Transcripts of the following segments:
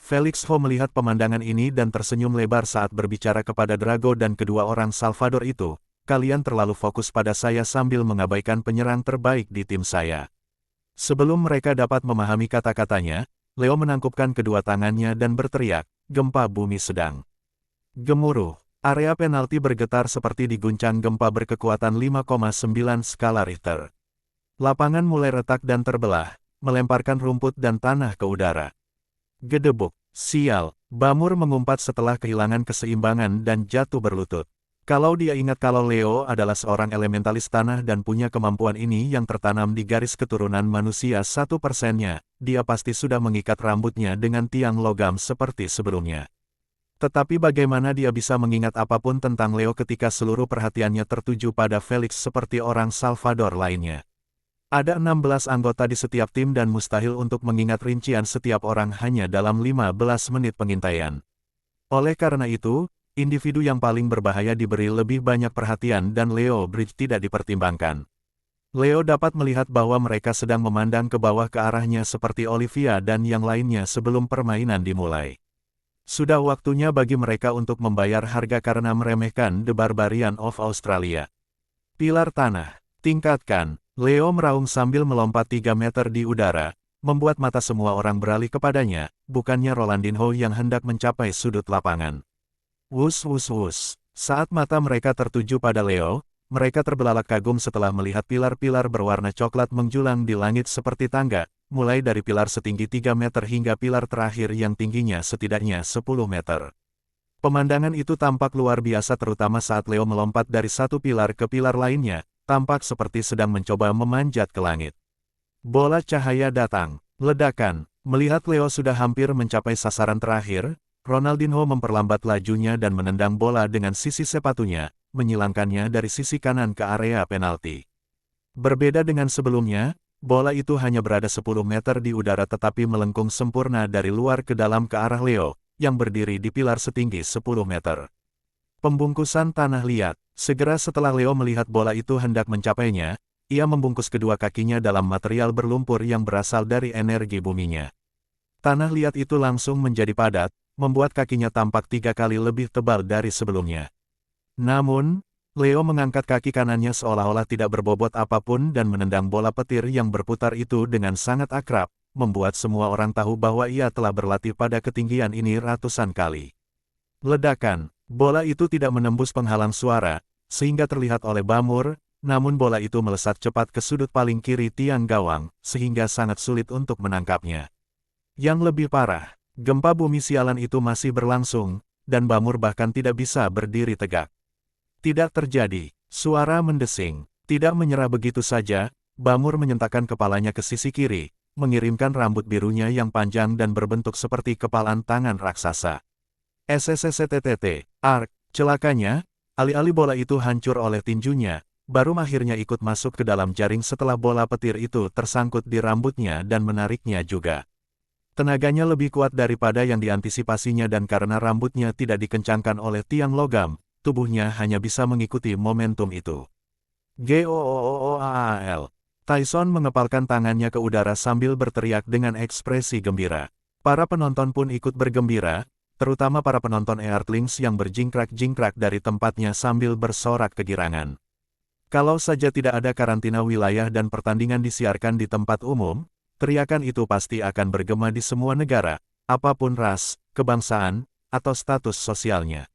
Felix Ho melihat pemandangan ini dan tersenyum lebar saat berbicara kepada Drago dan kedua orang Salvador itu. Kalian terlalu fokus pada saya sambil mengabaikan penyerang terbaik di tim saya. Sebelum mereka dapat memahami kata-katanya, Leo menangkupkan kedua tangannya dan berteriak, gempa bumi sedang. Gemuruh, area penalti bergetar seperti diguncang gempa berkekuatan 5,9 skala Richter. Lapangan mulai retak dan terbelah, melemparkan rumput dan tanah ke udara. Gedebuk, sial, Bamur mengumpat setelah kehilangan keseimbangan dan jatuh berlutut. Kalau dia ingat kalau Leo adalah seorang elementalis tanah dan punya kemampuan ini yang tertanam di garis keturunan manusia 1%-nya, dia pasti sudah mengikat rambutnya dengan tiang logam seperti sebelumnya. Tetapi bagaimana dia bisa mengingat apapun tentang Leo ketika seluruh perhatiannya tertuju pada Felix seperti orang Salvador lainnya? Ada 16 anggota di setiap tim dan mustahil untuk mengingat rincian setiap orang hanya dalam 15 menit pengintaian. Oleh karena itu, individu yang paling berbahaya diberi lebih banyak perhatian dan Leo Bridge tidak dipertimbangkan. Leo dapat melihat bahwa mereka sedang memandang ke bawah ke arahnya seperti Olivia dan yang lainnya sebelum permainan dimulai. Sudah waktunya bagi mereka untuk membayar harga karena meremehkan The Barbarian of Australia. Pilar tanah, tingkatkan. Leo meraung sambil melompat 3 meter di udara, membuat mata semua orang beralih kepadanya, bukannya Rolandinho yang hendak mencapai sudut lapangan. Wus wus wus. Saat mata mereka tertuju pada Leo, mereka terbelalak kagum setelah melihat pilar-pilar berwarna coklat menjulang di langit seperti tangga, mulai dari pilar setinggi 3 meter hingga pilar terakhir yang tingginya setidaknya 10 meter. Pemandangan itu tampak luar biasa terutama saat Leo melompat dari satu pilar ke pilar lainnya, tampak seperti sedang mencoba memanjat ke langit. Bola cahaya datang, ledakan. Melihat Leo sudah hampir mencapai sasaran terakhir, Ronaldinho memperlambat lajunya dan menendang bola dengan sisi sepatunya, menyilangkannya dari sisi kanan ke area penalti. Berbeda dengan sebelumnya, bola itu hanya berada 10 meter di udara tetapi melengkung sempurna dari luar ke dalam ke arah Leo, yang berdiri di pilar setinggi 10 meter. Pembungkusan tanah liat. Segera setelah Leo melihat bola itu hendak mencapainya, ia membungkus kedua kakinya dalam material berlumpur yang berasal dari energi buminya. Tanah liat itu langsung menjadi padat, membuat kakinya tampak 3 kali lebih tebal dari sebelumnya. Namun, Leo mengangkat kaki kanannya seolah-olah tidak berbobot apapun dan menendang bola petir yang berputar itu dengan sangat akrab, membuat semua orang tahu bahwa ia telah berlatih pada ketinggian ini ratusan kali. Ledakan. Bola itu tidak menembus penghalang suara, sehingga terlihat oleh Bamur, namun bola itu melesat cepat ke sudut paling kiri tiang gawang, sehingga sangat sulit untuk menangkapnya. Yang lebih parah, gempa bumi sialan itu masih berlangsung, dan Bamur bahkan tidak bisa berdiri tegak. Tidak terjadi, suara mendesing. Tidak menyerah begitu saja, Bamur menyentakkan kepalanya ke sisi kiri, mengirimkan rambut birunya yang panjang dan berbentuk seperti kepalan tangan raksasa. SSSTTT, Ark, celakanya, alih-alih bola itu hancur oleh tinjunya, baru akhirnya ikut masuk ke dalam jaring setelah bola petir itu tersangkut di rambutnya dan menariknya juga. Tenaganya lebih kuat daripada yang diantisipasinya dan karena rambutnya tidak dikencangkan oleh tiang logam, tubuhnya hanya bisa mengikuti momentum itu. GOOOAAL. Tyson mengepalkan tangannya ke udara sambil berteriak dengan ekspresi gembira. Para penonton pun ikut bergembira, terutama para penonton Earthlings yang berjingkrak-jingkrak dari tempatnya sambil bersorak kegirangan. Kalau saja tidak ada karantina wilayah dan pertandingan disiarkan di tempat umum, teriakan itu pasti akan bergema di semua negara, apapun ras, kebangsaan, atau status sosialnya.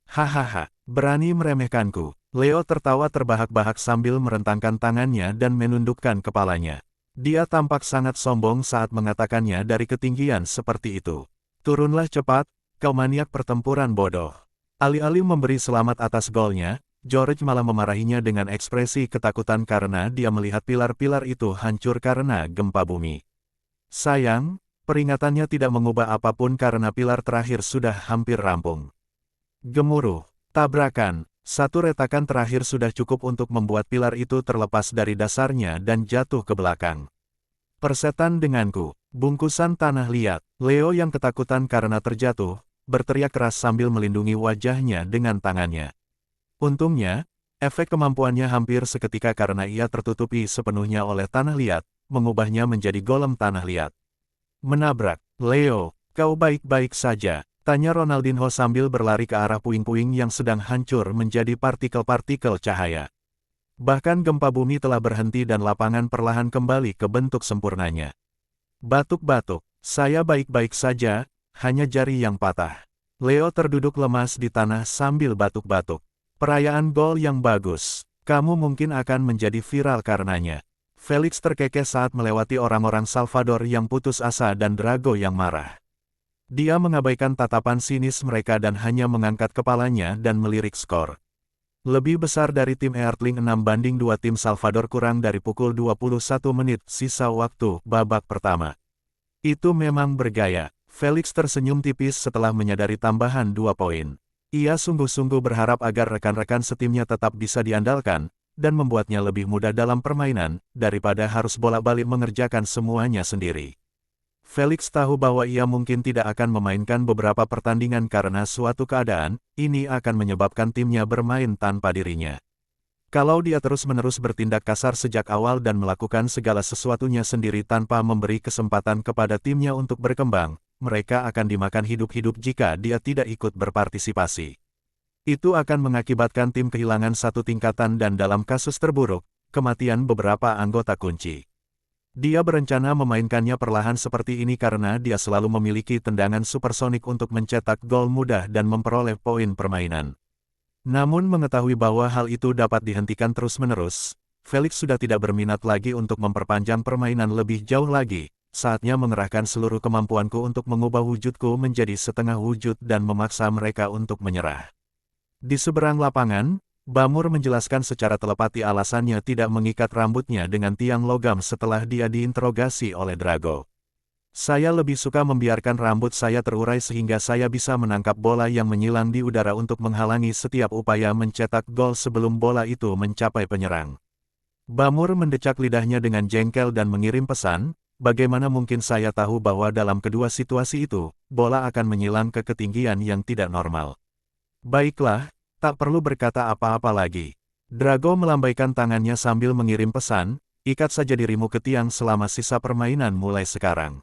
Hahaha, berani meremehkanku. Leo tertawa terbahak-bahak sambil merentangkan tangannya dan menundukkan kepalanya. Dia tampak sangat sombong saat mengatakannya dari ketinggian seperti itu. Turunlah cepat, kau maniak pertempuran bodoh. Alih-alih memberi selamat atas golnya, George malah memarahinya dengan ekspresi ketakutan karena dia melihat pilar-pilar itu hancur karena gempa bumi. Sayang, peringatannya tidak mengubah apapun karena pilar terakhir sudah hampir rampung. Gemuruh, tabrakan, satu retakan terakhir sudah cukup untuk membuat pilar itu terlepas dari dasarnya dan jatuh ke belakang. Persetan denganku, bungkusan tanah liat. Leo yang ketakutan karena terjatuh, berteriak keras sambil melindungi wajahnya dengan tangannya. Untungnya, efek kemampuannya hampir seketika karena ia tertutupi sepenuhnya oleh tanah liat, mengubahnya menjadi golem tanah liat. Menabrak, Leo, Kau baik-baik saja? Tanya Ronaldinho sambil berlari ke arah puing-puing yang sedang hancur menjadi partikel-partikel cahaya. Bahkan gempa bumi telah berhenti dan lapangan perlahan kembali ke bentuk sempurnanya. Batuk-batuk, saya baik-baik saja, hanya jari yang patah. Leo terduduk lemas di tanah sambil batuk-batuk. Perayaan gol yang bagus, kamu mungkin akan menjadi viral karenanya. Felix terkekeh saat melewati orang-orang Salvador yang putus asa dan Drago yang marah. Dia mengabaikan tatapan sinis mereka dan hanya mengangkat kepalanya dan melirik skor. Lebih besar dari tim Earthling 6-2 tim Salvador kurang dari pukul 21 menit sisa waktu babak pertama. Itu memang bergaya. Felix tersenyum tipis setelah menyadari tambahan 2 poin. Ia sungguh-sungguh berharap agar rekan-rekan setimnya tetap bisa diandalkan, dan membuatnya lebih mudah dalam permainan, daripada harus bolak-balik mengerjakan semuanya sendiri. Felix tahu bahwa ia mungkin tidak akan memainkan beberapa pertandingan karena suatu keadaan, ini akan menyebabkan timnya bermain tanpa dirinya. Kalau dia terus-menerus bertindak kasar sejak awal dan melakukan segala sesuatunya sendiri tanpa memberi kesempatan kepada timnya untuk berkembang, mereka akan dimakan hidup-hidup jika dia tidak ikut berpartisipasi. Itu akan mengakibatkan tim kehilangan satu tingkatan dan dalam kasus terburuk, kematian beberapa anggota kunci. Dia berencana memainkannya perlahan seperti ini karena dia selalu memiliki tendangan supersonik untuk mencetak gol mudah dan memperoleh poin permainan. Namun mengetahui bahwa hal itu dapat dihentikan terus-menerus, Felix sudah tidak berminat lagi untuk memperpanjang permainan lebih jauh lagi. Saatnya mengerahkan seluruh kemampuanku untuk mengubah wujudku menjadi setengah wujud dan memaksa mereka untuk menyerah. Di seberang lapangan, Bamur menjelaskan secara telepati alasannya tidak mengikat rambutnya dengan tiang logam setelah dia diinterogasi oleh Drago. Saya lebih suka membiarkan rambut saya terurai sehingga saya bisa menangkap bola yang menyilang di udara untuk menghalangi setiap upaya mencetak gol sebelum bola itu mencapai penyerang. Bamur mendecak lidahnya dengan jengkel dan mengirim pesan, bagaimana mungkin saya tahu bahwa dalam kedua situasi itu, bola akan menyilang ke ketinggian yang tidak normal. Baiklah. Tak perlu berkata apa-apa lagi. Drago melambaikan tangannya sambil mengirim pesan, ikat saja dirimu ke tiang selama sisa permainan mulai sekarang.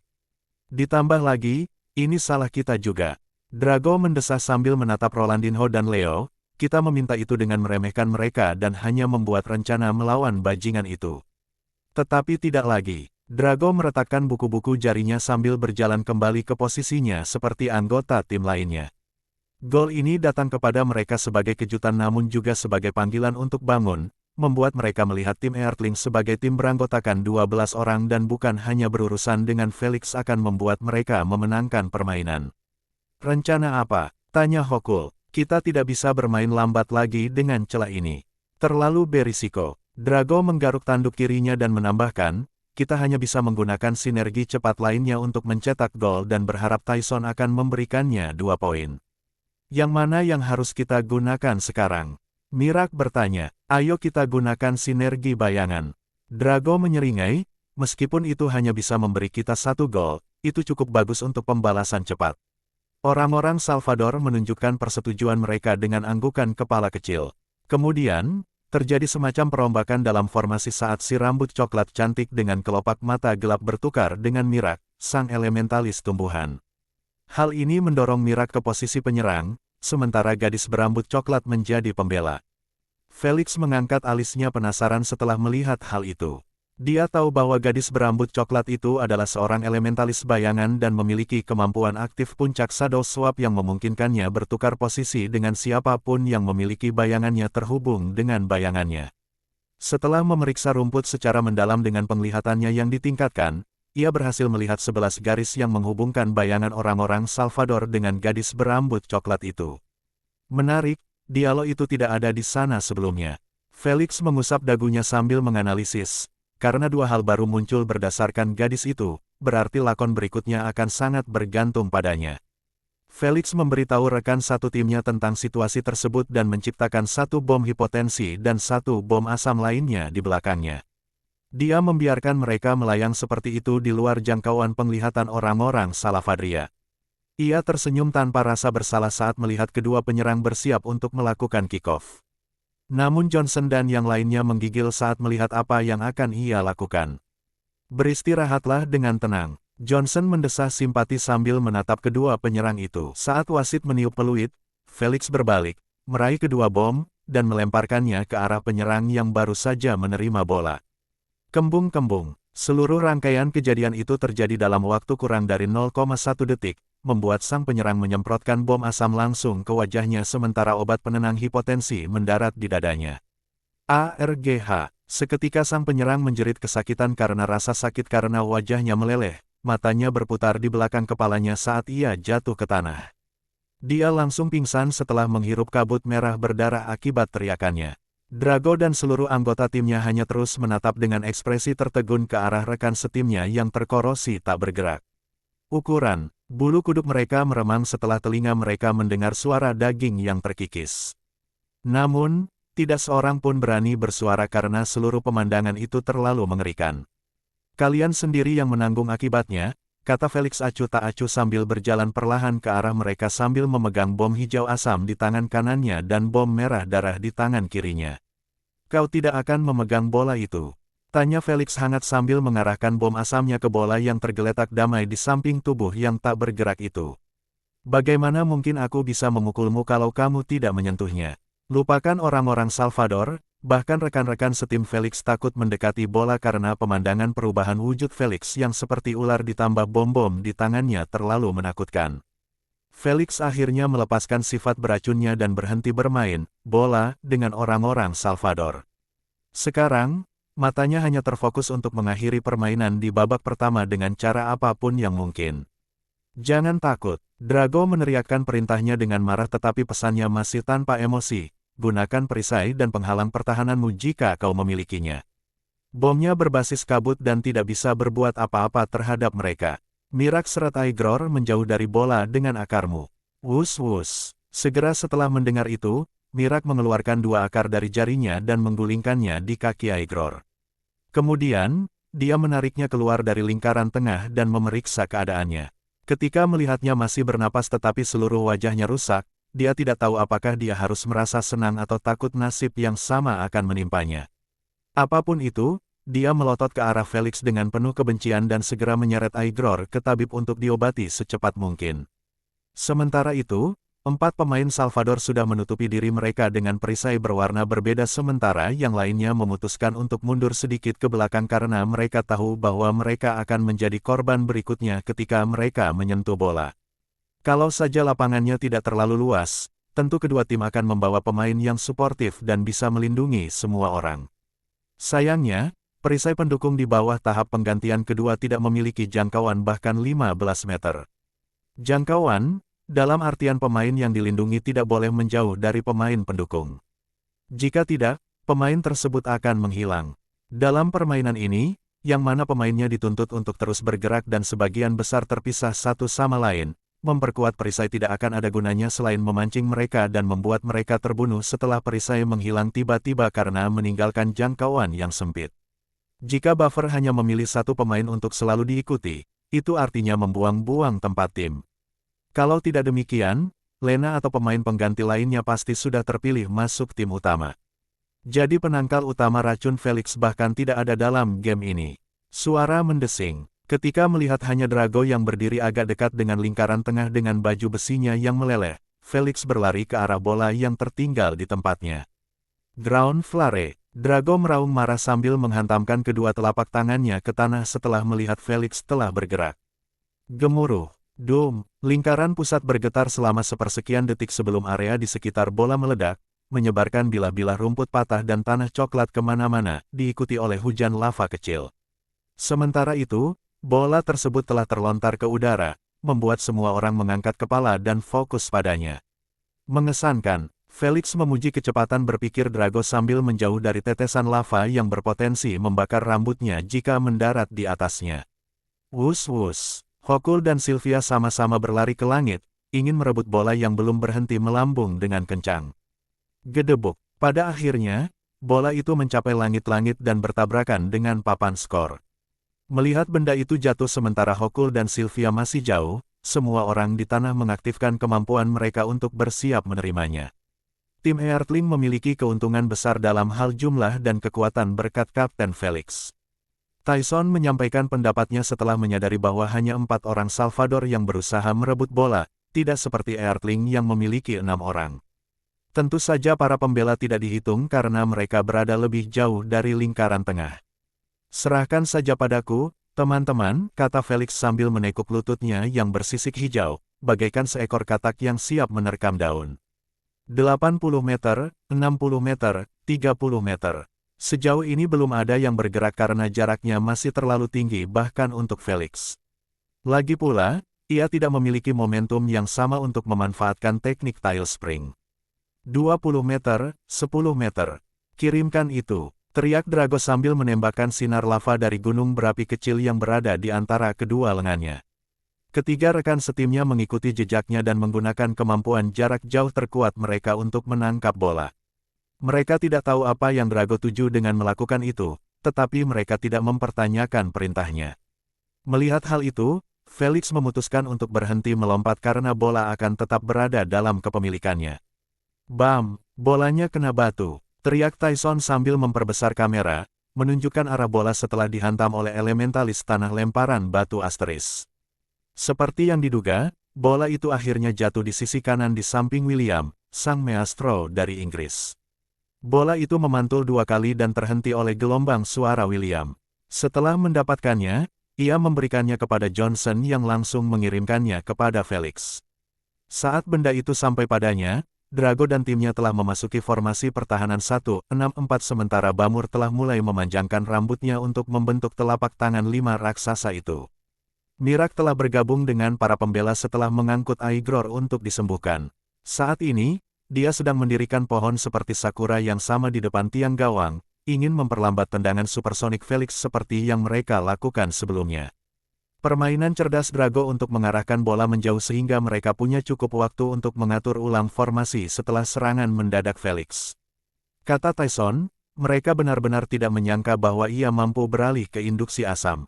Ditambah lagi, ini salah kita juga. Drago mendesah sambil menatap Ronaldinho dan Leo, kita meminta itu dengan meremehkan mereka dan hanya membuat rencana melawan bajingan itu. Tetapi tidak lagi. Drago meretakkan buku-buku jarinya sambil berjalan kembali ke posisinya seperti anggota tim lainnya. Gol ini datang kepada mereka sebagai kejutan namun juga sebagai panggilan untuk bangun, membuat mereka melihat tim Earthling sebagai tim beranggotakan 12 orang dan bukan hanya berurusan dengan Felix akan membuat mereka memenangkan permainan. Rencana apa? Tanya Hokul. Kita tidak bisa bermain lambat lagi dengan celah ini. Terlalu berisiko. Drago menggaruk tanduk kirinya dan menambahkan, kita hanya bisa menggunakan sinergi cepat lainnya untuk mencetak gol dan berharap Tyson akan memberikannya 2 poin. Yang mana yang harus kita gunakan sekarang? Mirak bertanya, ayo kita gunakan sinergi bayangan. Drago menyeringai, meskipun itu hanya bisa memberi kita 1 gol, itu cukup bagus untuk pembalasan cepat. Orang-orang Salvador menunjukkan persetujuan mereka dengan anggukan kepala kecil. Kemudian, terjadi semacam perombakan dalam formasi saat si rambut coklat cantik dengan kelopak mata gelap bertukar dengan Mirak, sang elementalis tumbuhan. Hal ini mendorong Mirak ke posisi penyerang, sementara gadis berambut coklat menjadi pembela. Felix mengangkat alisnya penasaran setelah melihat hal itu. Dia tahu bahwa gadis berambut coklat itu adalah seorang elementalis bayangan dan memiliki kemampuan aktif puncak Shadow Swap yang memungkinkannya bertukar posisi dengan siapapun yang memiliki bayangannya terhubung dengan bayangannya. Setelah memeriksa rumput secara mendalam dengan penglihatannya yang ditingkatkan, ia berhasil melihat 11 garis yang menghubungkan bayangan orang-orang Salvador dengan gadis berambut coklat itu. Menarik, dialog itu tidak ada di sana sebelumnya. Felix mengusap dagunya sambil menganalisis. Karena 2 hal baru muncul berdasarkan gadis itu, berarti lakon berikutnya akan sangat bergantung padanya. Felix memberitahu rekan satu timnya tentang situasi tersebut dan menciptakan 1 bom hipotensi dan 1 bom asam lainnya di belakangnya. Dia membiarkan mereka melayang seperti itu di luar jangkauan penglihatan orang-orang Salvadria. Ia tersenyum tanpa rasa bersalah saat melihat kedua penyerang bersiap untuk melakukan kick-off. Namun Johnson dan yang lainnya menggigil saat melihat apa yang akan ia lakukan. Beristirahatlah dengan tenang. Johnson mendesah simpati sambil menatap kedua penyerang itu. Saat wasit meniup peluit, Felix berbalik, meraih kedua bom, dan melemparkannya ke arah penyerang yang baru saja menerima bola. Kembung-kembung. Seluruh rangkaian kejadian itu terjadi dalam waktu kurang dari 0,1 detik, membuat sang penyerang menyemprotkan bom asam langsung ke wajahnya sementara obat penenang hipotensi mendarat di dadanya. ARGH. Seketika sang penyerang menjerit kesakitan karena rasa sakit karena wajahnya meleleh, matanya berputar di belakang kepalanya saat ia jatuh ke tanah. Dia langsung pingsan setelah menghirup kabut merah berdarah akibat teriakannya. Drago dan seluruh anggota timnya hanya terus menatap dengan ekspresi tertegun ke arah rekan setimnya yang terkorosi tak bergerak. Ukuran, bulu kuduk mereka meremang setelah telinga mereka mendengar suara daging yang terkikis. Namun, tidak seorang pun berani bersuara karena seluruh pemandangan itu terlalu mengerikan. Kalian sendiri yang menanggung akibatnya, kata Felix acuh tak acuh sambil berjalan perlahan ke arah mereka sambil memegang bom hijau asam di tangan kanannya dan bom merah darah di tangan kirinya. Kau tidak akan memegang bola itu? Tanya Felix hangat sambil mengarahkan bom asamnya ke bola yang tergeletak damai di samping tubuh yang tak bergerak itu. Bagaimana mungkin aku bisa memukulmu kalau kamu tidak menyentuhnya? Lupakan orang-orang Salvador. Bahkan rekan-rekan setim Felix takut mendekati bola karena pemandangan perubahan wujud Felix yang seperti ular ditambah bom-bom di tangannya terlalu menakutkan. Felix akhirnya melepaskan sifat beracunnya dan berhenti bermain bola dengan orang-orang Salvador. Sekarang, matanya hanya terfokus untuk mengakhiri permainan di babak pertama dengan cara apapun yang mungkin. Jangan takut, Drago meneriakkan perintahnya dengan marah tetapi pesannya masih tanpa emosi. Gunakan perisai dan penghalang pertahananmu jika kau memilikinya. Bomnya berbasis kabut dan tidak bisa berbuat apa-apa terhadap mereka. Mirak seret Aigror menjauh dari bola dengan akarmu. Wus-wus. Segera setelah mendengar itu, Mirak mengeluarkan dua akar dari jarinya dan menggulingkannya di kaki Aigror. Kemudian, dia menariknya keluar dari lingkaran tengah dan memeriksa keadaannya. Ketika melihatnya masih bernapas tetapi seluruh wajahnya rusak, dia tidak tahu apakah dia harus merasa senang atau takut nasib yang sama akan menimpanya. Apapun itu, dia melotot ke arah Felix dengan penuh kebencian dan segera menyeret Aigror ke tabib untuk diobati secepat mungkin. Sementara itu, 4 pemain Salvador sudah menutupi diri mereka dengan perisai berwarna berbeda sementara yang lainnya memutuskan untuk mundur sedikit ke belakang karena mereka tahu bahwa mereka akan menjadi korban berikutnya ketika mereka menyentuh bola. Kalau saja lapangannya tidak terlalu luas, tentu kedua tim akan membawa pemain yang suportif dan bisa melindungi semua orang. Sayangnya, perisai pendukung di bawah tahap penggantian kedua tidak memiliki jangkauan bahkan 15 meter. Jangkauan, dalam artian pemain yang dilindungi tidak boleh menjauh dari pemain pendukung. Jika tidak, pemain tersebut akan menghilang. Dalam permainan ini, yang mana pemainnya dituntut untuk terus bergerak dan sebagian besar terpisah satu sama lain, memperkuat perisai tidak akan ada gunanya selain memancing mereka dan membuat mereka terbunuh setelah perisai menghilang tiba-tiba karena meninggalkan jangkauan yang sempit. Jika buffer hanya memilih satu pemain untuk selalu diikuti, itu artinya membuang-buang tempat tim. Kalau tidak demikian, Lena atau pemain pengganti lainnya pasti sudah terpilih masuk tim utama. Jadi penangkal utama racun Felix bahkan tidak ada dalam game ini. Suara mendesing. Ketika melihat hanya Drago yang berdiri agak dekat dengan lingkaran tengah dengan baju besinya yang meleleh, Felix berlari ke arah bola yang tertinggal di tempatnya. Ground Flare. Drago meraung marah sambil menghantamkan kedua telapak tangannya ke tanah setelah melihat Felix telah bergerak. Gemuruh. Dum. Lingkaran pusat bergetar selama sepersekian detik sebelum area di sekitar bola meledak, menyebarkan bilah-bilah rumput patah dan tanah coklat kemana-mana, diikuti oleh hujan lava kecil. Sementara itu, bola tersebut telah terlontar ke udara, membuat semua orang mengangkat kepala dan fokus padanya. Mengesankan, Felix memuji kecepatan berpikir Drago sambil menjauh dari tetesan lava yang berpotensi membakar rambutnya jika mendarat di atasnya. Wus-wus, Hokul dan Sylvia sama-sama berlari ke langit, ingin merebut bola yang belum berhenti melambung dengan kencang. Gedebuk, pada akhirnya, bola itu mencapai langit-langit dan bertabrakan dengan papan skor. Melihat benda itu jatuh sementara Hokul dan Sylvia masih jauh, semua orang di tanah mengaktifkan kemampuan mereka untuk bersiap menerimanya. Tim Earthling memiliki keuntungan besar dalam hal jumlah dan kekuatan berkat Kapten Felix. Tyson menyampaikan pendapatnya setelah menyadari bahwa hanya 4 orang Salvador yang berusaha merebut bola, tidak seperti Eertling yang memiliki 6 orang. Tentu saja para pembela tidak dihitung karena mereka berada lebih jauh dari lingkaran tengah. Serahkan saja padaku, teman-teman, kata Felix sambil menekuk lututnya yang bersisik hijau, bagaikan seekor katak yang siap menerkam daun. 80 meter, 60 meter, 30 meter. Sejauh ini belum ada yang bergerak karena jaraknya masih terlalu tinggi bahkan untuk Felix. Lagi pula, ia tidak memiliki momentum yang sama untuk memanfaatkan teknik tile spring. 20 meter, 10 meter. Kirimkan itu, teriak Drago sambil menembakkan sinar lava dari gunung berapi kecil yang berada di antara kedua lengannya. Ketiga rekan setimnya mengikuti jejaknya dan menggunakan kemampuan jarak jauh terkuat mereka untuk menangkap bola. Mereka tidak tahu apa yang Drago tuju dengan melakukan itu, tetapi mereka tidak mempertanyakan perintahnya. Melihat hal itu, Felix memutuskan untuk berhenti melompat karena bola akan tetap berada dalam kepemilikannya. Bam! Bolanya kena batu, teriak Tyson sambil memperbesar kamera, menunjukkan arah bola setelah dihantam oleh elementalis tanah lemparan batu asteris. Seperti yang diduga, bola itu akhirnya jatuh di sisi kanan di samping William, sang maestro dari Inggris. Bola itu memantul 2 kali dan terhenti oleh gelombang suara William. Setelah mendapatkannya, ia memberikannya kepada Johnson yang langsung mengirimkannya kepada Felix. Saat benda itu sampai padanya, Drago dan timnya telah memasuki formasi pertahanan 1-6-4 sementara Bamur telah mulai memanjangkan rambutnya untuk membentuk telapak tangan 5 raksasa itu. Mirak telah bergabung dengan para pembela setelah mengangkut Aigror untuk disembuhkan. Saat ini, dia sedang mendirikan pohon seperti Sakura yang sama di depan tiang gawang, ingin memperlambat tendangan supersonik Felix seperti yang mereka lakukan sebelumnya. Permainan cerdas Drago untuk mengarahkan bola menjauh sehingga mereka punya cukup waktu untuk mengatur ulang formasi setelah serangan mendadak Felix. Kata Tyson, mereka benar-benar tidak menyangka bahwa ia mampu beralih ke induksi asam.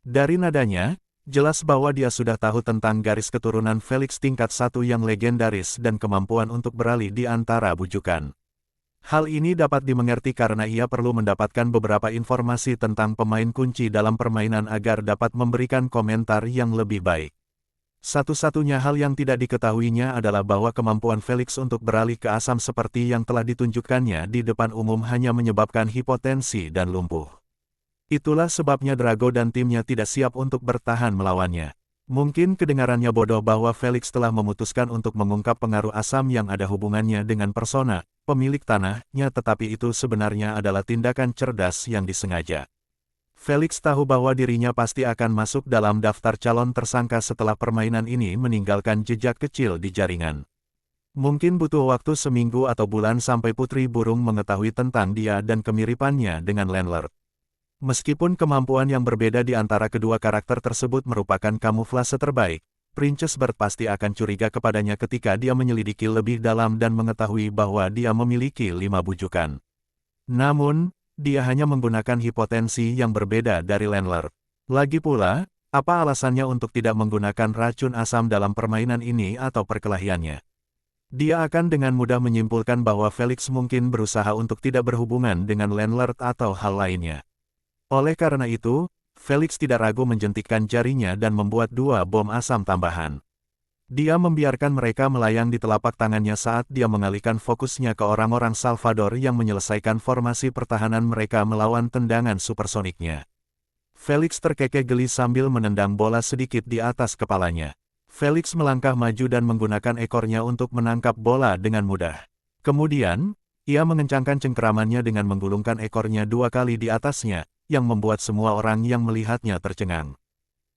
Dari nadanya, jelas bahwa dia sudah tahu tentang garis keturunan Felix tingkat 1 yang legendaris dan kemampuan untuk beralih di antara bujukan. Hal ini dapat dimengerti karena ia perlu mendapatkan beberapa informasi tentang pemain kunci dalam permainan agar dapat memberikan komentar yang lebih baik. Satu-satunya hal yang tidak diketahuinya adalah bahwa kemampuan Felix untuk beralih ke asam seperti yang telah ditunjukkannya di depan umum hanya menyebabkan hipotensi dan lumpuh. Itulah sebabnya Drago dan timnya tidak siap untuk bertahan melawannya. Mungkin kedengarannya bodoh bahwa Felix telah memutuskan untuk mengungkap pengaruh asam yang ada hubungannya dengan persona, pemilik tanahnya, tetapi itu sebenarnya adalah tindakan cerdas yang disengaja. Felix tahu bahwa dirinya pasti akan masuk dalam daftar calon tersangka setelah permainan ini meninggalkan jejak kecil di jaringan. Mungkin butuh waktu seminggu atau bulan sampai Putri Burung mengetahui tentang dia dan kemiripannya dengan Landlord. Meskipun kemampuan yang berbeda di antara kedua karakter tersebut merupakan kamuflase terbaik, Princess Bird pasti akan curiga kepadanya ketika dia menyelidiki lebih dalam dan mengetahui bahwa dia memiliki 5 bujukan. Namun, dia hanya menggunakan hipotensi yang berbeda dari Landlord. Lagi pula, apa alasannya untuk tidak menggunakan racun asam dalam permainan ini atau perkelahiannya? Dia akan dengan mudah menyimpulkan bahwa Felix mungkin berusaha untuk tidak berhubungan dengan Landlord atau hal lainnya. Oleh karena itu, Felix tidak ragu menjentikkan jarinya dan membuat 2 bom asam tambahan. Dia membiarkan mereka melayang di telapak tangannya saat dia mengalihkan fokusnya ke orang-orang Salvador yang menyelesaikan formasi pertahanan mereka melawan tendangan supersoniknya. Felix terkekeh geli sambil menendang bola sedikit di atas kepalanya. Felix melangkah maju dan menggunakan ekornya untuk menangkap bola dengan mudah. Kemudian, ia mengencangkan cengkeramannya dengan menggulungkan ekornya 2 kali di atasnya, yang membuat semua orang yang melihatnya tercengang.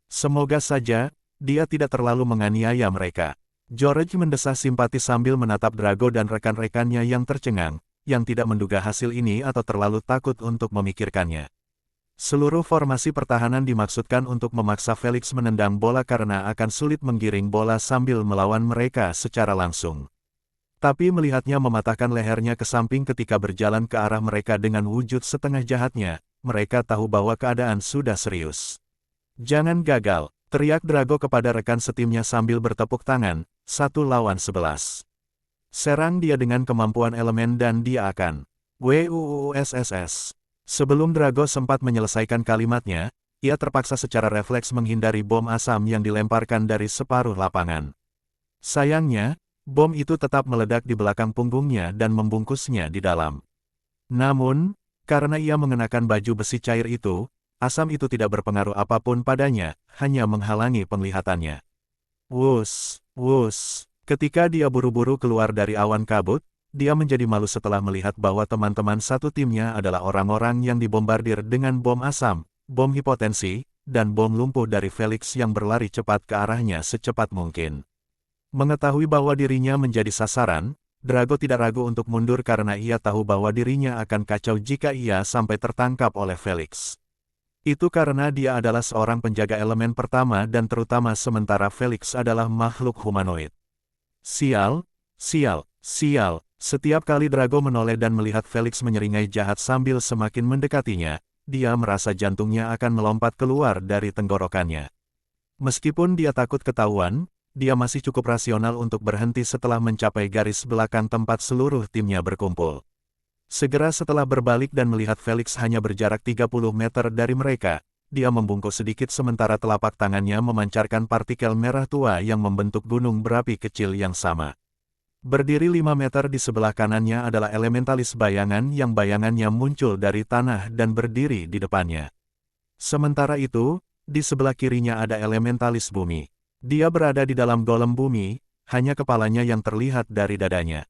Semoga saja, dia tidak terlalu menganiaya mereka. George mendesah simpati sambil menatap Drago dan rekan-rekannya yang tercengang, yang tidak menduga hasil ini atau terlalu takut untuk memikirkannya. Seluruh formasi pertahanan dimaksudkan untuk memaksa Felix menendang bola karena akan sulit menggiring bola sambil melawan mereka secara langsung. Tapi melihatnya mematahkan lehernya ke samping ketika berjalan ke arah mereka dengan wujud setengah jahatnya, mereka tahu bahwa keadaan sudah serius. Jangan gagal, teriak Drago kepada rekan setimnya sambil bertepuk tangan, 1 lawan 11. Serang dia dengan kemampuan elemen dan dia akan WUUSSS. Sebelum Drago sempat menyelesaikan kalimatnya, ia terpaksa secara refleks menghindari bom asam yang dilemparkan dari separuh lapangan. Sayangnya, bom itu tetap meledak di belakang punggungnya dan membungkusnya di dalam. Namun, karena ia mengenakan baju besi cair itu, asam itu tidak berpengaruh apapun padanya, hanya menghalangi penglihatannya. Wus, wus. Ketika dia buru-buru keluar dari awan kabut, dia menjadi malu setelah melihat bahwa teman-teman satu timnya adalah orang-orang yang dibombardir dengan bom asam, bom hipotensi, dan bom lumpuh dari Felix yang berlari cepat ke arahnya secepat mungkin. Mengetahui bahwa dirinya menjadi sasaran, Drago tidak ragu untuk mundur karena ia tahu bahwa dirinya akan kacau jika ia sampai tertangkap oleh Felix. Itu karena dia adalah seorang penjaga elemen pertama dan terutama sementara Felix adalah makhluk humanoid. Sial, sial, sial. Setiap kali Drago menoleh dan melihat Felix menyeringai jahat sambil semakin mendekatinya, dia merasa jantungnya akan melompat keluar dari tenggorokannya. Meskipun dia takut ketahuan, dia masih cukup rasional untuk berhenti setelah mencapai garis belakang tempat seluruh timnya berkumpul. Segera setelah berbalik dan melihat Felix hanya berjarak 30 meter dari mereka, dia membungkuk sedikit sementara telapak tangannya memancarkan partikel merah tua yang membentuk gunung berapi kecil yang sama. Berdiri 5 meter di sebelah kanannya adalah elementalis bayangan yang bayangannya muncul dari tanah dan berdiri di depannya. Sementara itu, di sebelah kirinya ada elementalis bumi. Dia berada di dalam golem bumi, hanya kepalanya yang terlihat dari dadanya.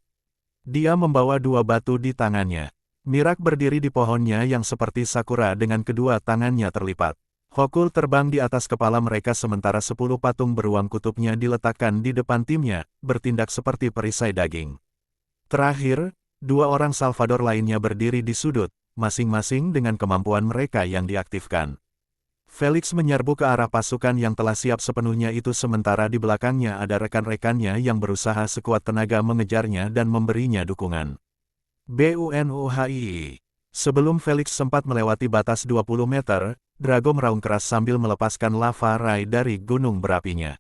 Dia membawa 2 batu di tangannya. Mirak berdiri di pohonnya yang seperti sakura dengan kedua tangannya terlipat. Hokul terbang di atas kepala mereka sementara 10 patung beruang kutubnya diletakkan di depan timnya, bertindak seperti perisai daging. Terakhir, 2 orang Salvador lainnya berdiri di sudut, masing-masing dengan kemampuan mereka yang diaktifkan. Felix menyerbu ke arah pasukan yang telah siap sepenuhnya itu sementara di belakangnya ada rekan-rekannya yang berusaha sekuat tenaga mengejarnya dan memberinya dukungan. BUNUHI. Sebelum Felix sempat melewati batas 20 meter, Drago meraung keras sambil melepaskan lava rai dari gunung berapinya.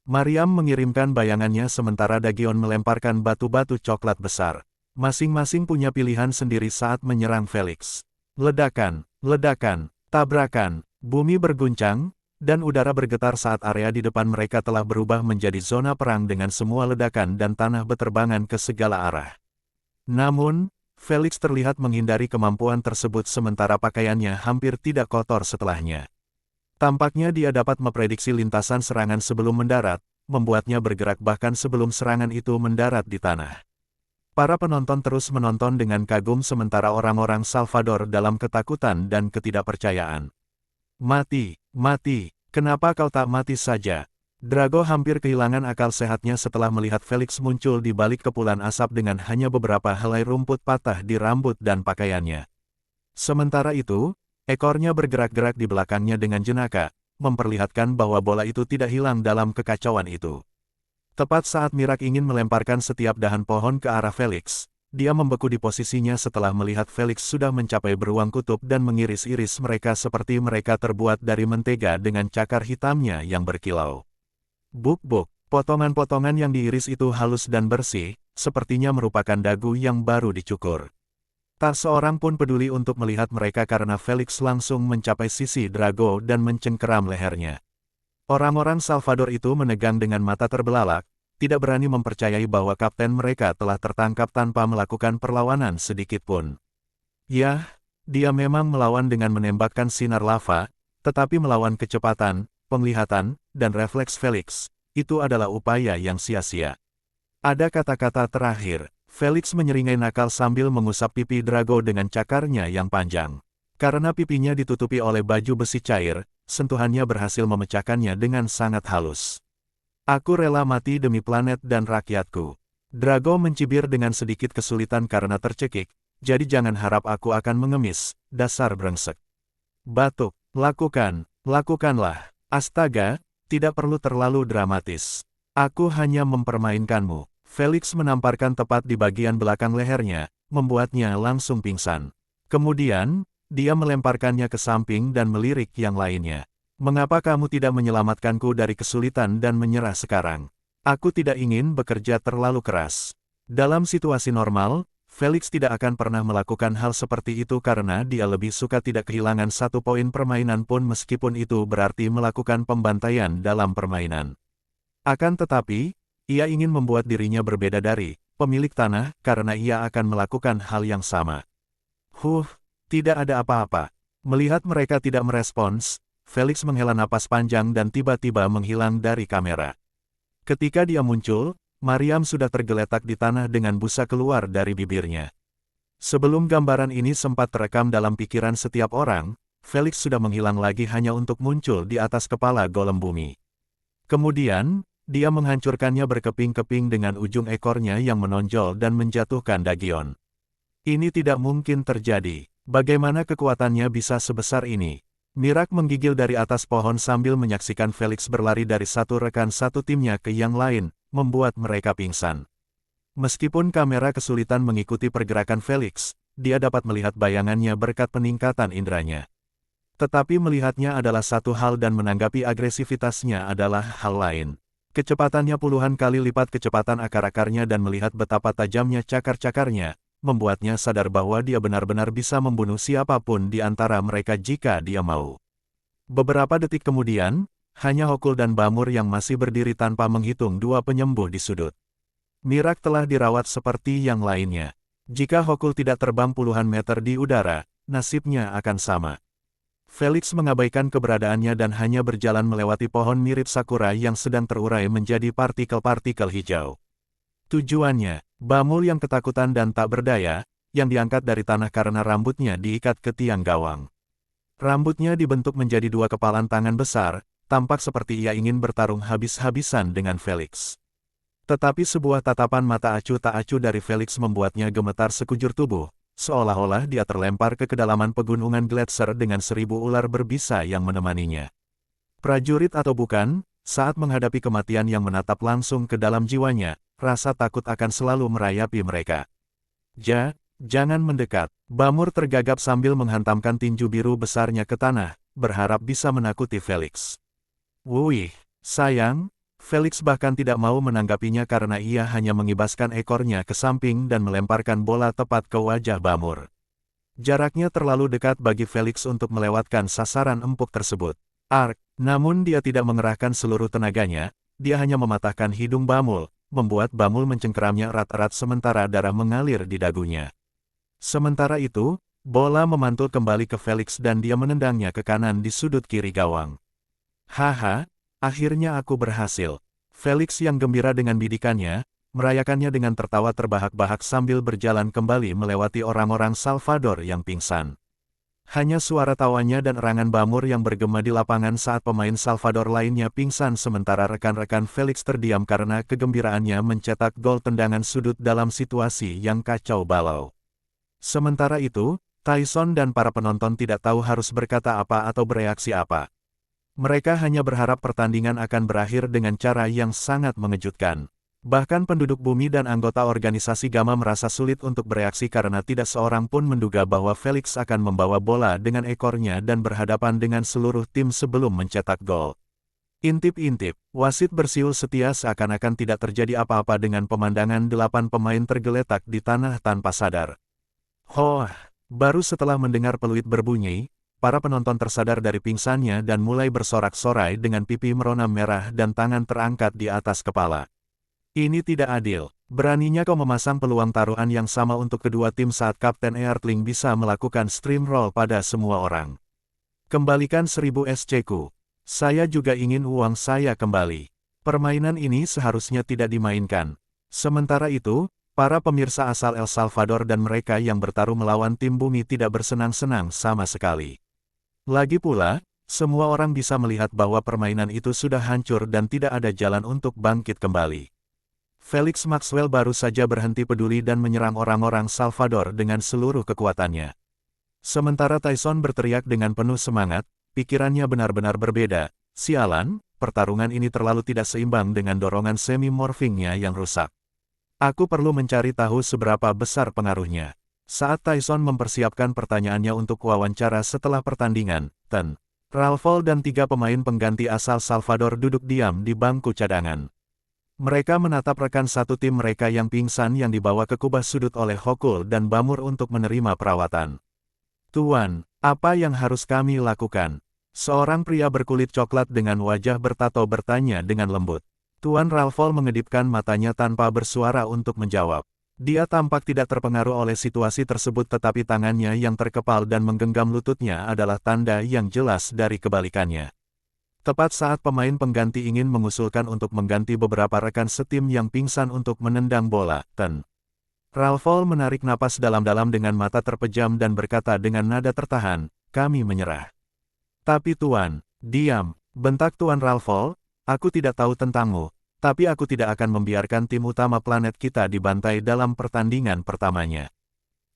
Mariam mengirimkan bayangannya sementara Dagion melemparkan batu-batu coklat besar. Masing-masing punya pilihan sendiri saat menyerang Felix. Ledakan, ledakan, tabrakan, bumi berguncang, dan udara bergetar saat area di depan mereka telah berubah menjadi zona perang dengan semua ledakan dan tanah beterbangan ke segala arah. Namun, Felix terlihat menghindari kemampuan tersebut sementara pakaiannya hampir tidak kotor setelahnya. Tampaknya dia dapat memprediksi lintasan serangan sebelum mendarat, membuatnya bergerak bahkan sebelum serangan itu mendarat di tanah. Para penonton terus menonton dengan kagum sementara orang-orang Salvador dalam ketakutan dan ketidakpercayaan. Mati, mati, kenapa kau tak mati saja? Drago hampir kehilangan akal sehatnya setelah melihat Felix muncul di balik kepulan asap dengan hanya beberapa helai rumput patah di rambut dan pakaiannya. Sementara itu, ekornya bergerak-gerak di belakangnya dengan jenaka, memperlihatkan bahwa bola itu tidak hilang dalam kekacauan itu. Tepat saat Mirak ingin melemparkan setiap dahan pohon ke arah Felix, dia membeku di posisinya setelah melihat Felix sudah mencapai beruang kutub dan mengiris-iris mereka seperti mereka terbuat dari mentega dengan cakar hitamnya yang berkilau. Buk-buk, potongan-potongan yang diiris itu halus dan bersih, sepertinya merupakan dagu yang baru dicukur. Tak seorang pun peduli untuk melihat mereka karena Felix langsung mencapai sisi Drago dan mencengkeram lehernya. Orang-orang Salvador itu menegang dengan mata terbelalak, tidak berani mempercayai bahwa kapten mereka telah tertangkap tanpa melakukan perlawanan sedikitpun. Yah, dia memang melawan dengan menembakkan sinar lava, tetapi melawan kecepatan, penglihatan, dan refleks Felix, itu adalah upaya yang sia-sia. Ada kata-kata terakhir, Felix menyeringai nakal sambil mengusap pipi Drago dengan cakarnya yang panjang. Karena pipinya ditutupi oleh baju besi cair, sentuhannya berhasil memecahkannya dengan sangat halus. Aku rela mati demi planet dan rakyatku. Drago mencibir dengan sedikit kesulitan karena tercekik, jadi jangan harap aku akan mengemis, dasar brengsek. Batuk, lakukanlah. Astaga, tidak perlu terlalu dramatis. Aku hanya mempermainkanmu. Felix menamparkan tepat di bagian belakang lehernya, membuatnya langsung pingsan. Kemudian, dia melemparkannya ke samping dan melirik yang lainnya. Mengapa kamu tidak menyelamatkanku dari kesulitan dan menyerah sekarang? Aku tidak ingin bekerja terlalu keras. Dalam situasi normal, Felix tidak akan pernah melakukan hal seperti itu karena dia lebih suka tidak kehilangan 1 poin permainan pun meskipun itu berarti melakukan pembantaian dalam permainan. Akan tetapi, ia ingin membuat dirinya berbeda dari pemilik tanah karena ia akan melakukan hal yang sama. Tidak ada apa-apa. Melihat mereka tidak merespons, Felix menghela napas panjang dan tiba-tiba menghilang dari kamera. Ketika dia muncul, Mariam sudah tergeletak di tanah dengan busa keluar dari bibirnya. Sebelum gambaran ini sempat terekam dalam pikiran setiap orang, Felix sudah menghilang lagi hanya untuk muncul di atas kepala golem bumi. Kemudian, dia menghancurkannya berkeping-keping dengan ujung ekornya yang menonjol dan menjatuhkan Dagion. Ini tidak mungkin terjadi. Bagaimana kekuatannya bisa sebesar ini? Mirak menggigil dari atas pohon sambil menyaksikan Felix berlari dari satu rekan satu timnya ke yang lain, membuat mereka pingsan. Meskipun kamera kesulitan mengikuti pergerakan Felix, dia dapat melihat bayangannya berkat peningkatan inderanya. Tetapi melihatnya adalah satu hal dan menanggapi agresivitasnya adalah hal lain. Kecepatannya puluhan kali lipat kecepatan akar-akarnya dan melihat betapa tajamnya cakar-cakarnya, membuatnya sadar bahwa dia benar-benar bisa membunuh siapapun di antara mereka jika dia mau. Beberapa detik kemudian, hanya Hokul dan Bamur yang masih berdiri tanpa menghitung 2 penyembuh di sudut. Mirak telah dirawat seperti yang lainnya. Jika Hokul tidak terbang puluhan meter di udara, nasibnya akan sama. Felix mengabaikan keberadaannya dan hanya berjalan melewati pohon mirip sakura yang sedang terurai menjadi partikel-partikel hijau. Tujuannya, Bamul yang ketakutan dan tak berdaya, yang diangkat dari tanah karena rambutnya diikat ke tiang gawang. Rambutnya dibentuk menjadi 2 kepalan tangan besar, tampak seperti ia ingin bertarung habis-habisan dengan Felix. Tetapi sebuah tatapan mata acuh tak acuh dari Felix membuatnya gemetar sekujur tubuh, seolah-olah dia terlempar ke kedalaman pegunungan Gletser dengan 1000 ular berbisa yang menemaninya. Prajurit atau bukan, saat menghadapi kematian yang menatap langsung ke dalam jiwanya, rasa takut akan selalu merayapi mereka. Jangan mendekat. Bamur tergagap sambil menghantamkan tinju biru besarnya ke tanah, berharap bisa menakuti Felix. Wuih, sayang, Felix bahkan tidak mau menanggapinya karena ia hanya mengibaskan ekornya ke samping dan melemparkan bola tepat ke wajah Bamur. Jaraknya terlalu dekat bagi Felix untuk melewatkan sasaran empuk tersebut. Namun dia tidak mengerahkan seluruh tenaganya, dia hanya mematahkan hidung Bamul, membuat Bamul mencengkeramnya erat-erat sementara darah mengalir di dagunya. Sementara itu, bola memantul kembali ke Felix dan dia menendangnya ke kanan di sudut kiri gawang. Haha, akhirnya aku berhasil. Felix yang gembira dengan bidikannya, merayakannya dengan tertawa terbahak-bahak sambil berjalan kembali melewati orang-orang Salvador yang pingsan. Hanya suara tawanya dan erangan Bamur yang bergema di lapangan saat pemain Salvador lainnya pingsan sementara rekan-rekan Felix terdiam karena kegembiraannya mencetak gol tendangan sudut dalam situasi yang kacau balau. Sementara itu, Tyson dan para penonton tidak tahu harus berkata apa atau bereaksi apa. Mereka hanya berharap pertandingan akan berakhir dengan cara yang sangat mengejutkan. Bahkan penduduk bumi dan anggota organisasi Gamma merasa sulit untuk bereaksi karena tidak seorang pun menduga bahwa Felix akan membawa bola dengan ekornya dan berhadapan dengan seluruh tim sebelum mencetak gol. Intip-intip, wasit bersiul setia seakan-akan tidak terjadi apa-apa dengan pemandangan 8 pemain tergeletak di tanah tanpa sadar. Baru setelah mendengar peluit berbunyi, para penonton tersadar dari pingsannya dan mulai bersorak-sorai dengan pipi merona merah dan tangan terangkat di atas kepala. Ini tidak adil. Beraninya kau memasang peluang taruhan yang sama untuk kedua tim saat Kapten Earthling bisa melakukan stream roll pada semua orang. Kembalikan 1000 SC-ku. Saya juga ingin uang saya kembali. Permainan ini seharusnya tidak dimainkan. Sementara itu, para pemirsa asal El Salvador dan mereka yang bertarung melawan tim bumi tidak bersenang-senang sama sekali. Lagi pula, semua orang bisa melihat bahwa permainan itu sudah hancur dan tidak ada jalan untuk bangkit kembali. Felix Maxwell baru saja berhenti peduli dan menyerang orang-orang Salvador dengan seluruh kekuatannya. Sementara Tyson berteriak dengan penuh semangat, pikirannya benar-benar berbeda. Sialan, pertarungan ini terlalu tidak seimbang dengan dorongan semi-morphingnya yang rusak. Aku perlu mencari tahu seberapa besar pengaruhnya. Saat Tyson mempersiapkan pertanyaannya untuk wawancara setelah pertandingan, Ralphol dan 3 pemain pengganti asal Salvador duduk diam di bangku cadangan. Mereka menatap rekan satu tim mereka yang pingsan yang dibawa ke kubah sudut oleh Hokul dan Bamur untuk menerima perawatan. Tuan, apa yang harus kami lakukan? Seorang pria berkulit coklat dengan wajah bertato bertanya dengan lembut. Tuan Ralphol mengedipkan matanya tanpa bersuara untuk menjawab. Dia tampak tidak terpengaruh oleh situasi tersebut tetapi tangannya yang terkepal dan menggenggam lututnya adalah tanda yang jelas dari kebalikannya. Tepat saat pemain pengganti ingin mengusulkan untuk mengganti beberapa rekan setim yang pingsan untuk menendang bola, Ralphol menarik napas dalam-dalam dengan mata terpejam dan berkata dengan nada tertahan, kami menyerah. Tapi Tuan, diam, bentak Tuan Ralphol, aku tidak tahu tentangmu, tapi aku tidak akan membiarkan tim utama planet kita dibantai dalam pertandingan pertamanya.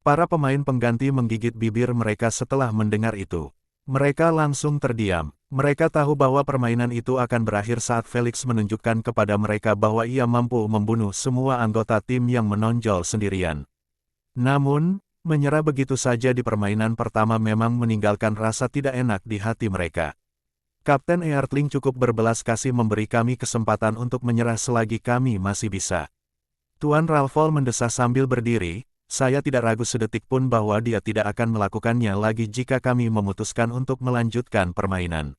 Para pemain pengganti menggigit bibir mereka setelah mendengar itu. Mereka langsung terdiam. Mereka tahu bahwa permainan itu akan berakhir saat Felix menunjukkan kepada mereka bahwa ia mampu membunuh semua anggota tim yang menonjol sendirian. Namun, menyerah begitu saja di permainan pertama memang meninggalkan rasa tidak enak di hati mereka. Kapten Earthling cukup berbelas kasih memberi kami kesempatan untuk menyerah selagi kami masih bisa. Tuan Ralphol mendesah sambil berdiri. Saya tidak ragu sedetik pun bahwa dia tidak akan melakukannya lagi jika kami memutuskan untuk melanjutkan permainan.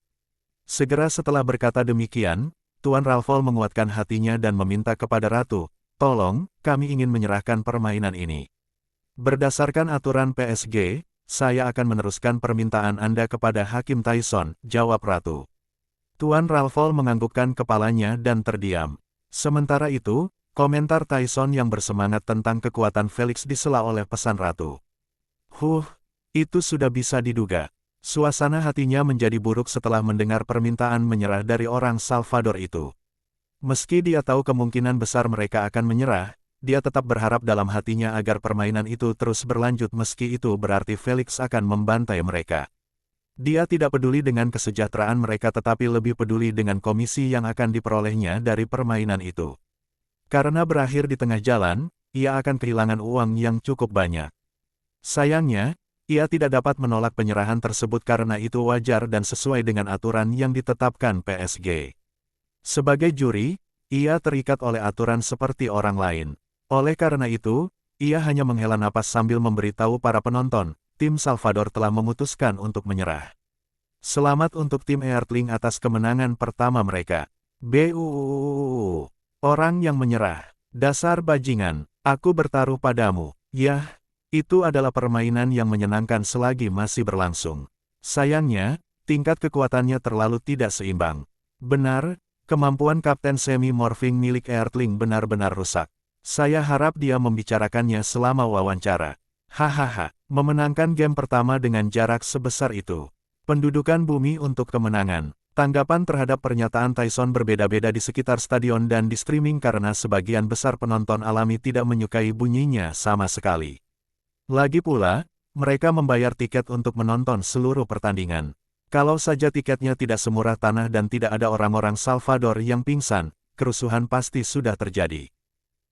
Segera setelah berkata demikian, Tuan Ralphol menguatkan hatinya dan meminta kepada Ratu, tolong, kami ingin menyerahkan permainan ini. Berdasarkan aturan PSG, saya akan meneruskan permintaan Anda kepada Hakim Tyson, jawab Ratu. Tuan Ralphol menganggukkan kepalanya dan terdiam. Sementara itu, komentar Tyson yang bersemangat tentang kekuatan Felix disela oleh pesan Ratu. Itu sudah bisa diduga. Suasana hatinya menjadi buruk setelah mendengar permintaan menyerah dari orang Salvador itu. Meski dia tahu kemungkinan besar mereka akan menyerah, dia tetap berharap dalam hatinya agar permainan itu terus berlanjut meski itu berarti Felix akan membantai mereka. Dia tidak peduli dengan kesejahteraan mereka tetapi lebih peduli dengan komisi yang akan diperolehnya dari permainan itu. Karena berakhir di tengah jalan, ia akan kehilangan uang yang cukup banyak. Sayangnya, ia tidak dapat menolak penyerahan tersebut karena itu wajar dan sesuai dengan aturan yang ditetapkan PSG. Sebagai juri, ia terikat oleh aturan seperti orang lain. Oleh karena itu, ia hanya menghela napas sambil memberitahu para penonton, tim Salvador telah memutuskan untuk menyerah. Selamat untuk tim Earthling atas kemenangan pertama mereka. BUUUU. Orang yang menyerah. Dasar bajingan, aku bertaruh padamu. Yah, itu adalah permainan yang menyenangkan selagi masih berlangsung. Sayangnya, tingkat kekuatannya terlalu tidak seimbang. Benar, kemampuan Kapten Semi-Morphing milik Earthling benar-benar rusak. Saya harap dia membicarakannya selama wawancara. Hahaha, memenangkan game pertama dengan jarak sebesar itu. Pendudukan bumi untuk kemenangan. Tanggapan terhadap pernyataan Tyson berbeda-beda di sekitar stadion dan di streaming karena sebagian besar penonton alami tidak menyukai bunyinya sama sekali. Lagi pula, mereka membayar tiket untuk menonton seluruh pertandingan. Kalau saja tiketnya tidak semurah tanah dan tidak ada orang-orang Salvador yang pingsan, kerusuhan pasti sudah terjadi.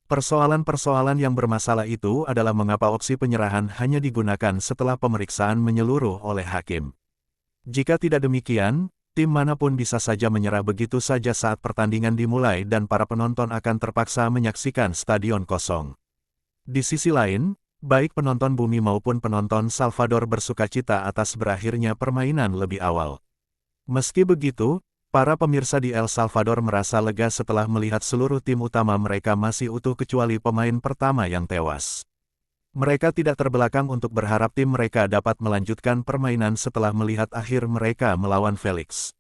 Persoalan-persoalan yang bermasalah itu adalah mengapa opsi penyerahan hanya digunakan setelah pemeriksaan menyeluruh oleh hakim. Jika tidak demikian, tim manapun bisa saja menyerah begitu saja saat pertandingan dimulai dan para penonton akan terpaksa menyaksikan stadion kosong. Di sisi lain, baik penonton bumi maupun penonton Salvador bersukacita atas berakhirnya permainan lebih awal. Meski begitu, para pemirsa di El Salvador merasa lega setelah melihat seluruh tim utama mereka masih utuh kecuali pemain pertama yang tewas. Mereka tidak terbelakang untuk berharap tim mereka dapat melanjutkan permainan setelah melihat akhir mereka melawan Felix.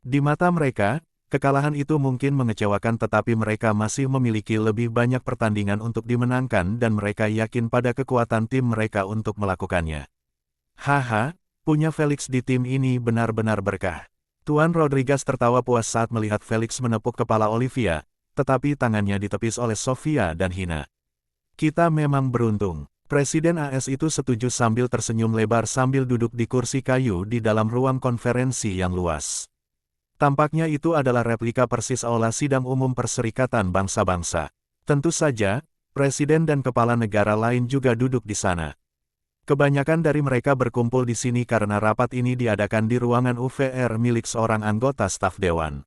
Di mata mereka, kekalahan itu mungkin mengecewakan tetapi mereka masih memiliki lebih banyak pertandingan untuk dimenangkan dan mereka yakin pada kekuatan tim mereka untuk melakukannya. Haha, punya Felix di tim ini benar-benar berkah. Tuan Rodriguez tertawa puas saat melihat Felix menepuk kepala Olivia, tetapi tangannya ditepis oleh Sofia dan Hina. Kita memang beruntung. Presiden AS itu setuju sambil tersenyum lebar sambil duduk di kursi kayu di dalam ruang konferensi yang luas. Tampaknya itu adalah replika persis aula sidang umum Perserikatan Bangsa-Bangsa. Tentu saja, presiden dan kepala negara lain juga duduk di sana. Kebanyakan dari mereka berkumpul di sini karena rapat ini diadakan di ruangan UVR milik seorang anggota staf dewan.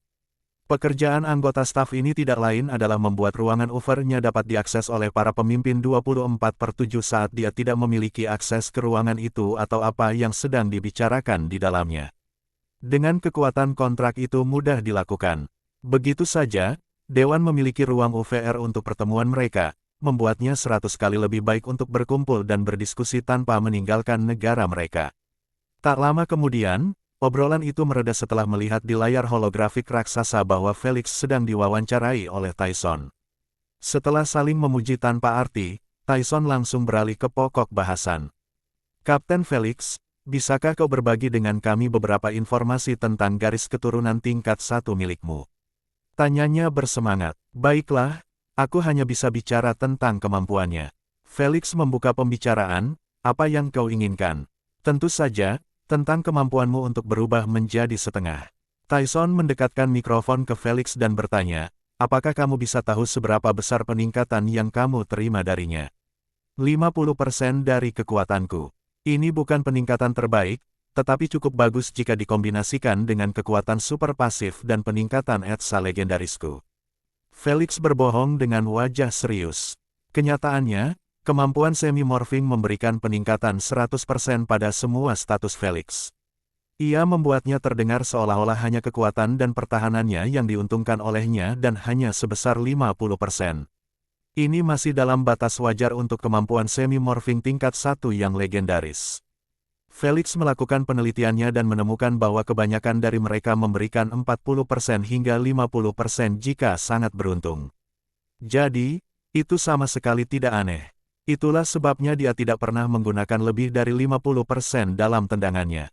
Pekerjaan anggota staf ini tidak lain adalah membuat ruangan overnya dapat diakses oleh para pemimpin 24/7 saat dia tidak memiliki akses ke ruangan itu atau apa yang sedang dibicarakan di dalamnya. Dengan kekuatan kontrak itu mudah dilakukan. Begitu saja, Dewan memiliki ruang UVR untuk pertemuan mereka, membuatnya 100 kali lebih baik untuk berkumpul dan berdiskusi tanpa meninggalkan negara mereka. Tak lama kemudian, obrolan itu mereda setelah melihat di layar holografik raksasa bahwa Felix sedang diwawancarai oleh Tyson. Setelah saling memuji tanpa arti, Tyson langsung beralih ke pokok bahasan. Kapten Felix, bisakah kau berbagi dengan kami beberapa informasi tentang garis keturunan tingkat 1 milikmu? Tanyanya bersemangat. Baiklah, aku hanya bisa bicara tentang kemampuannya. Felix membuka pembicaraan, apa yang kau inginkan? Tentu saja, tentang kemampuanmu untuk berubah menjadi setengah. Tyson mendekatkan mikrofon ke Felix dan bertanya, apakah kamu bisa tahu seberapa besar peningkatan yang kamu terima darinya? 50% dari kekuatanku. Ini bukan peningkatan terbaik, tetapi cukup bagus jika dikombinasikan dengan kekuatan super pasif dan peningkatan etsa legendarisku. Felix berbohong dengan wajah serius. Kenyataannya, kemampuan semi-morphing memberikan peningkatan 100% pada semua status Felix. Ia membuatnya terdengar seolah-olah hanya kekuatan dan pertahanannya yang diuntungkan olehnya dan hanya sebesar 50%. Ini masih dalam batas wajar untuk kemampuan semi-morphing tingkat 1 yang legendaris. Felix melakukan penelitiannya dan menemukan bahwa kebanyakan dari mereka memberikan 40% hingga 50% jika sangat beruntung. Jadi, itu sama sekali tidak aneh. Itulah sebabnya dia tidak pernah menggunakan lebih dari 50% dalam tendangannya.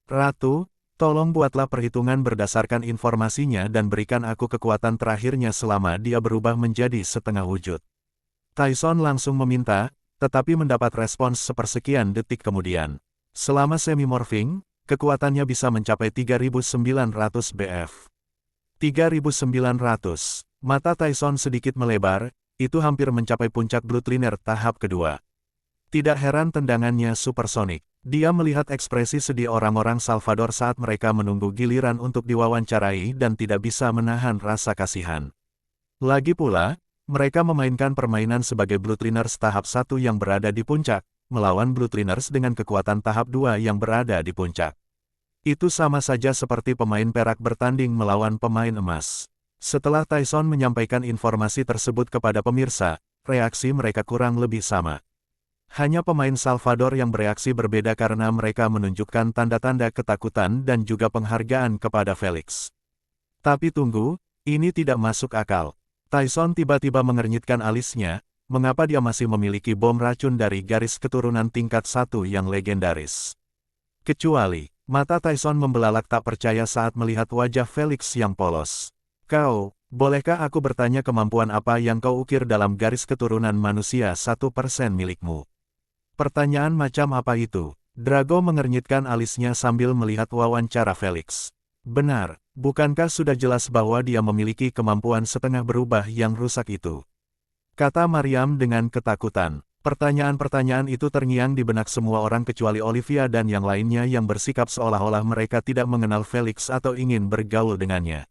Ratu, tolong buatlah perhitungan berdasarkan informasinya dan berikan aku kekuatan terakhirnya selama dia berubah menjadi setengah wujud. Tyson langsung meminta, tetapi mendapat respons sepersekian detik kemudian. Selama semi-morphing, kekuatannya bisa mencapai 3.900 BF. 3.900. Mata Tyson sedikit melebar, itu hampir mencapai puncak Bloodliner tahap kedua. Tidak heran tendangannya supersonik. Dia melihat ekspresi sedih orang-orang Salvador saat mereka menunggu giliran untuk diwawancarai dan tidak bisa menahan rasa kasihan. Lagi pula, mereka memainkan permainan sebagai Bloodliners tahap 1 yang berada di puncak, melawan Bloodliners dengan kekuatan tahap 2 yang berada di puncak. Itu sama saja seperti pemain perak bertanding melawan pemain emas. Setelah Tyson menyampaikan informasi tersebut kepada pemirsa, reaksi mereka kurang lebih sama. Hanya pemain Salvador yang bereaksi berbeda karena mereka menunjukkan tanda-tanda ketakutan dan juga penghargaan kepada Felix. Tapi tunggu, ini tidak masuk akal. Tyson tiba-tiba mengernyitkan alisnya, mengapa dia masih memiliki bom racun dari garis keturunan tingkat 1 yang legendaris. Kecuali, mata Tyson membelalak tak percaya saat melihat wajah Felix yang polos. Kau, bolehkah aku bertanya kemampuan apa yang kau ukir dalam garis keturunan manusia 1% milikmu? Pertanyaan macam apa itu? Drago mengernyitkan alisnya sambil melihat wawancara Felix. Benar, bukankah sudah jelas bahwa dia memiliki kemampuan setengah berubah yang rusak itu? Kata Mariam dengan ketakutan. Pertanyaan-pertanyaan itu terngiang di benak semua orang kecuali Olivia dan yang lainnya yang bersikap seolah-olah mereka tidak mengenal Felix atau ingin bergaul dengannya.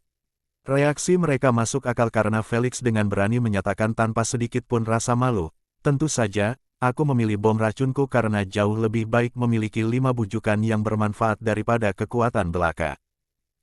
Reaksi mereka masuk akal karena Felix dengan berani menyatakan tanpa sedikit pun rasa malu, tentu saja, aku memilih bom racunku karena jauh lebih baik memiliki 5 bujukan yang bermanfaat daripada kekuatan belaka.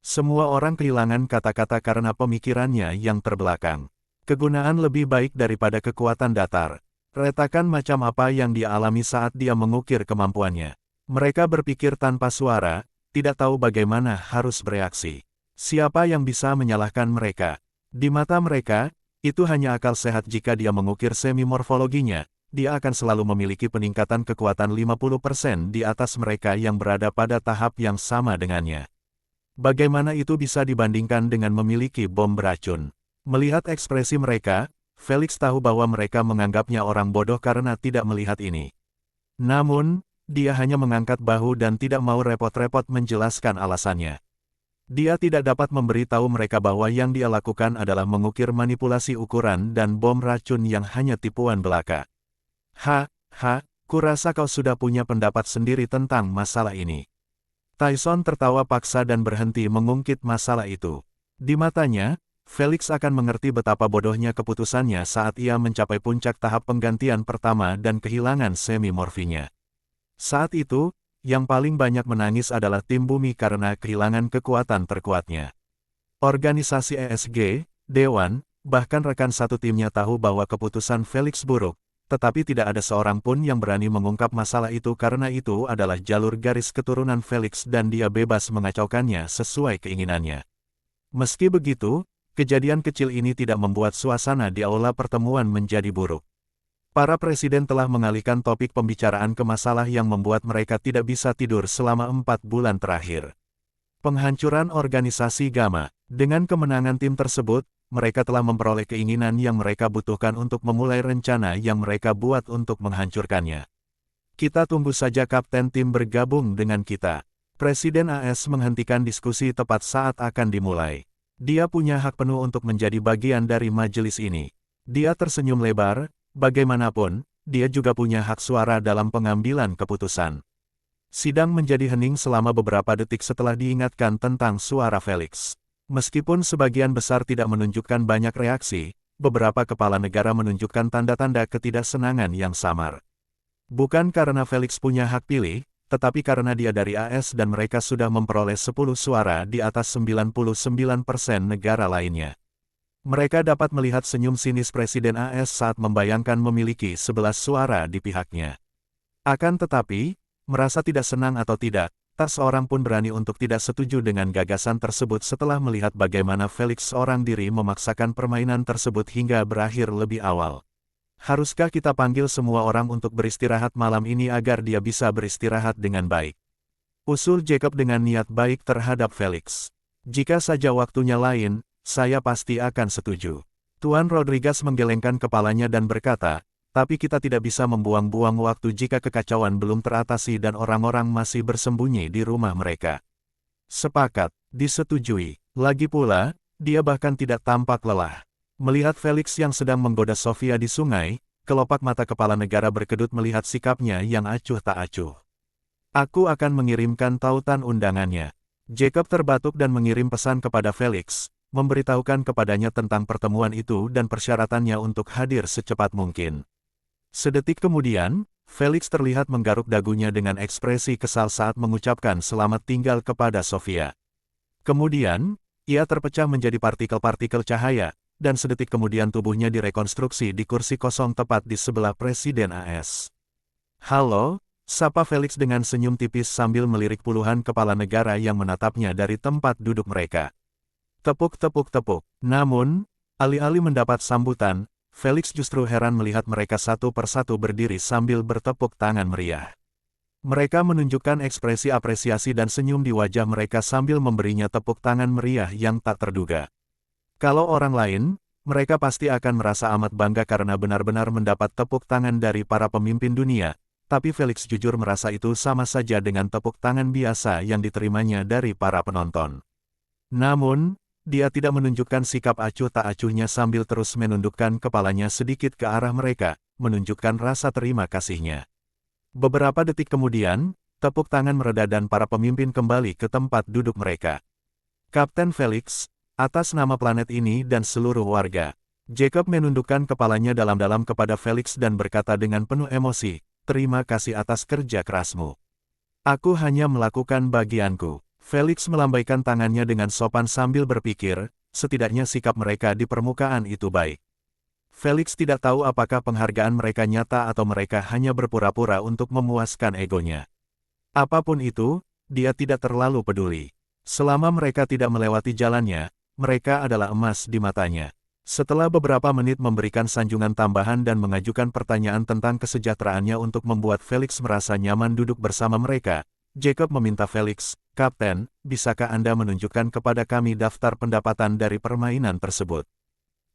Semua orang kehilangan kata-kata karena pemikirannya yang terbelakang. Kegunaan lebih baik daripada kekuatan datar. Retakan macam apa yang dia alami saat dia mengukir kemampuannya. Mereka berpikir tanpa suara, tidak tahu bagaimana harus bereaksi. Siapa yang bisa menyalahkan mereka? Di mata mereka, itu hanya akal sehat jika dia mengukir semi-morfologinya, dia akan selalu memiliki peningkatan kekuatan 50% di atas mereka yang berada pada tahap yang sama dengannya. Bagaimana itu bisa dibandingkan dengan memiliki bom beracun? Melihat ekspresi mereka, Felix tahu bahwa mereka menganggapnya orang bodoh karena tidak melihat ini. Namun, dia hanya mengangkat bahu dan tidak mau repot-repot menjelaskan alasannya. Dia tidak dapat memberitahu mereka bahwa yang dia lakukan adalah mengukir manipulasi ukuran dan bom racun yang hanya tipuan belaka. Kurasa kau sudah punya pendapat sendiri tentang masalah ini. Tyson tertawa paksa dan berhenti mengungkit masalah itu. Di matanya, Felix akan mengerti betapa bodohnya keputusannya saat ia mencapai puncak tahap penggantian pertama dan kehilangan semi-morfinya. Saat itu, yang paling banyak menangis adalah tim bumi karena kehilangan kekuatan terkuatnya. Organisasi ESG, Dewan, bahkan rekan satu timnya tahu bahwa keputusan Felix buruk, tetapi tidak ada seorang pun yang berani mengungkap masalah itu karena itu adalah jalur garis keturunan Felix dan dia bebas mengacaukannya sesuai keinginannya. Meski begitu, kejadian kecil ini tidak membuat suasana di aula pertemuan menjadi buruk. Para presiden telah mengalihkan topik pembicaraan ke masalah yang membuat mereka tidak bisa tidur selama 4 bulan terakhir. Penghancuran organisasi Gamma. Dengan kemenangan tim tersebut, mereka telah memperoleh keinginan yang mereka butuhkan untuk memulai rencana yang mereka buat untuk menghancurkannya. Kita tunggu saja kapten tim bergabung dengan kita. Presiden AS menghentikan diskusi tepat saat akan dimulai. Dia punya hak penuh untuk menjadi bagian dari majelis ini. Dia tersenyum lebar, bagaimanapun, dia juga punya hak suara dalam pengambilan keputusan. Sidang menjadi hening selama beberapa detik setelah diingatkan tentang suara Felix. Meskipun sebagian besar tidak menunjukkan banyak reaksi, beberapa kepala negara menunjukkan tanda-tanda ketidaksenangan yang samar. Bukan karena Felix punya hak pilih, tetapi karena dia dari AS dan mereka sudah memperoleh 10 suara di atas 99% negara lainnya. Mereka dapat melihat senyum sinis Presiden AS saat membayangkan memiliki 11 suara di pihaknya. Akan tetapi, merasa tidak senang atau tidak, tak seorang pun berani untuk tidak setuju dengan gagasan tersebut setelah melihat bagaimana Felix seorang diri memaksakan permainan tersebut hingga berakhir lebih awal. Haruskah kita panggil semua orang untuk beristirahat malam ini agar dia bisa beristirahat dengan baik? Usul Jacob dengan niat baik terhadap Felix. Jika saja waktunya lain, saya pasti akan setuju. Tuan Rodriguez menggelengkan kepalanya dan berkata, tapi kita tidak bisa membuang-buang waktu jika kekacauan belum teratasi dan orang-orang masih bersembunyi di rumah mereka. Sepakat, disetujui. Lagi pula, dia bahkan tidak tampak lelah. Melihat Felix yang sedang menggoda Sofia di sungai, kelopak mata kepala negara berkedut melihat sikapnya yang acuh tak acuh. Aku akan mengirimkan tautan undangannya. Jacob terbatuk dan mengirim pesan kepada Felix, memberitahukan kepadanya tentang pertemuan itu dan persyaratannya untuk hadir secepat mungkin. Sedetik kemudian, Felix terlihat menggaruk dagunya dengan ekspresi kesal saat mengucapkan selamat tinggal kepada Sofia. Kemudian, ia terpecah menjadi partikel-partikel cahaya, dan sedetik kemudian tubuhnya direkonstruksi di kursi kosong tepat di sebelah Presiden AS. Halo, sapa Felix dengan senyum tipis sambil melirik puluhan kepala negara yang menatapnya dari tempat duduk mereka. Tepuk-tepuk-tepuk. Namun, alih-alih mendapat sambutan, Felix justru heran melihat mereka satu persatu berdiri sambil bertepuk tangan meriah. Mereka menunjukkan ekspresi apresiasi dan senyum di wajah mereka sambil memberinya tepuk tangan meriah yang tak terduga. Kalau orang lain, mereka pasti akan merasa amat bangga karena benar-benar mendapat tepuk tangan dari para pemimpin dunia, tapi Felix jujur merasa itu sama saja dengan tepuk tangan biasa yang diterimanya dari para penonton. Namun, dia tidak menunjukkan sikap acuh tak acuhnya sambil terus menundukkan kepalanya sedikit ke arah mereka, menunjukkan rasa terima kasihnya. Beberapa detik kemudian, tepuk tangan mereda dan para pemimpin kembali ke tempat duduk mereka. Kapten Felix, atas nama planet ini dan seluruh warga, Jacob menundukkan kepalanya dalam-dalam kepada Felix dan berkata dengan penuh emosi, terima kasih atas kerja kerasmu. Aku hanya melakukan bagianku. Felix melambaikan tangannya dengan sopan sambil berpikir, setidaknya sikap mereka di permukaan itu baik. Felix tidak tahu apakah penghargaan mereka nyata atau mereka hanya berpura-pura untuk memuaskan egonya. Apapun itu, dia tidak terlalu peduli. Selama mereka tidak melewati jalannya, mereka adalah emas di matanya. Setelah beberapa menit memberikan sanjungan tambahan dan mengajukan pertanyaan tentang kesejahteraannya untuk membuat Felix merasa nyaman duduk bersama mereka, Jacob meminta Felix, Kapten, bisakah Anda menunjukkan kepada kami daftar pendapatan dari permainan tersebut?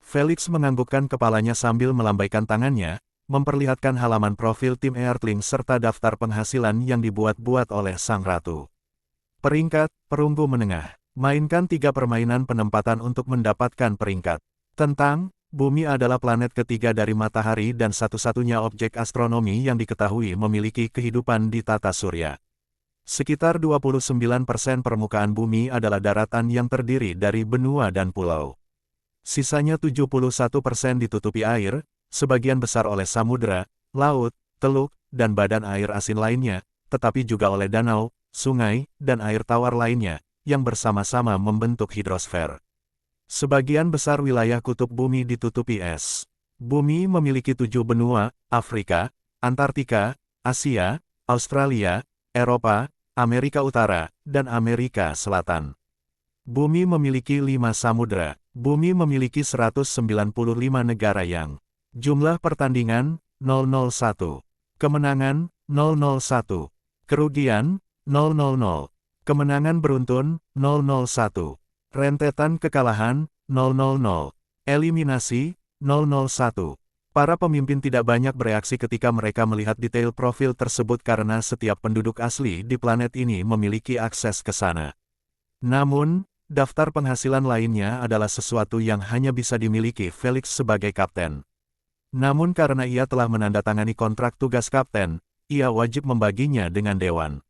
Felix menganggukkan kepalanya sambil melambaikan tangannya, memperlihatkan halaman profil tim Earthling serta daftar penghasilan yang dibuat-buat oleh Sang Ratu. Peringkat, perunggu menengah. Mainkan 3 permainan penempatan untuk mendapatkan peringkat. Tentang, Bumi adalah planet ketiga dari matahari dan satu-satunya objek astronomi yang diketahui memiliki kehidupan di tata surya. Sekitar 29% permukaan bumi adalah daratan yang terdiri dari benua dan pulau. Sisanya 71% ditutupi air, sebagian besar oleh samudera, laut, teluk, dan badan air asin lainnya, tetapi juga oleh danau, sungai, dan air tawar lainnya, yang bersama-sama membentuk hidrosfer. Sebagian besar wilayah kutub bumi ditutupi es. Bumi memiliki 7 benua: Afrika, Antartika, Asia, Australia, Eropa, Amerika Utara, dan Amerika Selatan. Bumi memiliki 5 samudera. Bumi memiliki 195 negara yang jumlah pertandingan 001, kemenangan 001, kerugian 000, kemenangan beruntun 001, rentetan kekalahan 000, eliminasi 001. Para pemimpin tidak banyak bereaksi ketika mereka melihat detail profil tersebut karena setiap penduduk asli di planet ini memiliki akses ke sana. Namun, daftar penghasilan lainnya adalah sesuatu yang hanya bisa dimiliki Felix sebagai kapten. Namun karena ia telah menandatangani kontrak tugas kapten, ia wajib membaginya dengan dewan.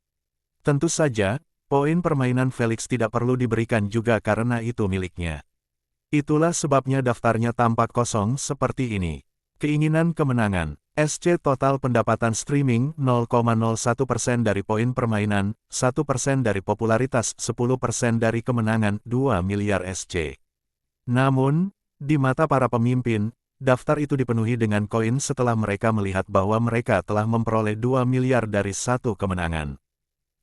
Tentu saja, poin permainan Felix tidak perlu diberikan juga karena itu miliknya. Itulah sebabnya daftarnya tampak kosong seperti ini. Keinginan kemenangan. SC total pendapatan streaming 0,01% dari poin permainan, 1% dari popularitas, 10% dari kemenangan, 2 miliar SC. Namun, di mata para pemimpin, daftar itu dipenuhi dengan koin setelah mereka melihat bahwa mereka telah memperoleh 2 miliar dari 1 kemenangan.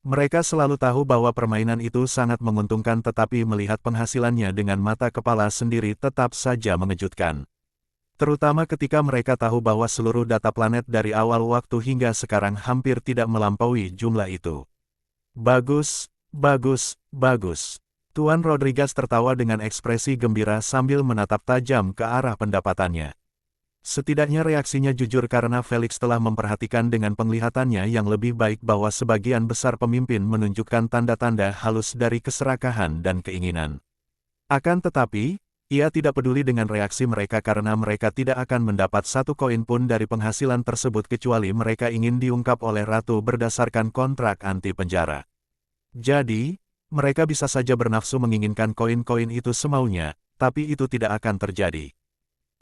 Mereka selalu tahu bahwa permainan itu sangat menguntungkan, tetapi melihat penghasilannya dengan mata kepala sendiri tetap saja mengejutkan. Terutama ketika mereka tahu bahwa seluruh data planet dari awal waktu hingga sekarang hampir tidak melampaui jumlah itu. Bagus, bagus, bagus. Tuan Rodriguez tertawa dengan ekspresi gembira sambil menatap tajam ke arah pendapatannya. Setidaknya reaksinya jujur karena Felix telah memperhatikan dengan penglihatannya yang lebih baik bahwa sebagian besar pemimpin menunjukkan tanda-tanda halus dari keserakahan dan keinginan. Akan tetapi, ia tidak peduli dengan reaksi mereka karena mereka tidak akan mendapat 1 koin pun dari penghasilan tersebut kecuali mereka ingin diungkap oleh ratu berdasarkan kontrak anti penjara. Jadi, mereka bisa saja bernafsu menginginkan koin-koin itu semaunya, tapi itu tidak akan terjadi.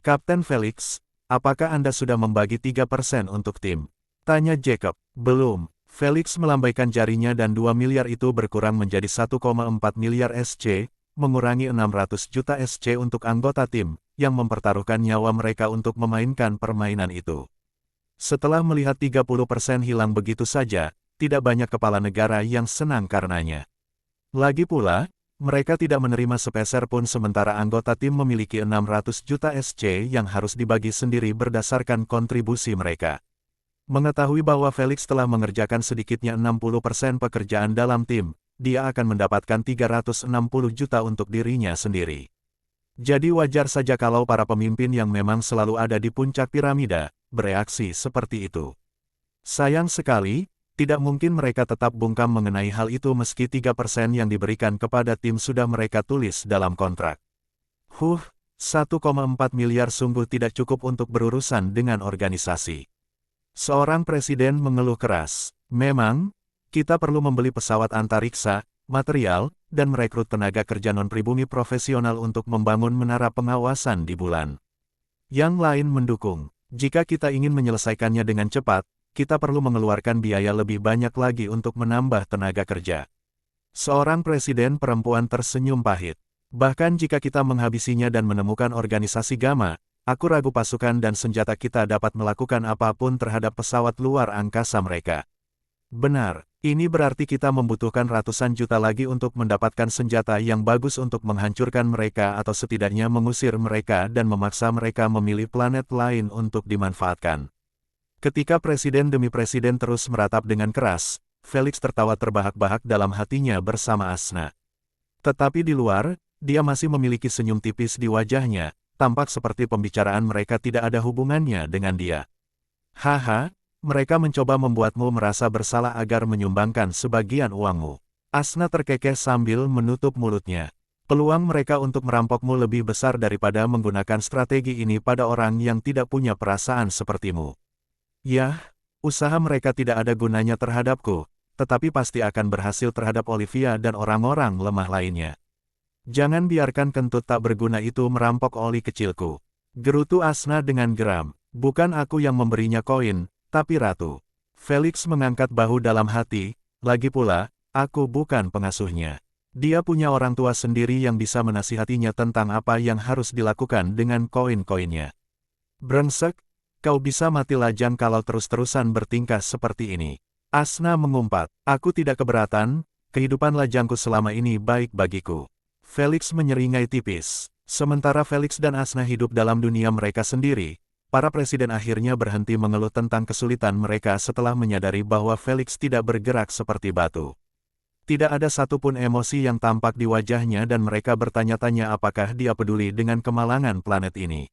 Kapten Felix, apakah Anda sudah membagi 3% untuk tim? Tanya Jacob. Belum. Felix melambaikan jarinya dan 2 miliar itu berkurang menjadi 1,4 miliar SC, mengurangi 600 juta SC untuk anggota tim, yang mempertaruhkan nyawa mereka untuk memainkan permainan itu. Setelah melihat 30% hilang begitu saja, tidak banyak kepala negara yang senang karenanya. Lagi pula, mereka tidak menerima sepeser pun sementara anggota tim memiliki 600 juta SC yang harus dibagi sendiri berdasarkan kontribusi mereka. Mengetahui bahwa Felix telah mengerjakan sedikitnya 60% pekerjaan dalam tim, dia akan mendapatkan 360 juta untuk dirinya sendiri. Jadi wajar saja kalau para pemimpin yang memang selalu ada di puncak piramida, bereaksi seperti itu. Sayang sekali, tidak mungkin mereka tetap bungkam mengenai hal itu meski 3% yang diberikan kepada tim sudah mereka tulis dalam kontrak. 1,4 miliar sungguh tidak cukup untuk berurusan dengan organisasi. Seorang presiden mengeluh keras. Memang, kita perlu membeli pesawat antariksa, material, dan merekrut tenaga kerja non-pribumi profesional untuk membangun menara pengawasan di bulan. Yang lain mendukung. Jika kita ingin menyelesaikannya dengan cepat, kita perlu mengeluarkan biaya lebih banyak lagi untuk menambah tenaga kerja. Seorang presiden perempuan tersenyum pahit. Bahkan jika kita menghabisinya dan menemukan organisasi Gamma, aku ragu pasukan dan senjata kita dapat melakukan apapun terhadap pesawat luar angkasa mereka. Benar. Ini berarti kita membutuhkan ratusan juta lagi untuk mendapatkan senjata yang bagus untuk menghancurkan mereka atau setidaknya mengusir mereka dan memaksa mereka memilih planet lain untuk dimanfaatkan. Ketika presiden demi presiden terus meratap dengan keras, Felix tertawa terbahak-bahak dalam hatinya bersama Asna. Tetapi di luar, dia masih memiliki senyum tipis di wajahnya, tampak seperti pembicaraan mereka tidak ada hubungannya dengan dia. Haha. Mereka mencoba membuatmu merasa bersalah agar menyumbangkan sebagian uangmu. Asna terkekeh sambil menutup mulutnya. Peluang mereka untuk merampokmu lebih besar daripada menggunakan strategi ini pada orang yang tidak punya perasaan sepertimu. Yah, usaha mereka tidak ada gunanya terhadapku, tetapi pasti akan berhasil terhadap Olivia dan orang-orang lemah lainnya. Jangan biarkan kentut tak berguna itu merampok oli kecilku. Gerutu Asna dengan geram. Bukan aku yang memberinya koin, tapi ratu. Felix mengangkat bahu dalam hati, lagi pula, aku bukan pengasuhnya. Dia punya orang tua sendiri yang bisa menasihatinya tentang apa yang harus dilakukan dengan koin-koinnya. Brengsek, kau bisa mati lajang kalau terus-terusan bertingkah seperti ini. Asna mengumpat, aku tidak keberatan, kehidupan lajangku selama ini baik bagiku. Felix menyeringai tipis. Sementara Felix dan Asna hidup dalam dunia mereka sendiri, para presiden akhirnya berhenti mengeluh tentang kesulitan mereka setelah menyadari bahwa Felix tidak bergerak seperti batu. Tidak ada satupun emosi yang tampak di wajahnya dan mereka bertanya-tanya apakah dia peduli dengan kemalangan planet ini.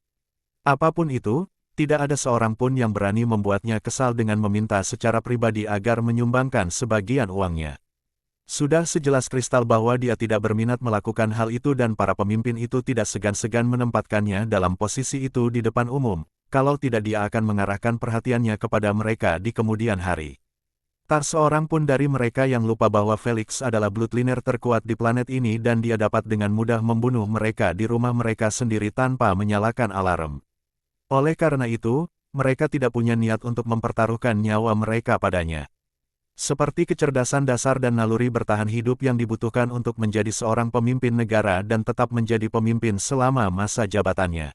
Apapun itu, tidak ada seorang pun yang berani membuatnya kesal dengan meminta secara pribadi agar menyumbangkan sebagian uangnya. Sudah sejelas kristal bahwa dia tidak berminat melakukan hal itu dan para pemimpin itu tidak segan-segan menempatkannya dalam posisi itu di depan umum, kalau tidak dia akan mengarahkan perhatiannya kepada mereka di kemudian hari. Tak seorang pun dari mereka yang lupa bahwa Felix adalah bloodliner terkuat di planet ini dan dia dapat dengan mudah membunuh mereka di rumah mereka sendiri tanpa menyalakan alarm. Oleh karena itu, mereka tidak punya niat untuk mempertaruhkan nyawa mereka padanya. Seperti kecerdasan dasar dan naluri bertahan hidup yang dibutuhkan untuk menjadi seorang pemimpin negara dan tetap menjadi pemimpin selama masa jabatannya.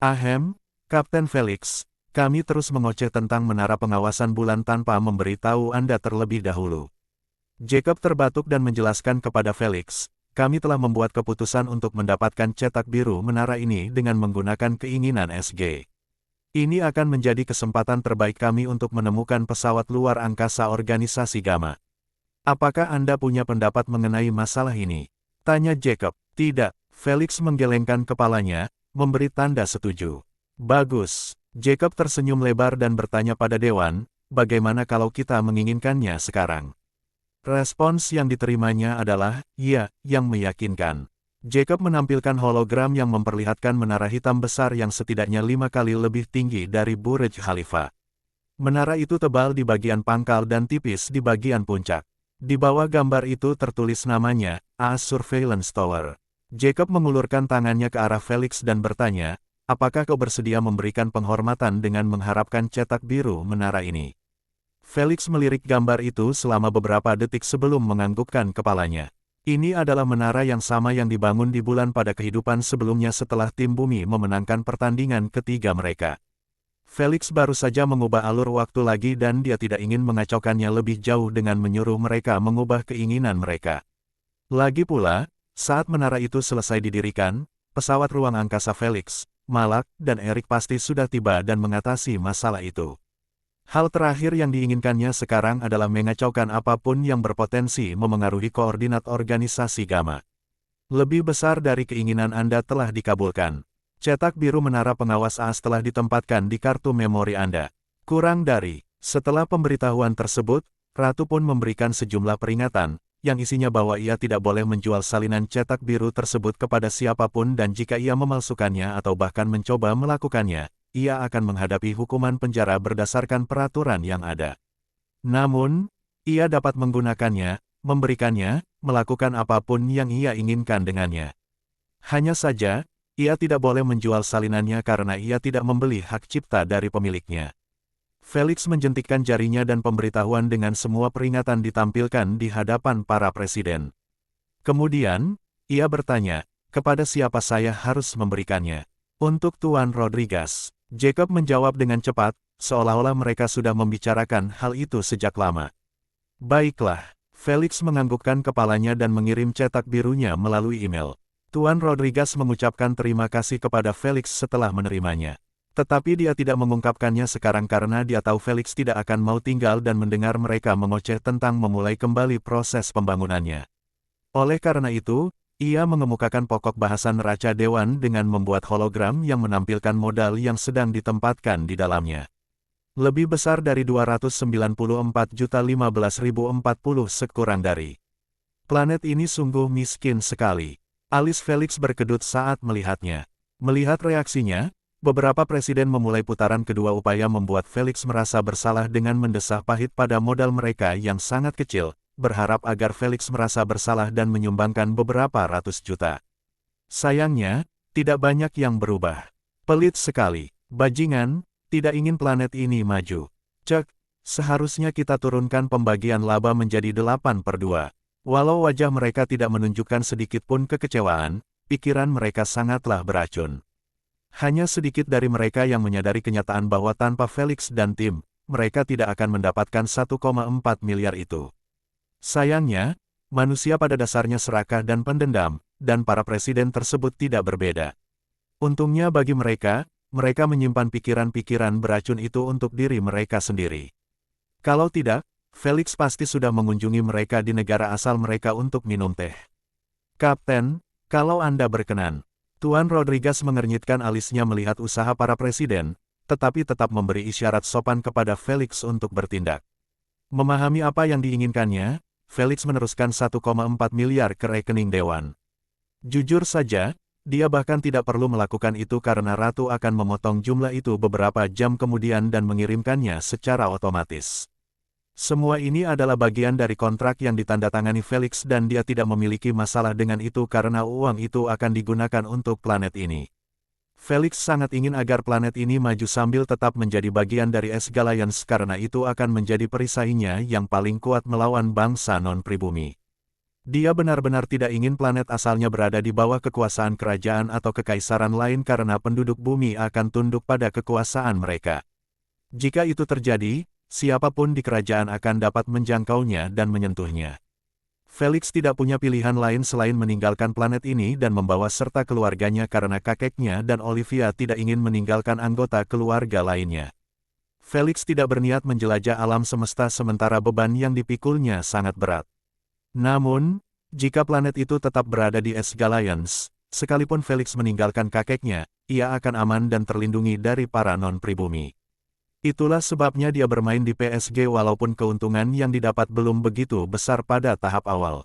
Ahem, Kapten Felix, kami terus mengoceh tentang menara pengawasan bulan tanpa memberitahu Anda terlebih dahulu. Jacob terbatuk dan menjelaskan kepada Felix, kami telah membuat keputusan untuk mendapatkan cetak biru menara ini dengan menggunakan keinginan SG. Ini akan menjadi kesempatan terbaik kami untuk menemukan pesawat luar angkasa organisasi Gamma. Apakah Anda punya pendapat mengenai masalah ini? Tanya Jacob. Tidak, Felix menggelengkan kepalanya, memberi tanda setuju. Bagus. Jacob tersenyum lebar dan bertanya pada Dewan, bagaimana kalau kita menginginkannya sekarang? Respons yang diterimanya adalah, ya, yang meyakinkan. Jacob menampilkan hologram yang memperlihatkan menara hitam besar yang setidaknya 5 kali lebih tinggi dari Burj Khalifa. Menara itu tebal di bagian pangkal dan tipis di bagian puncak. Di bawah gambar itu tertulis namanya, A Surveillance Tower. Jacob mengulurkan tangannya ke arah Felix dan bertanya, apakah kau bersedia memberikan penghormatan dengan mengharapkan cetak biru menara ini? Felix melirik gambar itu selama beberapa detik sebelum menganggukkan kepalanya. Ini adalah menara yang sama yang dibangun di bulan pada kehidupan sebelumnya setelah tim bumi memenangkan pertandingan ketiga mereka. Felix baru saja mengubah alur waktu lagi dan dia tidak ingin mengacaukannya lebih jauh dengan menyuruh mereka mengubah keinginan mereka. Lagi pula, saat menara itu selesai didirikan, pesawat ruang angkasa Felix, Malak, dan Eric pasti sudah tiba dan mengatasi masalah itu. Hal terakhir yang diinginkannya sekarang adalah mengacaukan apapun yang berpotensi memengaruhi koordinat organisasi Gamma. Lebih besar dari keinginan Anda telah dikabulkan. Cetak biru menara pengawas AS telah ditempatkan di kartu memori Anda. Kurang dari, setelah pemberitahuan tersebut, Ratu pun memberikan sejumlah peringatan, yang isinya bahwa ia tidak boleh menjual salinan cetak biru tersebut kepada siapapun dan jika ia memalsukannya atau bahkan mencoba melakukannya, ia akan menghadapi hukuman penjara berdasarkan peraturan yang ada. Namun, ia dapat menggunakannya, memberikannya, melakukan apapun yang ia inginkan dengannya. Hanya saja, ia tidak boleh menjual salinannya karena ia tidak membeli hak cipta dari pemiliknya. Felix menjentikkan jarinya dan pemberitahuan dengan semua peringatan ditampilkan di hadapan para presiden. Kemudian, ia bertanya, kepada siapa saya harus memberikannya? Untuk Tuan Rodriguez. Jacob menjawab dengan cepat, seolah-olah mereka sudah membicarakan hal itu sejak lama. Baiklah, Felix menganggukkan kepalanya dan mengirim cetak birunya melalui email. Tuan Rodriguez mengucapkan terima kasih kepada Felix setelah menerimanya. Tetapi dia tidak mengungkapkannya sekarang karena dia tahu Felix tidak akan mau tinggal dan mendengar mereka mengoceh tentang memulai kembali proses pembangunannya. Oleh karena itu, ia mengemukakan pokok bahasan neraca Dewan dengan membuat hologram yang menampilkan modal yang sedang ditempatkan di dalamnya. Lebih besar dari 294.015.040 sekurang dari. Planet ini sungguh miskin sekali. Alis Felix berkedut saat melihatnya. Melihat reaksinya, Beberapa presiden memulai putaran kedua upaya membuat Felix merasa bersalah dengan mendesah pahit pada modal mereka yang sangat kecil, berharap agar Felix merasa bersalah dan menyumbangkan beberapa ratus juta. Sayangnya, tidak banyak yang berubah. Pelit sekali. Bajingan, tidak ingin planet ini maju. Cek, seharusnya kita turunkan pembagian laba menjadi 8/2. Walau wajah mereka tidak menunjukkan sedikit pun kekecewaan, pikiran mereka sangatlah beracun. Hanya sedikit dari mereka yang menyadari kenyataan bahwa tanpa Felix dan tim, mereka tidak akan mendapatkan 1,4 miliar itu. Sayangnya, manusia pada dasarnya serakah dan pendendam, dan para presiden tersebut tidak berbeda. Untungnya bagi mereka, mereka menyimpan pikiran-pikiran beracun itu untuk diri mereka sendiri. Kalau tidak, Felix pasti sudah mengunjungi mereka di negara asal mereka untuk minum teh. Kapten, kalau Anda berkenan. Tuan Rodriguez mengernyitkan alisnya melihat usaha para presiden, tetapi tetap memberi isyarat sopan kepada Felix untuk bertindak. Memahami apa yang diinginkannya, Felix meneruskan 1,4 miliar ke rekening Dewan. Jujur saja, dia bahkan tidak perlu melakukan itu karena Ratu akan memotong jumlah itu beberapa jam kemudian dan mengirimkannya secara otomatis. Semua ini adalah bagian dari kontrak yang ditandatangani Felix dan dia tidak memiliki masalah dengan itu karena uang itu akan digunakan untuk planet ini. Felix sangat ingin agar planet ini maju sambil tetap menjadi bagian dari Esgalians karena itu akan menjadi perisainya yang paling kuat melawan bangsa non-pribumi. Dia benar-benar tidak ingin planet asalnya berada di bawah kekuasaan kerajaan atau kekaisaran lain karena penduduk bumi akan tunduk pada kekuasaan mereka. Jika itu terjadi, siapapun di kerajaan akan dapat menjangkaunya dan menyentuhnya. Felix tidak punya pilihan lain selain meninggalkan planet ini dan membawa serta keluarganya karena kakeknya dan Olivia tidak ingin meninggalkan anggota keluarga lainnya. Felix tidak berniat menjelajah alam semesta sementara beban yang dipikulnya sangat berat. Namun, jika planet itu tetap berada di Esgalians, sekalipun Felix meninggalkan kakeknya, ia akan aman dan terlindungi dari para non-pribumi. Itulah sebabnya dia bermain di PSG walaupun keuntungan yang didapat belum begitu besar pada tahap awal.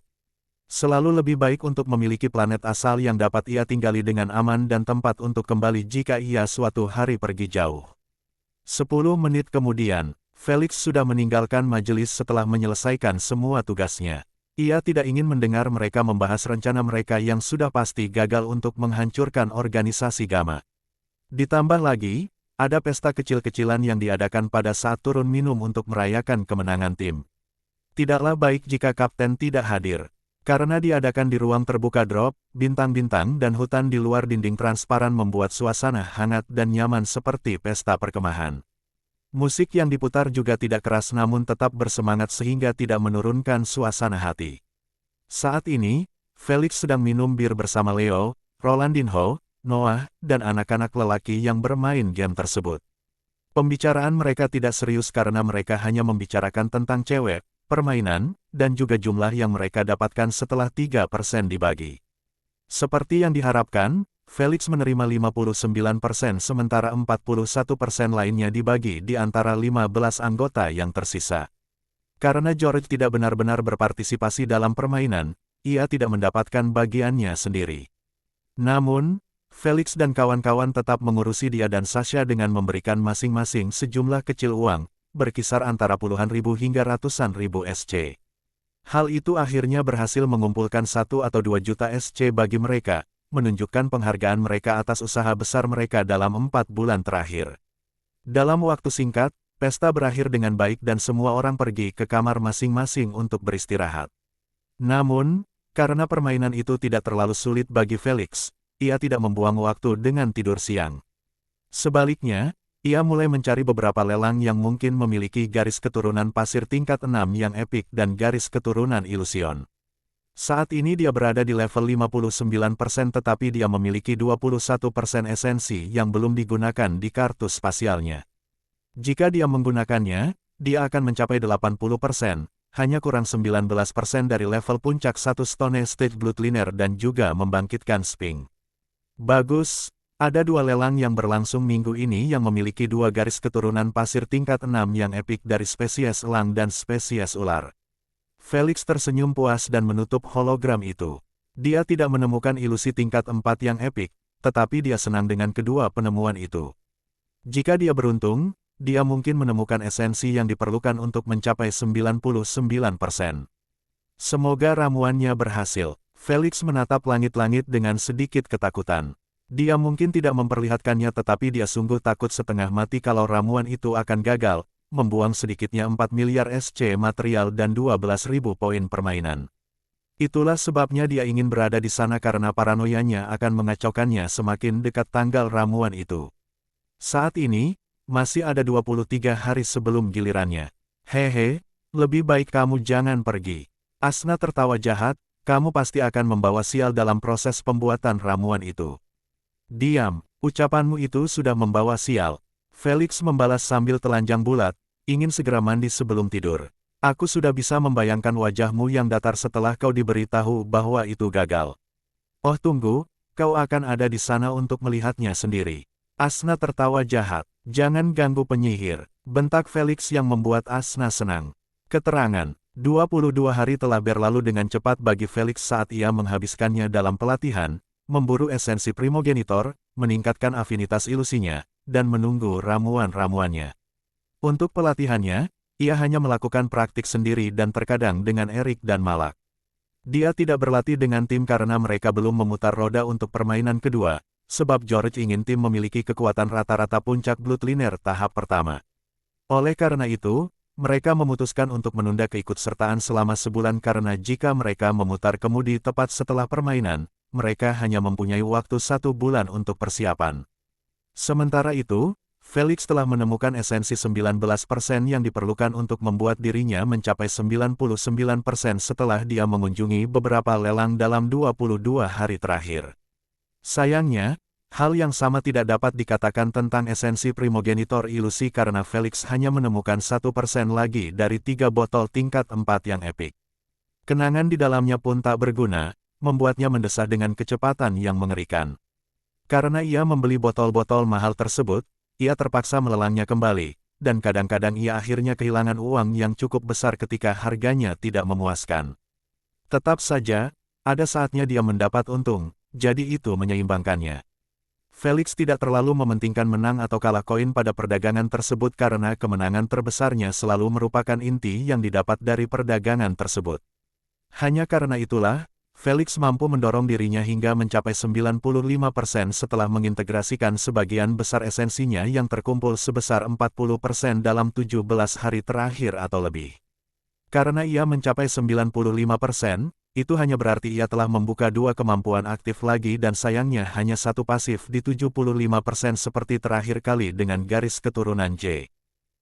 Selalu lebih baik untuk memiliki planet asal yang dapat ia tinggali dengan aman dan tempat untuk kembali jika ia suatu hari pergi jauh. 10 menit kemudian, Felix sudah meninggalkan majelis setelah menyelesaikan semua tugasnya. Ia tidak ingin mendengar mereka membahas rencana mereka yang sudah pasti gagal untuk menghancurkan organisasi Gamma. Ditambah lagi, ada pesta kecil-kecilan yang diadakan pada saat turun minum untuk merayakan kemenangan tim. Tidaklah baik jika kapten tidak hadir. Karena diadakan di ruang terbuka drop, bintang-bintang dan hutan di luar dinding transparan membuat suasana hangat dan nyaman seperti pesta perkemahan. Musik yang diputar juga tidak keras namun tetap bersemangat sehingga tidak menurunkan suasana hati. Saat ini, Felix sedang minum bir bersama Leo, Rolandinho, Noah, dan anak-anak lelaki yang bermain game tersebut. Pembicaraan mereka tidak serius karena mereka hanya membicarakan tentang cewek, permainan, dan juga jumlah yang mereka dapatkan setelah 3% dibagi. Seperti yang diharapkan, Felix menerima 59% sementara 41% lainnya dibagi di antara 15 anggota yang tersisa. Karena George tidak benar-benar berpartisipasi dalam permainan, ia tidak mendapatkan bagiannya sendiri. Namun, Felix dan kawan-kawan tetap mengurusi dia dan Sasha dengan memberikan masing-masing sejumlah kecil uang, berkisar antara puluhan ribu hingga ratusan ribu SC. Hal itu akhirnya berhasil mengumpulkan 1 atau 2 juta SC bagi mereka, menunjukkan penghargaan mereka atas usaha besar mereka dalam 4 bulan terakhir. Dalam waktu singkat, pesta berakhir dengan baik dan semua orang pergi ke kamar masing-masing untuk beristirahat. Namun, karena permainan itu tidak terlalu sulit bagi Felix, ia tidak membuang waktu dengan tidur siang. Sebaliknya, ia mulai mencari beberapa lelang yang mungkin memiliki garis keturunan pasir tingkat 6 yang epik dan garis keturunan ilusion. Saat ini dia berada di level 59% tetapi dia memiliki 21% esensi yang belum digunakan di kartu spasialnya. Jika dia menggunakannya, dia akan mencapai 80%, hanya kurang 19% dari level puncak 1 Stone Stage Bloodliner dan juga membangkitkan Sphinx. Bagus, ada 2 lelang yang berlangsung minggu ini yang memiliki 2 garis keturunan pasir tingkat 6 yang epik dari spesies elang dan spesies ular. Felix tersenyum puas dan menutup hologram itu. Dia tidak menemukan ilusi tingkat 4 yang epik, tetapi dia senang dengan kedua penemuan itu. Jika dia beruntung, dia mungkin menemukan esensi yang diperlukan untuk mencapai 99%. Semoga ramuannya berhasil. Felix menatap langit-langit dengan sedikit ketakutan. Dia mungkin tidak memperlihatkannya tetapi dia sungguh takut setengah mati kalau ramuan itu akan gagal, membuang sedikitnya 4 miliar SC material dan 12.000 poin permainan. Itulah sebabnya dia ingin berada di sana karena paranoianya akan mengacaukannya semakin dekat tanggal ramuan itu. Saat ini, masih ada 23 hari sebelum gilirannya. Hehe, lebih baik kamu jangan pergi. Asna tertawa jahat, kamu pasti akan membawa sial dalam proses pembuatan ramuan itu. Diam, ucapanmu itu sudah membawa sial. Felix membalas sambil telanjang bulat, ingin segera mandi sebelum tidur. Aku sudah bisa membayangkan wajahmu yang datar setelah kau diberitahu bahwa itu gagal. Oh tunggu, kau akan ada di sana untuk melihatnya sendiri. Asna tertawa jahat. Jangan ganggu penyihir, bentak Felix yang membuat Asna senang. Keterangan, 22 hari telah berlalu dengan cepat bagi Felix saat ia menghabiskannya dalam pelatihan, memburu esensi primogenitor, meningkatkan afinitas ilusinya, dan menunggu ramuan-ramuannya. Untuk pelatihannya, ia hanya melakukan praktik sendiri dan terkadang dengan Erik dan Malak. Dia tidak berlatih dengan tim karena mereka belum memutar roda untuk permainan kedua, sebab George ingin tim memiliki kekuatan rata-rata puncak Bloodliner tahap pertama. Oleh karena itu, mereka memutuskan untuk menunda keikutsertaan selama sebulan karena jika mereka memutar kemudi tepat setelah permainan, mereka hanya mempunyai waktu 1 bulan untuk persiapan. Sementara itu, Felix telah menemukan esensi 19% yang diperlukan untuk membuat dirinya mencapai 99% setelah dia mengunjungi beberapa lelang dalam 22 hari terakhir. Sayangnya, hal yang sama tidak dapat dikatakan tentang esensi primogenitor ilusi karena Felix hanya menemukan 1% lagi dari 3 botol tingkat 4 yang epik. Kenangan di dalamnya pun tak berguna, membuatnya mendesah dengan kecepatan yang mengerikan. Karena ia membeli botol-botol mahal tersebut, ia terpaksa melelangnya kembali, dan kadang-kadang ia akhirnya kehilangan uang yang cukup besar ketika harganya tidak memuaskan. Tetap saja, ada saatnya dia mendapat untung, jadi itu menyeimbangkannya. Felix tidak terlalu mementingkan menang atau kalah koin pada perdagangan tersebut karena kemenangan terbesarnya selalu merupakan inti yang didapat dari perdagangan tersebut. Hanya karena itulah, Felix mampu mendorong dirinya hingga mencapai 95% setelah mengintegrasikan sebagian besar esensinya yang terkumpul sebesar 40% dalam 17 hari terakhir atau lebih. Karena ia mencapai 95%, itu hanya berarti ia telah membuka 2 kemampuan aktif lagi dan sayangnya hanya 1 pasif di 75% seperti terakhir kali dengan garis keturunan J.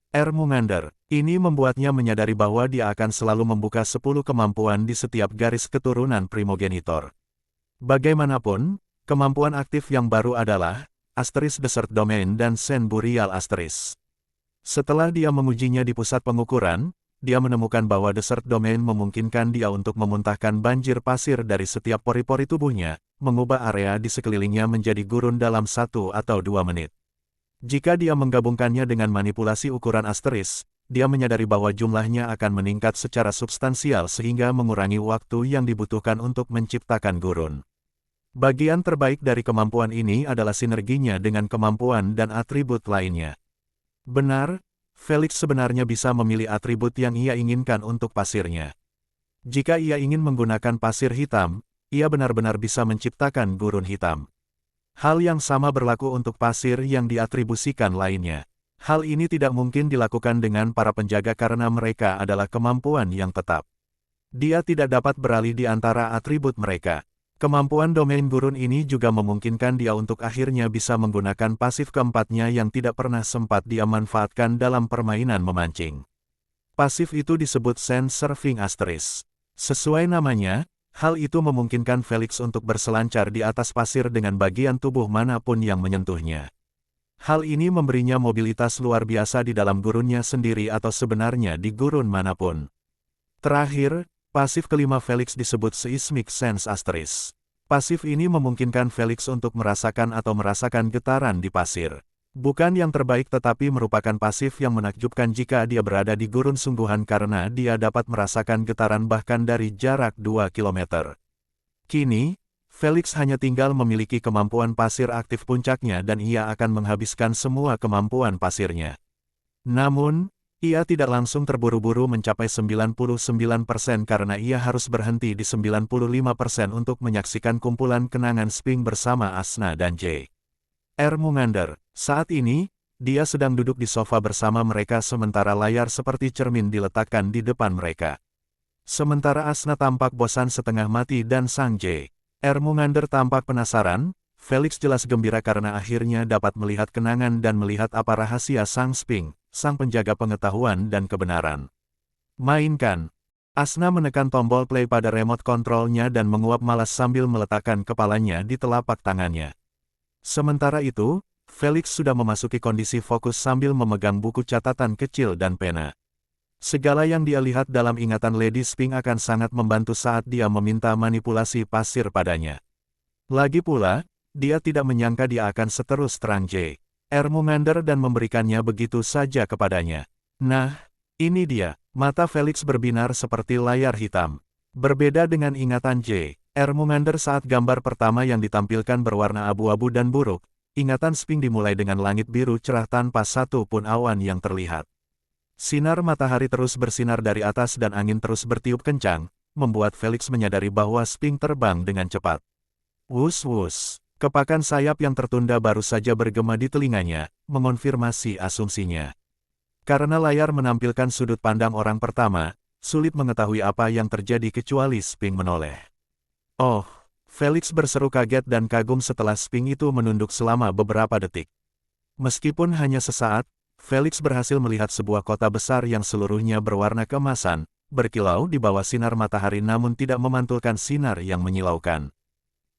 R. Mungander. Ini membuatnya menyadari bahwa dia akan selalu membuka 10 kemampuan di setiap garis keturunan primogenitor. Bagaimanapun, kemampuan aktif yang baru adalah Asteris Desert Domain dan Sen Burial Asteris. Setelah dia mengujinya di pusat pengukuran, dia menemukan bahwa Desert Domain memungkinkan dia untuk memuntahkan banjir pasir dari setiap pori-pori tubuhnya, mengubah area di sekelilingnya menjadi gurun dalam 1 atau 2 menit. Jika dia menggabungkannya dengan manipulasi ukuran asteris, dia menyadari bahwa jumlahnya akan meningkat secara substansial sehingga mengurangi waktu yang dibutuhkan untuk menciptakan gurun. Bagian terbaik dari kemampuan ini adalah sinerginya dengan kemampuan dan atribut lainnya. Benar, Felix sebenarnya bisa memilih atribut yang ia inginkan untuk pasirnya. Jika ia ingin menggunakan pasir hitam, ia benar-benar bisa menciptakan gurun hitam. Hal yang sama berlaku untuk pasir yang diatribusikan lainnya. Hal ini tidak mungkin dilakukan dengan para penjaga karena mereka adalah kemampuan yang tetap. Dia tidak dapat beralih di antara atribut mereka. Kemampuan domain gurun ini juga memungkinkan dia untuk akhirnya bisa menggunakan pasif keempatnya yang tidak pernah sempat dia manfaatkan dalam permainan memancing. Pasif itu disebut Sen Surfing Asteris. Sesuai namanya, hal itu memungkinkan Felix untuk berselancar di atas pasir dengan bagian tubuh manapun yang menyentuhnya. Hal ini memberinya mobilitas luar biasa di dalam gurunnya sendiri atau sebenarnya di gurun manapun. Terakhir, pasif kelima Felix disebut Seismic Sense Asteris. Pasif ini memungkinkan Felix untuk merasakan getaran di pasir. Bukan yang terbaik tetapi merupakan pasif yang menakjubkan jika dia berada di gurun sungguhan karena dia dapat merasakan getaran bahkan dari jarak 2 km. Kini, Felix hanya tinggal memiliki kemampuan pasir aktif puncaknya dan ia akan menghabiskan semua kemampuan pasirnya. Namun, ia tidak langsung terburu-buru mencapai 99% karena ia harus berhenti di 95% untuk menyaksikan kumpulan kenangan Sphinx bersama Asna dan J.R. Mungander. Saat ini, dia sedang duduk di sofa bersama mereka sementara layar seperti cermin diletakkan di depan mereka. Sementara Asna tampak bosan setengah mati dan sang J.R. Mungander tampak penasaran, Felix jelas gembira karena akhirnya dapat melihat kenangan dan melihat apa rahasia sang Sphinx, sang penjaga pengetahuan dan kebenaran. Mainkan. Asna menekan tombol play pada remote kontrolnya dan menguap malas sambil meletakkan kepalanya di telapak tangannya. Sementara itu, Felix sudah memasuki kondisi fokus sambil memegang buku catatan kecil dan pena. Segala yang dia lihat dalam ingatan Lady Sphinx akan sangat membantu saat dia meminta manipulasi pasir padanya. Lagi pula, dia tidak menyangka dia akan seterus terang J.R. Mungander dan memberikannya begitu saja kepadanya. Nah, ini dia, mata Felix berbinar seperti layar hitam. Berbeda dengan ingatan J.R. Mungander saat gambar pertama yang ditampilkan berwarna abu-abu dan buruk, ingatan Sphinx dimulai dengan langit biru cerah tanpa satu pun awan yang terlihat. Sinar matahari terus bersinar dari atas dan angin terus bertiup kencang, membuat Felix menyadari bahwa Sphinx terbang dengan cepat. Wus-wus, kepakan sayap yang tertunda baru saja bergema di telinganya, mengonfirmasi asumsinya. Karena layar menampilkan sudut pandang orang pertama, sulit mengetahui apa yang terjadi kecuali Sphinx menoleh. Oh, Felix berseru kaget dan kagum setelah Sphinx itu menunduk selama beberapa detik. Meskipun hanya sesaat, Felix berhasil melihat sebuah kota besar yang seluruhnya berwarna keemasan, berkilau di bawah sinar matahari namun tidak memantulkan sinar yang menyilaukan.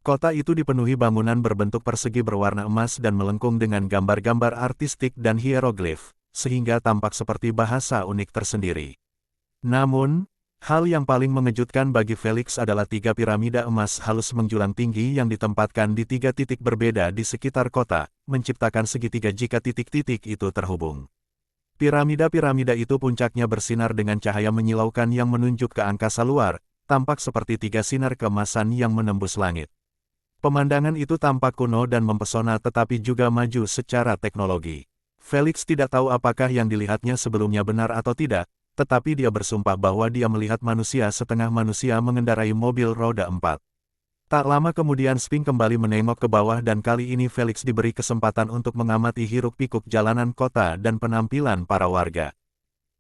Kota itu dipenuhi bangunan berbentuk persegi berwarna emas dan melengkung dengan gambar-gambar artistik dan hieroglif, sehingga tampak seperti bahasa unik tersendiri. Namun, hal yang paling mengejutkan bagi Felix adalah 3 piramida emas halus menjulang tinggi yang ditempatkan di 3 titik berbeda di sekitar kota, menciptakan segitiga jika titik-titik itu terhubung. Piramida-piramida itu puncaknya bersinar dengan cahaya menyilaukan yang menunjuk ke angkasa luar, tampak seperti 3 sinar keemasan yang menembus langit. Pemandangan itu tampak kuno dan mempesona tetapi juga maju secara teknologi. Felix tidak tahu apakah yang dilihatnya sebelumnya benar atau tidak, tetapi dia bersumpah bahwa dia melihat manusia setengah manusia mengendarai mobil roda 4. Tak lama kemudian Sphinx kembali menengok ke bawah dan kali ini Felix diberi kesempatan untuk mengamati hiruk-pikuk jalanan kota dan penampilan para warga.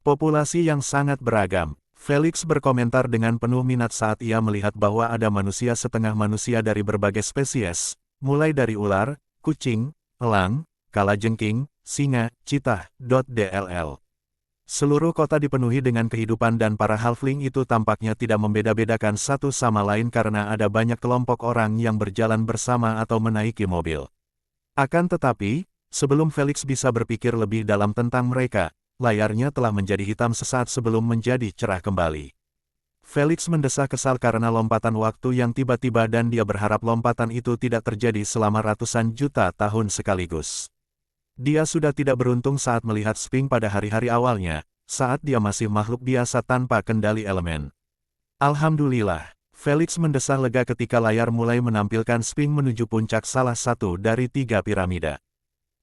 Populasi yang sangat beragam. Felix berkomentar dengan penuh minat saat ia melihat bahwa ada manusia setengah manusia dari berbagai spesies, mulai dari ular, kucing, elang, kalajengking, singa, citah, dll. Seluruh kota dipenuhi dengan kehidupan dan para halfling itu tampaknya tidak membeda-bedakan satu sama lain karena ada banyak kelompok orang yang berjalan bersama atau menaiki mobil. Akan tetapi, sebelum Felix bisa berpikir lebih dalam tentang mereka, layarnya telah menjadi hitam sesaat sebelum menjadi cerah kembali. Felix mendesah kesal karena lompatan waktu yang tiba-tiba dan dia berharap lompatan itu tidak terjadi selama ratusan juta tahun sekaligus. Dia sudah tidak beruntung saat melihat Sphinx pada hari-hari awalnya, saat dia masih makhluk biasa tanpa kendali elemen. Alhamdulillah, Felix mendesah lega ketika layar mulai menampilkan Sphinx menuju puncak salah satu dari 3 piramida.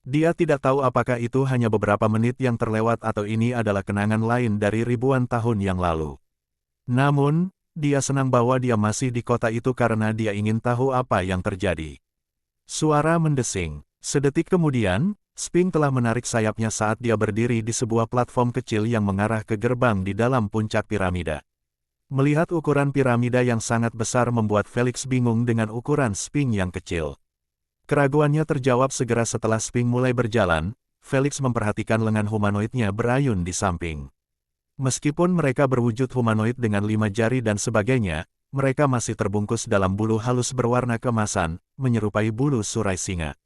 Dia tidak tahu apakah itu hanya beberapa menit yang terlewat atau ini adalah kenangan lain dari ribuan tahun yang lalu. Namun, dia senang bahwa dia masih di kota itu karena dia ingin tahu apa yang terjadi. Suara mendesing. Sedetik kemudian, Sphinx telah menarik sayapnya saat dia berdiri di sebuah platform kecil yang mengarah ke gerbang di dalam puncak piramida. Melihat ukuran piramida yang sangat besar membuat Felix bingung dengan ukuran Sphinx yang kecil. Keraguannya terjawab segera setelah Sphinx mulai berjalan, Felix memperhatikan lengan humanoidnya berayun di samping. Meskipun mereka berwujud humanoid dengan 5 jari dan sebagainya, mereka masih terbungkus dalam bulu halus berwarna keemasan, menyerupai bulu surai singa.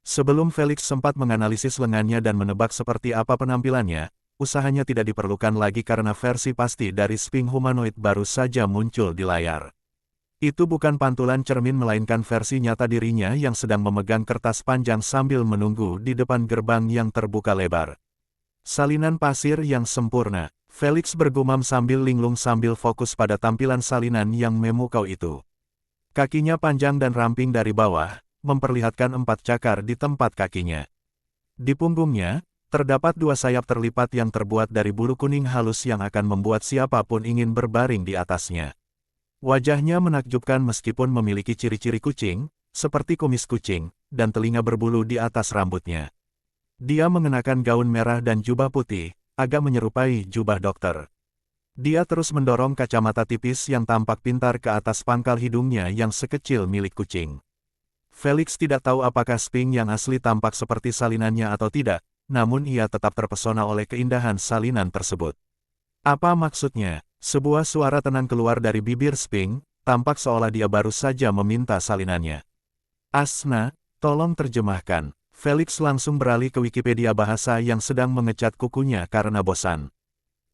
Sebelum Felix sempat menganalisis lengannya dan menebak seperti apa penampilannya, usahanya tidak diperlukan lagi karena versi pasti dari Sphinx humanoid baru saja muncul di layar. Itu bukan pantulan cermin melainkan versi nyata dirinya yang sedang memegang kertas panjang sambil menunggu di depan gerbang yang terbuka lebar. Salinan pasir yang sempurna, Felix bergumam sambil linglung sambil fokus pada tampilan salinan yang memukau itu. Kakinya panjang dan ramping dari bawah, memperlihatkan 4 cakar di tempat kakinya. Di punggungnya, terdapat 2 sayap terlipat yang terbuat dari bulu kuning halus yang akan membuat siapapun ingin berbaring di atasnya. Wajahnya menakjubkan meskipun memiliki ciri-ciri kucing, seperti kumis kucing, dan telinga berbulu di atas rambutnya. Dia mengenakan gaun merah dan jubah putih, agak menyerupai jubah dokter. Dia terus mendorong kacamata tipis yang tampak pintar ke atas pangkal hidungnya yang sekecil milik kucing. Felix tidak tahu apakah Sphinx yang asli tampak seperti salinannya atau tidak, namun ia tetap terpesona oleh keindahan salinan tersebut. Apa maksudnya? Sebuah suara tenang keluar dari bibir Sphinx, tampak seolah dia baru saja meminta salinannya. Asna, tolong terjemahkan. Felix langsung beralih ke Wikipedia bahasa yang sedang mengecat kukunya karena bosan.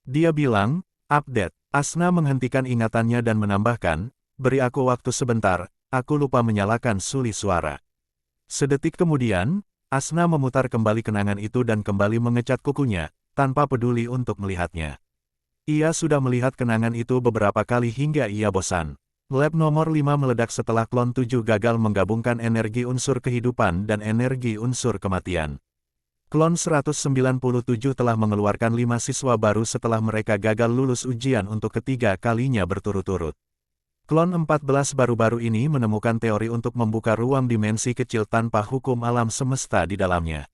Dia bilang, update. Asna menghentikan ingatannya dan menambahkan, beri aku waktu sebentar, aku lupa menyalakan suli suara. Sedetik kemudian, Asna memutar kembali kenangan itu dan kembali mengecat kukunya, tanpa peduli untuk melihatnya. Ia sudah melihat kenangan itu beberapa kali hingga ia bosan. Lab nomor 5 meledak setelah klon 7 gagal menggabungkan energi unsur kehidupan dan energi unsur kematian. Klon 197 telah mengeluarkan 5 siswa baru setelah mereka gagal lulus ujian untuk ketiga kalinya berturut-turut. Klon 14 baru-baru ini menemukan teori untuk membuka ruang dimensi kecil tanpa hukum alam semesta di dalamnya.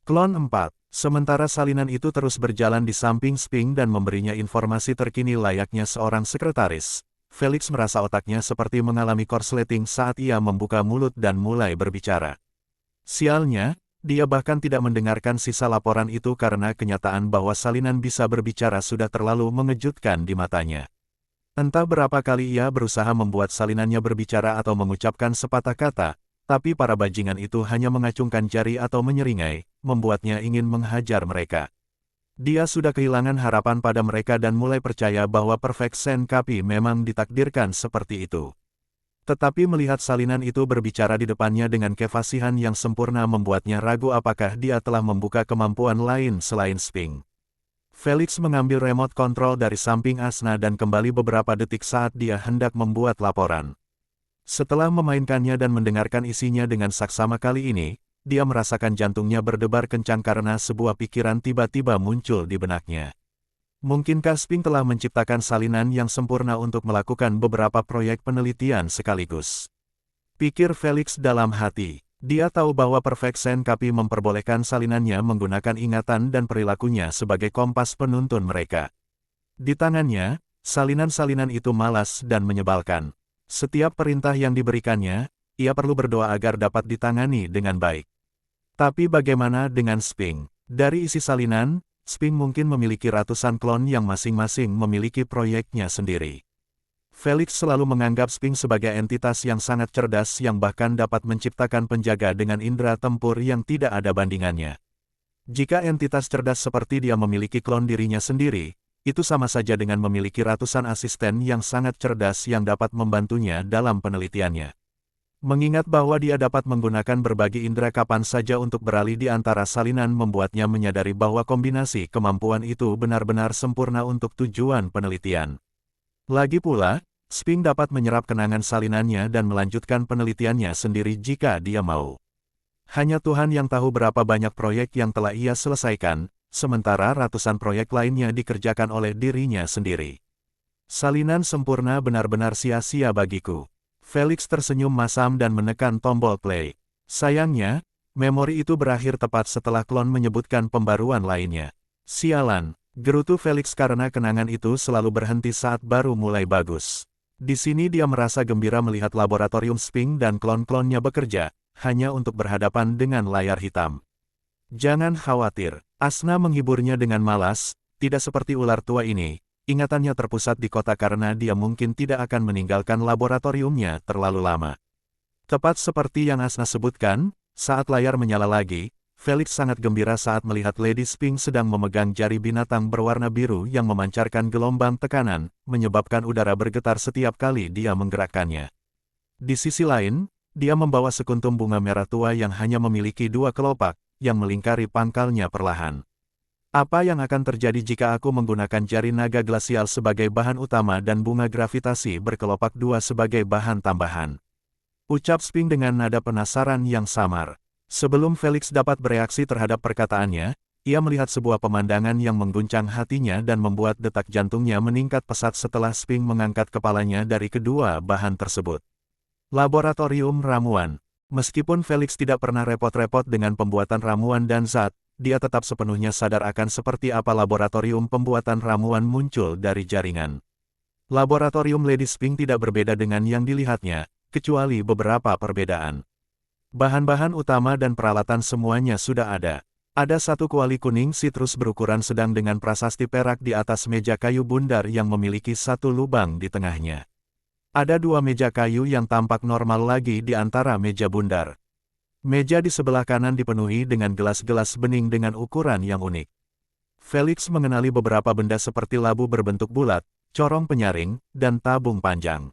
Klon 4, sementara salinan itu terus berjalan di samping Sphinx dan memberinya informasi terkini layaknya seorang sekretaris. Felix merasa otaknya seperti mengalami korsleting saat ia membuka mulut dan mulai berbicara. Sialnya, dia bahkan tidak mendengarkan sisa laporan itu karena kenyataan bahwa salinan bisa berbicara sudah terlalu mengejutkan di matanya. Entah berapa kali ia berusaha membuat salinannya berbicara atau mengucapkan sepatah kata, tapi para bajingan itu hanya mengacungkan jari atau menyeringai, membuatnya ingin menghajar mereka. Dia sudah kehilangan harapan pada mereka dan mulai percaya bahwa Perfect Senkapi memang ditakdirkan seperti itu. Tetapi melihat salinan itu berbicara di depannya dengan kefasihan yang sempurna membuatnya ragu apakah dia telah membuka kemampuan lain selain Sphinx. Felix mengambil remote control dari samping Asna dan kembali beberapa detik saat dia hendak membuat laporan. Setelah memainkannya dan mendengarkan isinya dengan saksama kali ini, dia merasakan jantungnya berdebar kencang karena sebuah pikiran tiba-tiba muncul di benaknya. Mungkinkah Sphinx telah menciptakan salinan yang sempurna untuk melakukan beberapa proyek penelitian sekaligus? Pikir Felix dalam hati. Dia tahu bahwa Perfect Senkapi memperbolehkan salinannya menggunakan ingatan dan perilakunya sebagai kompas penuntun mereka. Di tangannya, salinan-salinan itu malas dan menyebalkan. Setiap perintah yang diberikannya, ia perlu berdoa agar dapat ditangani dengan baik. Tapi bagaimana dengan Sphinx? Dari isi salinan, Sphinx mungkin memiliki ratusan klon yang masing-masing memiliki proyeknya sendiri. Felix selalu menganggap Sphinx sebagai entitas yang sangat cerdas yang bahkan dapat menciptakan penjaga dengan indera tempur yang tidak ada bandingannya. Jika entitas cerdas seperti dia memiliki klon dirinya sendiri, itu sama saja dengan memiliki ratusan asisten yang sangat cerdas yang dapat membantunya dalam penelitiannya. Mengingat bahwa dia dapat menggunakan berbagai indera kapan saja untuk beralih di antara salinan membuatnya menyadari bahwa kombinasi kemampuan itu benar-benar sempurna untuk tujuan penelitian. Lagi pula, Sphinx dapat menyerap kenangan salinannya dan melanjutkan penelitiannya sendiri jika dia mau. Hanya Tuhan yang tahu berapa banyak proyek yang telah ia selesaikan, sementara ratusan proyek lainnya dikerjakan oleh dirinya sendiri. Salinan sempurna benar-benar sia-sia bagiku. Felix tersenyum masam dan menekan tombol play. Sayangnya, memori itu berakhir tepat setelah klon menyebutkan pembaruan lainnya. Sialan, gerutu Felix karena kenangan itu selalu berhenti saat baru mulai bagus. Di sini dia merasa gembira melihat laboratorium Sphinx dan klon-klonnya bekerja, hanya untuk berhadapan dengan layar hitam. Jangan khawatir, Asna menghiburnya dengan malas, tidak seperti ular tua ini, ingatannya terpusat di kota karena dia mungkin tidak akan meninggalkan laboratoriumnya terlalu lama. Tepat seperti yang Asna sebutkan, saat layar menyala lagi, Felix sangat gembira saat melihat Lady Sphinx sedang memegang jari binatang berwarna biru yang memancarkan gelombang tekanan, menyebabkan udara bergetar setiap kali dia menggerakkannya. Di sisi lain, dia membawa sekuntum bunga merah tua yang hanya memiliki 2 kelopak, yang melingkari pangkalnya perlahan. Apa yang akan terjadi jika aku menggunakan jari naga glasial sebagai bahan utama dan bunga gravitasi berkelopak dua sebagai bahan tambahan? Ucap Sphinx dengan nada penasaran yang samar. Sebelum Felix dapat bereaksi terhadap perkataannya, ia melihat sebuah pemandangan yang mengguncang hatinya dan membuat detak jantungnya meningkat pesat setelah Sphinx mengangkat kepalanya dari kedua bahan tersebut. Laboratorium ramuan. Meskipun Felix tidak pernah repot-repot dengan pembuatan ramuan dan zat, dia tetap sepenuhnya sadar akan seperti apa laboratorium pembuatan ramuan muncul dari jaringan. Laboratorium Lady Sphinx tidak berbeda dengan yang dilihatnya, kecuali beberapa perbedaan. Bahan-bahan utama dan peralatan semuanya sudah ada. Ada satu kuali kuning sitrus berukuran sedang dengan prasasti perak di atas meja kayu bundar yang memiliki satu lubang di tengahnya. Ada dua meja kayu yang tampak normal lagi di antara meja bundar. Meja di sebelah kanan dipenuhi dengan gelas-gelas bening dengan ukuran yang unik. Felix mengenali beberapa benda seperti labu berbentuk bulat, corong penyaring, dan tabung panjang.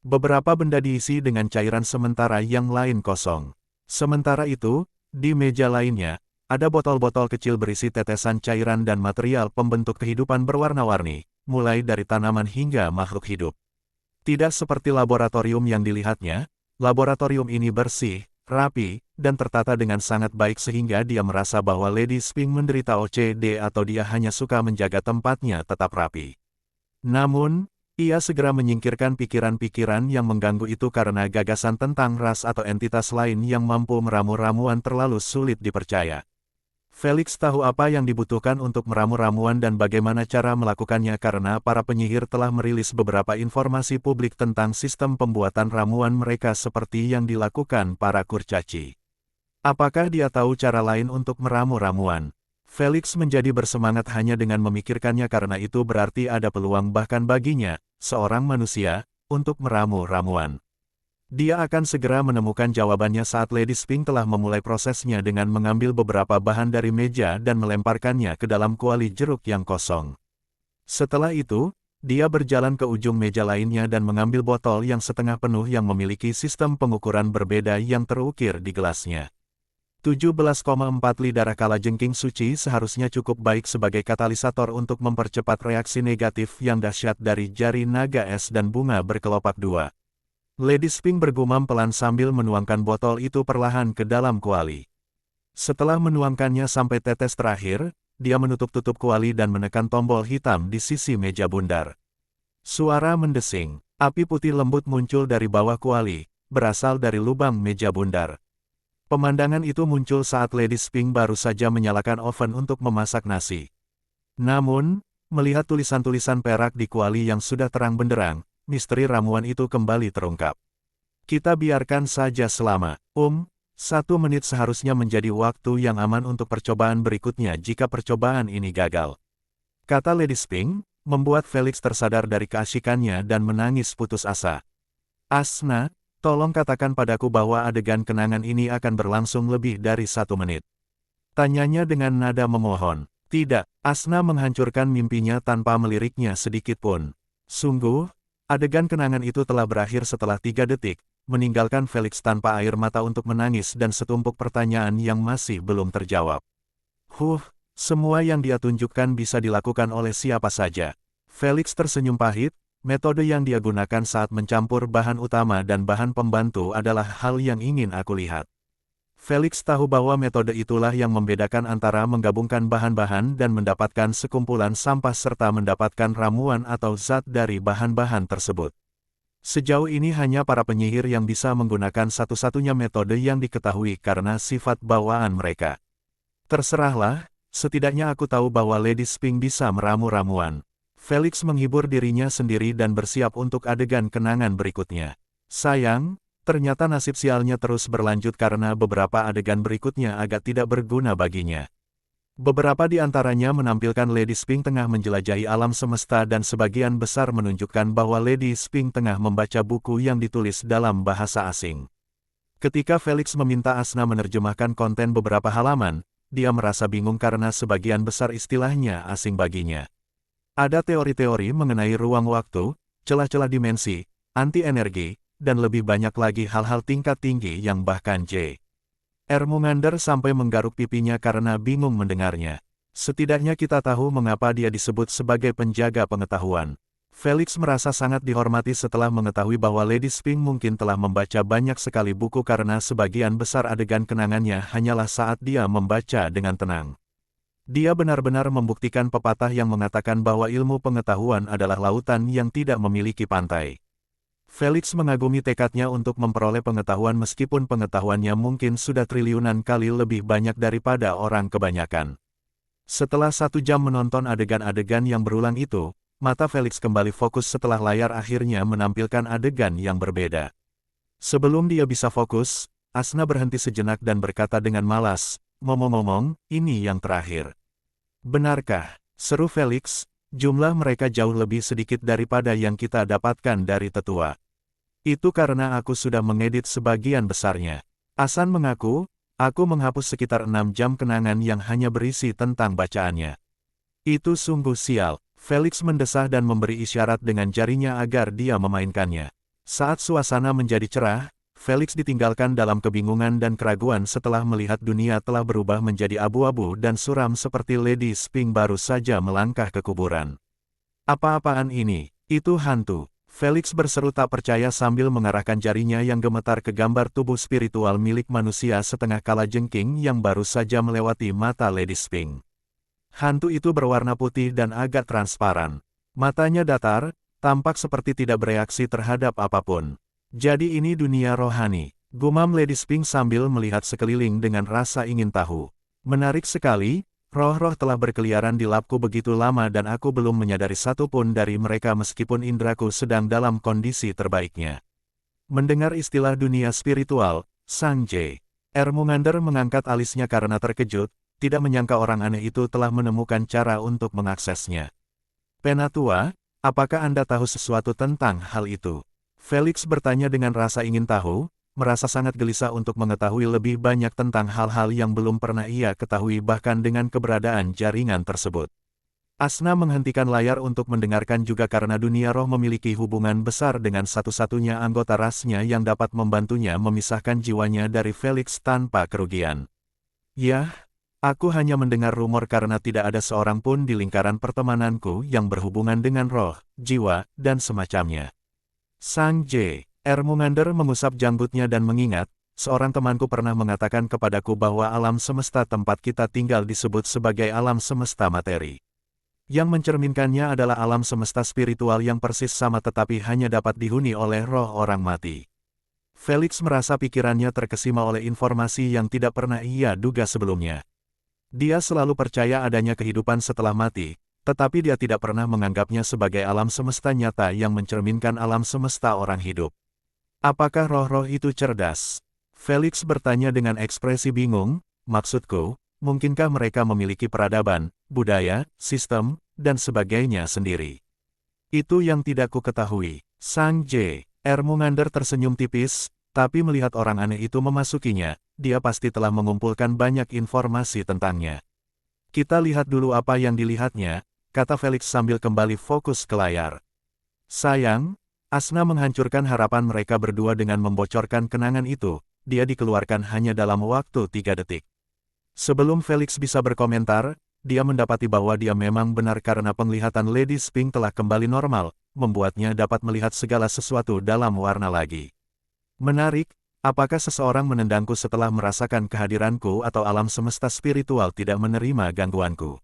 Beberapa benda diisi dengan cairan sementara yang lain kosong. Sementara itu, di meja lainnya, ada botol-botol kecil berisi tetesan cairan dan material pembentuk kehidupan berwarna-warni, mulai dari tanaman hingga makhluk hidup. Tidak seperti laboratorium yang dilihatnya, laboratorium ini bersih, rapi, dan tertata dengan sangat baik sehingga dia merasa bahwa Lady Sphinx menderita OCD atau dia hanya suka menjaga tempatnya tetap rapi. Namun, ia segera menyingkirkan pikiran-pikiran yang mengganggu itu karena gagasan tentang ras atau entitas lain yang mampu meramu ramuan terlalu sulit dipercaya. Felix tahu apa yang dibutuhkan untuk meramu ramuan dan bagaimana cara melakukannya karena para penyihir telah merilis beberapa informasi publik tentang sistem pembuatan ramuan mereka seperti yang dilakukan para kurcaci. Apakah dia tahu cara lain untuk meramu ramuan? Felix menjadi bersemangat hanya dengan memikirkannya karena itu berarti ada peluang bahkan baginya, seorang manusia, untuk meramu ramuan. Dia akan segera menemukan jawabannya saat Lady Sphinx telah memulai prosesnya dengan mengambil beberapa bahan dari meja dan melemparkannya ke dalam kuali jeruk yang kosong. Setelah itu, dia berjalan ke ujung meja lainnya dan mengambil botol yang setengah penuh yang memiliki sistem pengukuran berbeda yang terukir di gelasnya. 17,4 li darah kalajengking suci seharusnya cukup baik sebagai katalisator untuk mempercepat reaksi negatif yang dahsyat dari jari naga es dan bunga berkelopak dua. Lady Sphinx bergumam pelan sambil menuangkan botol itu perlahan ke dalam kuali. Setelah menuangkannya sampai tetes terakhir, dia menutup-tutup kuali dan menekan tombol hitam di sisi meja bundar. Suara mendesing, api putih lembut muncul dari bawah kuali, berasal dari lubang meja bundar. Pemandangan itu muncul saat Lady Sphinx baru saja menyalakan oven untuk memasak nasi. Namun, melihat tulisan-tulisan perak di kuali yang sudah terang benderang, misteri ramuan itu kembali terungkap. Kita biarkan saja selama 1 menit seharusnya menjadi waktu yang aman untuk percobaan berikutnya jika percobaan ini gagal. Kata Lady Sphinx, membuat Felix tersadar dari keasyikannya dan menangis putus asa. Asna, tolong katakan padaku bahwa adegan kenangan ini akan berlangsung lebih dari 1 menit. Tanyanya dengan nada memohon. Tidak, Asna menghancurkan mimpinya tanpa meliriknya sedikit pun. Sungguh, adegan kenangan itu telah berakhir setelah 3 detik, meninggalkan Felix tanpa air mata untuk menangis dan setumpuk pertanyaan yang masih belum terjawab. Semua yang dia tunjukkan bisa dilakukan oleh siapa saja. Felix tersenyum pahit, metode yang dia gunakan saat mencampur bahan utama dan bahan pembantu adalah hal yang ingin aku lihat. Felix tahu bahwa metode itulah yang membedakan antara menggabungkan bahan-bahan dan mendapatkan sekumpulan sampah serta mendapatkan ramuan atau zat dari bahan-bahan tersebut. Sejauh ini hanya para penyihir yang bisa menggunakan satu-satunya metode yang diketahui karena sifat bawaan mereka. Terserahlah, setidaknya aku tahu bahwa Lady Sphinx bisa meramu ramuan. Felix menghibur dirinya sendiri dan bersiap untuk adegan kenangan berikutnya. Sayang, ternyata nasib sialnya terus berlanjut karena beberapa adegan berikutnya agak tidak berguna baginya. Beberapa di antaranya menampilkan Lady Sphinx tengah menjelajahi alam semesta dan sebagian besar menunjukkan bahwa Lady Sphinx tengah membaca buku yang ditulis dalam bahasa asing. Ketika Felix meminta Asna menerjemahkan konten beberapa halaman, dia merasa bingung karena sebagian besar istilahnya asing baginya. Ada teori-teori mengenai ruang waktu, celah-celah dimensi, anti-energi, dan lebih banyak lagi hal-hal tingkat tinggi yang bahkan J.R. Mungander sampai menggaruk pipinya karena bingung mendengarnya. Setidaknya kita tahu mengapa dia disebut sebagai penjaga pengetahuan. Felix merasa sangat dihormati setelah mengetahui bahwa Lady Spink mungkin telah membaca banyak sekali buku karena sebagian besar adegan kenangannya hanyalah saat dia membaca dengan tenang. Dia benar-benar membuktikan pepatah yang mengatakan bahwa ilmu pengetahuan adalah lautan yang tidak memiliki pantai. Felix mengagumi tekadnya untuk memperoleh pengetahuan meskipun pengetahuannya mungkin sudah triliunan kali lebih banyak daripada orang kebanyakan. Setelah 1 jam menonton adegan-adegan yang berulang itu, mata Felix kembali fokus setelah layar akhirnya menampilkan adegan yang berbeda. Sebelum dia bisa fokus, Asna berhenti sejenak dan berkata dengan malas, "Ngomong-ngomong, ini yang terakhir." "Benarkah?" seru Felix, "jumlah mereka jauh lebih sedikit daripada yang kita dapatkan dari tetua." "Itu karena aku sudah mengedit sebagian besarnya." Asan mengaku, "Aku menghapus sekitar 6 jam kenangan yang hanya berisi tentang bacaannya." "Itu sungguh sial." Felix mendesah dan memberi isyarat dengan jarinya agar dia memainkannya. Saat suasana menjadi cerah, Felix ditinggalkan dalam kebingungan dan keraguan setelah melihat dunia telah berubah menjadi abu-abu dan suram seperti Lady Spink baru saja melangkah ke kuburan. "Apa-apaan ini? Itu hantu!" Felix berseru tak percaya sambil mengarahkan jarinya yang gemetar ke gambar tubuh spiritual milik manusia setengah kalajengking yang baru saja melewati mata Lady Spink. Hantu itu berwarna putih dan agak transparan. Matanya datar, tampak seperti tidak bereaksi terhadap apapun. "Jadi ini dunia rohani," gumam Lady Spink sambil melihat sekeliling dengan rasa ingin tahu. "Menarik sekali. Roh-roh telah berkeliaran di labku begitu lama dan aku belum menyadari satu pun dari mereka meskipun indraku sedang dalam kondisi terbaiknya." Mendengar istilah dunia spiritual, Sang J. Ermengander mengangkat alisnya karena terkejut, tidak menyangka orang aneh itu telah menemukan cara untuk mengaksesnya. "Penatua, apakah Anda tahu sesuatu tentang hal itu?" Felix bertanya dengan rasa ingin tahu, merasa sangat gelisah untuk mengetahui lebih banyak tentang hal-hal yang belum pernah ia ketahui bahkan dengan keberadaan jaringan tersebut. Asna menghentikan layar untuk mendengarkan juga karena dunia roh memiliki hubungan besar dengan satu-satunya anggota rasnya yang dapat membantunya memisahkan jiwanya dari Felix tanpa kerugian. "Yah, aku hanya mendengar rumor karena tidak ada seorang pun di lingkaran pertemananku yang berhubungan dengan roh, jiwa, dan semacamnya." Sang J. Ermengander mengusap janggutnya dan mengingat, seorang temanku pernah mengatakan kepadaku bahwa alam semesta tempat kita tinggal disebut sebagai alam semesta materi. Yang mencerminkannya adalah alam semesta spiritual yang persis sama tetapi hanya dapat dihuni oleh roh orang mati. Felix merasa pikirannya terkesima oleh informasi yang tidak pernah ia duga sebelumnya. Dia selalu percaya adanya kehidupan setelah mati, tetapi dia tidak pernah menganggapnya sebagai alam semesta nyata yang mencerminkan alam semesta orang hidup. "Apakah roh-roh itu cerdas?" Felix bertanya dengan ekspresi bingung. "Maksudku, mungkinkah mereka memiliki peradaban, budaya, sistem, dan sebagainya sendiri?" "Itu yang tidak ku ketahui." Sang J. Ermengander tersenyum tipis, tapi melihat orang aneh itu memasukinya, dia pasti telah mengumpulkan banyak informasi tentangnya. "Kita lihat dulu apa yang dilihatnya," kata Felix sambil kembali fokus ke layar. "Sayang," Asna menghancurkan harapan mereka berdua dengan membocorkan kenangan itu, dia dikeluarkan hanya dalam waktu 3 detik. Sebelum Felix bisa berkomentar, dia mendapati bahwa dia memang benar karena penglihatan Lady Spink telah kembali normal, membuatnya dapat melihat segala sesuatu dalam warna lagi. "Menarik, apakah seseorang menendangku setelah merasakan kehadiranku atau alam semesta spiritual tidak menerima gangguanku?"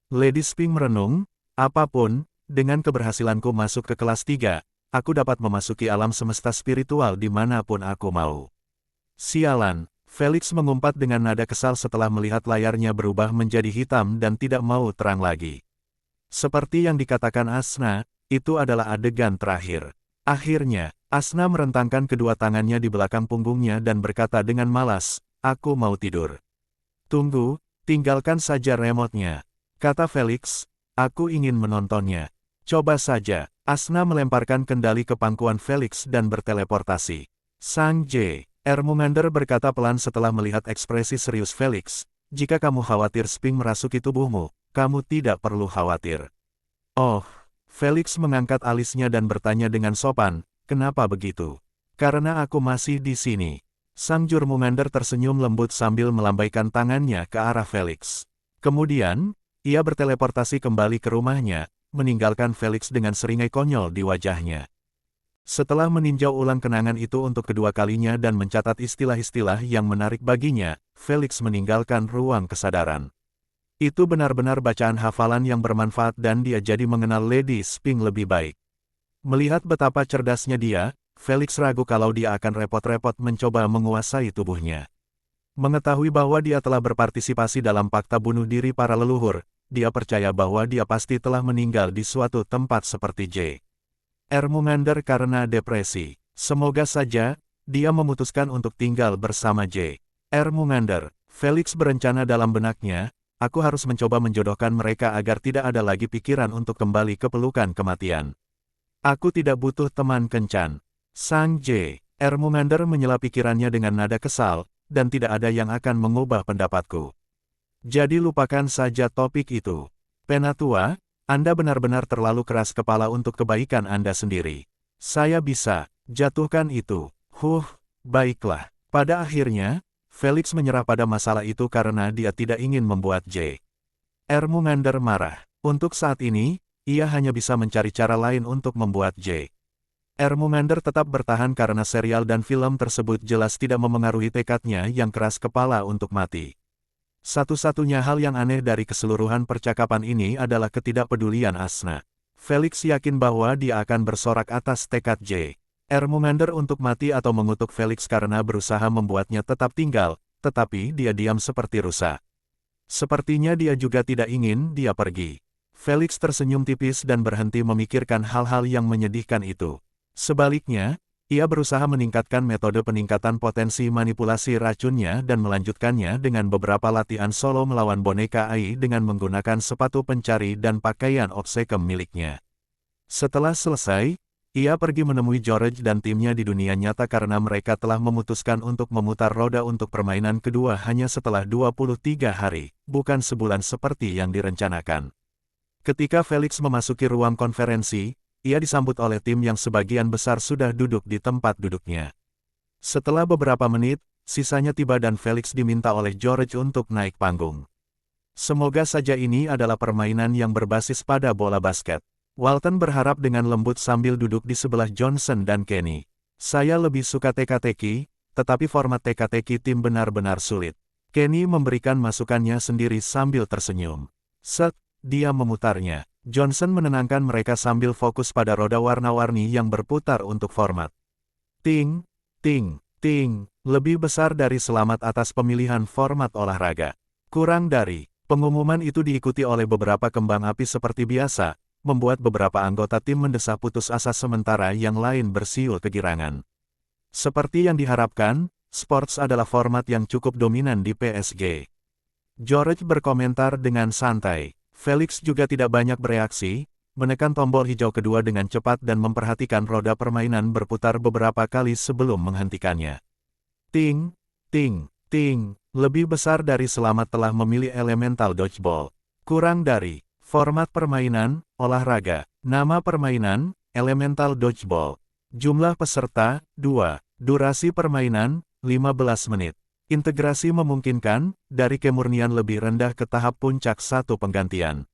Lady Spink merenung, "Apapun, dengan keberhasilanku masuk ke kelas 3, aku dapat memasuki alam semesta spiritual dimanapun aku mau." "Sialan," Felix mengumpat dengan nada kesal setelah melihat layarnya berubah menjadi hitam dan tidak mau terang lagi. Seperti yang dikatakan Asna, itu adalah adegan terakhir. Akhirnya, Asna merentangkan kedua tangannya di belakang punggungnya dan berkata dengan malas, "Aku mau tidur." "Tunggu, tinggalkan saja remote-nya," kata Felix, "aku ingin menontonnya." "Coba saja." Asna melemparkan kendali ke pangkuan Felix dan berteleportasi. Sang J. Ermengander berkata pelan setelah melihat ekspresi serius Felix, "Jika kamu khawatir Spink merasuki tubuhmu, kamu tidak perlu khawatir." "Oh." Felix mengangkat alisnya dan bertanya dengan sopan, "Kenapa begitu?" "Karena aku masih di sini." Sang Jurmengander tersenyum lembut sambil melambaikan tangannya ke arah Felix. Kemudian, Ia berteleportasi kembali ke rumahnya, meninggalkan Felix dengan seringai konyol di wajahnya. Setelah meninjau ulang kenangan itu untuk kedua kalinya dan mencatat istilah-istilah yang menarik baginya, Felix meninggalkan ruang kesadaran. Itu benar-benar bacaan hafalan yang bermanfaat dan dia jadi mengenal Lady Sphinx lebih baik. Melihat betapa cerdasnya dia, Felix ragu kalau dia akan repot-repot mencoba menguasai tubuhnya. Mengetahui bahwa dia telah berpartisipasi dalam fakta bunuh diri para leluhur, dia percaya bahwa dia pasti telah meninggal di suatu tempat seperti J. Ermumander karena depresi. Semoga saja, dia memutuskan untuk tinggal bersama J. Ermumander. Felix berencana dalam benaknya, aku harus mencoba menjodohkan mereka agar tidak ada lagi pikiran untuk kembali ke pelukan kematian. Aku tidak butuh teman kencan. Sang J. Ermumander menyela pikirannya dengan nada kesal, dan tidak ada yang akan mengubah pendapatku. Jadi lupakan saja topik itu. Penatua, Anda benar-benar terlalu keras kepala untuk kebaikan Anda sendiri. Saya bisa jatuhkan itu. Baiklah. Pada akhirnya, Felix menyerah pada masalah itu karena dia tidak ingin membuat J. Ermumander marah. Untuk saat ini, ia hanya bisa mencari cara lain untuk membuat J. Ermumander tetap bertahan karena serial dan film tersebut jelas tidak memengaruhi tekadnya yang keras kepala untuk mati. Satu-satunya hal yang aneh dari keseluruhan percakapan ini adalah ketidakpedulian Asna. Felix yakin bahwa dia akan bersorak atas tekad J. Ermumander untuk mati atau mengutuk Felix karena berusaha membuatnya tetap tinggal, tetapi dia diam seperti rusa. Sepertinya dia juga tidak ingin dia pergi. Felix tersenyum tipis dan berhenti memikirkan hal-hal yang menyedihkan itu. Sebaliknya, ia berusaha meningkatkan metode peningkatan potensi manipulasi racunnya dan melanjutkannya dengan beberapa latihan solo melawan boneka AI dengan menggunakan sepatu pencari dan pakaian obsekem miliknya. Setelah selesai, ia pergi menemui George dan timnya di dunia nyata karena mereka telah memutuskan untuk memutar roda untuk permainan kedua hanya setelah 23 hari, bukan sebulan seperti yang direncanakan. Ketika Felix memasuki ruang konferensi, ia disambut oleh tim yang sebagian besar sudah duduk di tempat duduknya. Setelah beberapa menit, sisanya tiba dan Felix diminta oleh George untuk naik panggung. Semoga saja ini adalah permainan yang berbasis pada bola basket. Walton berharap dengan lembut sambil duduk di sebelah Johnson dan Kenny. Saya lebih suka teka-teki, tetapi format teka-teki tim benar-benar sulit. Kenny memberikan masukannya sendiri sambil tersenyum. Dia memutarnya. Johnson menenangkan mereka sambil fokus pada roda warna-warni yang berputar untuk format. Ting, ting, ting, lebih besar dari selamat atas pemilihan format olahraga. Kurang dari, pengumuman itu diikuti oleh beberapa kembang api seperti biasa, membuat beberapa anggota tim mendesak putus asa sementara yang lain bersiul kegirangan. Seperti yang diharapkan, sports adalah format yang cukup dominan di PSG. George berkomentar dengan santai. Felix juga tidak banyak bereaksi, menekan tombol hijau kedua dengan cepat dan memperhatikan roda permainan berputar beberapa kali sebelum menghentikannya. Ting, ting, ting, lebih besar dari selamat telah memilih elemental dodgeball. Kurang dari, format permainan, olahraga, nama permainan, elemental dodgeball. Jumlah peserta, 2, durasi permainan, 15 menit. Integrasi memungkinkan, dari kemurnian lebih rendah ke tahap puncak satu penggantian.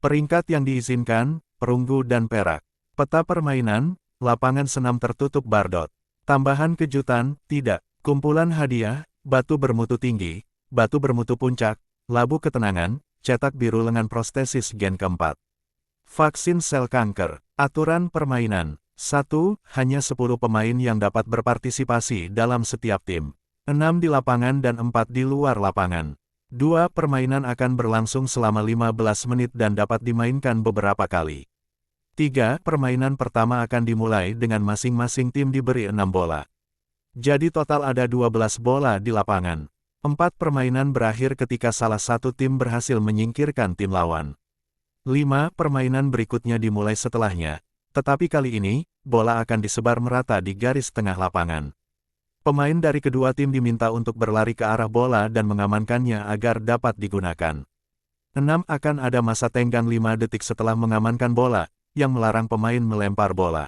Peringkat yang diizinkan, perunggu dan perak. Peta permainan, lapangan senam tertutup Bardot. Tambahan kejutan, tidak. Kumpulan hadiah, batu bermutu tinggi, batu bermutu puncak, labu ketenangan, cetak biru lengan prostesis gen keempat. Vaksin sel kanker. Aturan permainan. 1. Hanya 10 pemain yang dapat berpartisipasi dalam setiap tim. 6 di lapangan dan 4 di luar lapangan. 2. Permainan akan berlangsung selama 15 menit dan dapat dimainkan beberapa kali. 3. Permainan pertama akan dimulai dengan masing-masing tim diberi 6 bola. Jadi total ada 12 bola di lapangan. 4. Permainan berakhir ketika salah satu tim berhasil menyingkirkan tim lawan. 5. Permainan berikutnya dimulai setelahnya, tetapi kali ini, bola akan disebar merata di garis tengah lapangan. Pemain dari kedua tim diminta untuk berlari ke arah bola dan mengamankannya agar dapat digunakan. 6. Akan ada masa tenggang 5 detik setelah mengamankan bola, yang melarang pemain melempar bola.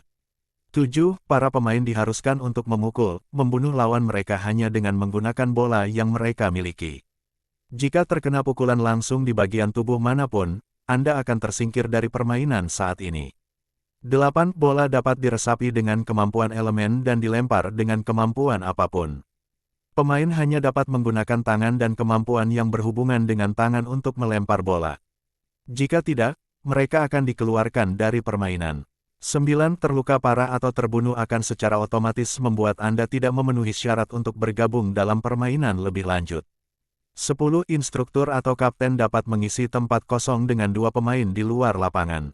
7. Para pemain diharuskan untuk memukul, membunuh lawan mereka hanya dengan menggunakan bola yang mereka miliki. Jika terkena pukulan langsung di bagian tubuh manapun, Anda akan tersingkir dari permainan saat ini. 8. Bola dapat diresapi dengan kemampuan elemen dan dilempar dengan kemampuan apapun. Pemain hanya dapat menggunakan tangan dan kemampuan yang berhubungan dengan tangan untuk melempar bola. Jika tidak, mereka akan dikeluarkan dari permainan. 9. Terluka parah atau terbunuh akan secara otomatis membuat Anda tidak memenuhi syarat untuk bergabung dalam permainan lebih lanjut. 10. Instruktur atau kapten dapat mengisi tempat kosong dengan 2 pemain di luar lapangan.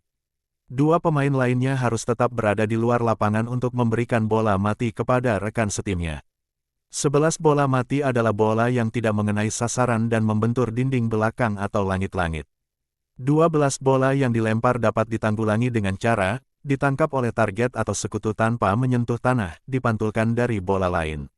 2 pemain lainnya harus tetap berada di luar lapangan untuk memberikan bola mati kepada rekan setimnya. 11. Bola mati adalah bola yang tidak mengenai sasaran dan membentur dinding belakang atau langit-langit. 12. Bola yang dilempar dapat ditanggulangi dengan cara ditangkap oleh target atau sekutu tanpa menyentuh tanah, dipantulkan dari bola lain.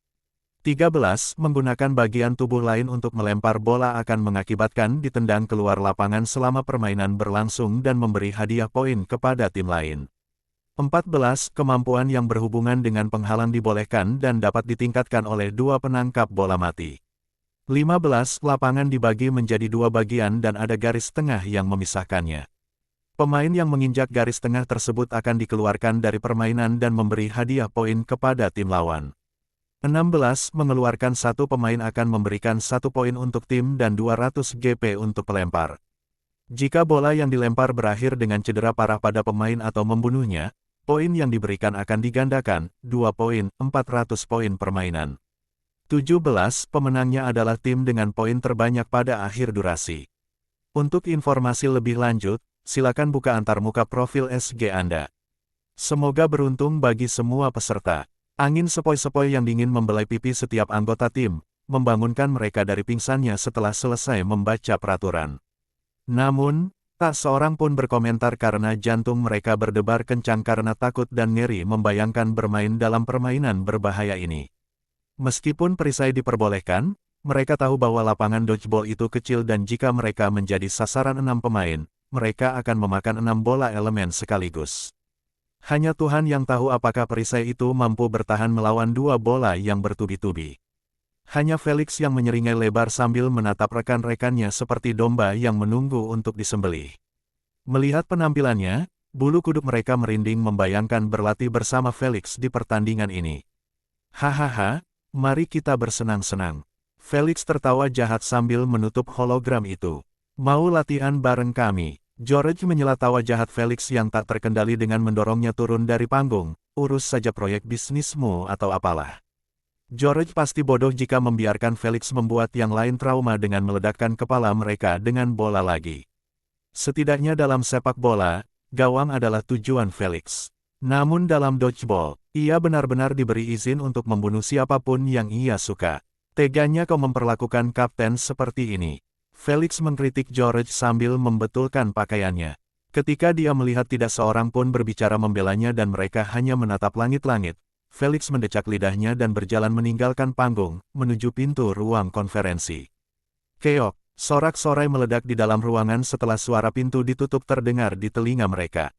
13. Menggunakan bagian tubuh lain untuk melempar bola akan mengakibatkan ditendang keluar lapangan selama permainan berlangsung dan memberi hadiah poin kepada tim lain. 14. Kemampuan yang berhubungan dengan penghalang dibolehkan dan dapat ditingkatkan oleh 2 penangkap bola mati. 15. Lapangan dibagi menjadi 2 bagian dan ada garis tengah yang memisahkannya. Pemain yang menginjak garis tengah tersebut akan dikeluarkan dari permainan dan memberi hadiah poin kepada tim lawan. 16. Mengeluarkan 1 pemain akan memberikan 1 poin untuk tim dan 200 GP untuk pelempar. Jika bola yang dilempar berakhir dengan cedera parah pada pemain atau membunuhnya, poin yang diberikan akan digandakan, 2 poin, 400 poin permainan. 17. Pemenangnya adalah tim dengan poin terbanyak pada akhir durasi. Untuk informasi lebih lanjut, silakan buka antarmuka profil SG Anda. Semoga beruntung bagi semua peserta. Angin sepoi-sepoi yang dingin membelai pipi setiap anggota tim, membangunkan mereka dari pingsannya setelah selesai membaca peraturan. Namun, tak seorang pun berkomentar karena jantung mereka berdebar kencang karena takut dan ngeri membayangkan bermain dalam permainan berbahaya ini. Meskipun perisai diperbolehkan, mereka tahu bahwa lapangan dodgeball itu kecil dan jika mereka menjadi sasaran 6 pemain, mereka akan memakan 6 bola elemen sekaligus. Hanya Tuhan yang tahu apakah perisai itu mampu bertahan melawan 2 bola yang bertubi-tubi. Hanya Felix yang menyeringai lebar sambil menatap rekan-rekannya seperti domba yang menunggu untuk disembelih. Melihat penampilannya, bulu kuduk mereka merinding membayangkan berlatih bersama Felix di pertandingan ini. Hahaha, mari kita bersenang-senang. Felix tertawa jahat sambil menutup hologram itu. Mau latihan bareng kami? George menyela tawa jahat Felix yang tak terkendali dengan mendorongnya turun dari panggung. Urus saja proyek bisnismu atau apalah. George pasti bodoh jika membiarkan Felix membuat yang lain trauma dengan meledakkan kepala mereka dengan bola lagi. Setidaknya dalam sepak bola, gawang adalah tujuan Felix. Namun dalam dodgeball, ia benar-benar diberi izin untuk membunuh siapapun yang ia suka. Teganya kau memperlakukan kapten seperti ini. Felix mengkritik George sambil membetulkan pakaiannya. Ketika dia melihat tidak seorang pun berbicara membelanya dan mereka hanya menatap langit-langit, Felix mendecak lidahnya dan berjalan meninggalkan panggung, menuju pintu ruang konferensi. Keok, sorak-sorai meledak di dalam ruangan setelah suara pintu ditutup terdengar di telinga mereka.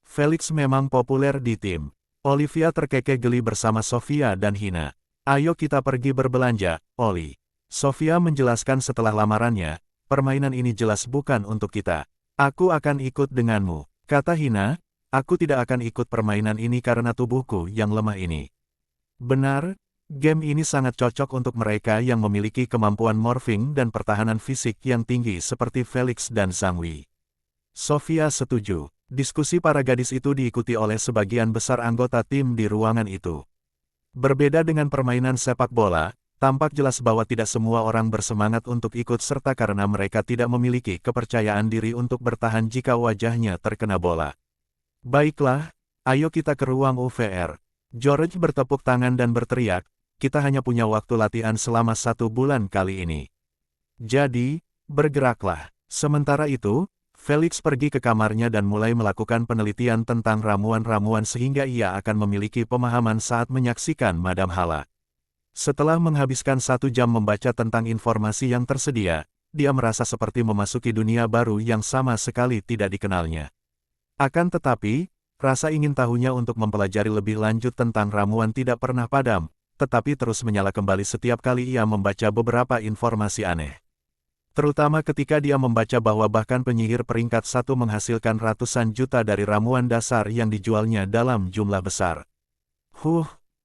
Felix memang populer di tim. Olivia terkekeh geli bersama Sofia dan Hina. Ayo kita pergi berbelanja, Oli. Sofia menjelaskan setelah lamarannya, permainan ini jelas bukan untuk kita. Aku akan ikut denganmu, kata Hina. Aku tidak akan ikut permainan ini karena tubuhku yang lemah ini. Benar, game ini sangat cocok untuk mereka yang memiliki kemampuan morphing dan pertahanan fisik yang tinggi seperti Felix dan Zhangwi. Sofia setuju. Diskusi para gadis itu diikuti oleh sebagian besar anggota tim di ruangan itu. Berbeda dengan permainan sepak bola, tampak jelas bahwa tidak semua orang bersemangat untuk ikut serta karena mereka tidak memiliki kepercayaan diri untuk bertahan jika wajahnya terkena bola. Baiklah, ayo kita ke ruang UVR. George bertepuk tangan dan berteriak, kita hanya punya waktu latihan selama 1 bulan kali ini. Jadi, bergeraklah. Sementara itu, Felix pergi ke kamarnya dan mulai melakukan penelitian tentang ramuan-ramuan sehingga ia akan memiliki pemahaman saat menyaksikan Madam Hala. Setelah menghabiskan 1 jam membaca tentang informasi yang tersedia, dia merasa seperti memasuki dunia baru yang sama sekali tidak dikenalnya. Akan tetapi, rasa ingin tahunya untuk mempelajari lebih lanjut tentang ramuan tidak pernah padam, tetapi terus menyala kembali setiap kali ia membaca beberapa informasi aneh. Terutama ketika dia membaca bahwa bahkan penyihir peringkat 1 menghasilkan ratusan juta dari ramuan dasar yang dijualnya dalam jumlah besar.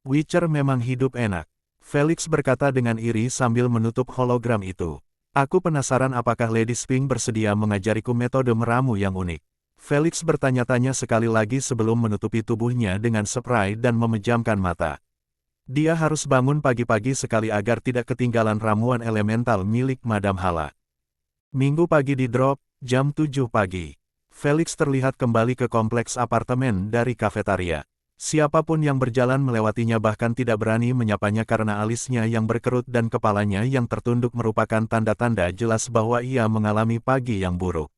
Witcher memang hidup enak. Felix berkata dengan iri sambil menutup hologram itu. Aku penasaran apakah Lady Sphinx bersedia mengajariku metode meramu yang unik. Felix bertanya-tanya sekali lagi sebelum menutupi tubuhnya dengan spray dan memejamkan mata. Dia harus bangun pagi-pagi sekali agar tidak ketinggalan ramuan elemental milik Madam Hala. Minggu pagi di drop, jam 7 pagi. Felix terlihat kembali ke kompleks apartemen dari kafetaria. Siapapun yang berjalan melewatinya bahkan tidak berani menyapanya karena alisnya yang berkerut dan kepalanya yang tertunduk merupakan tanda-tanda jelas bahwa ia mengalami pagi yang buruk.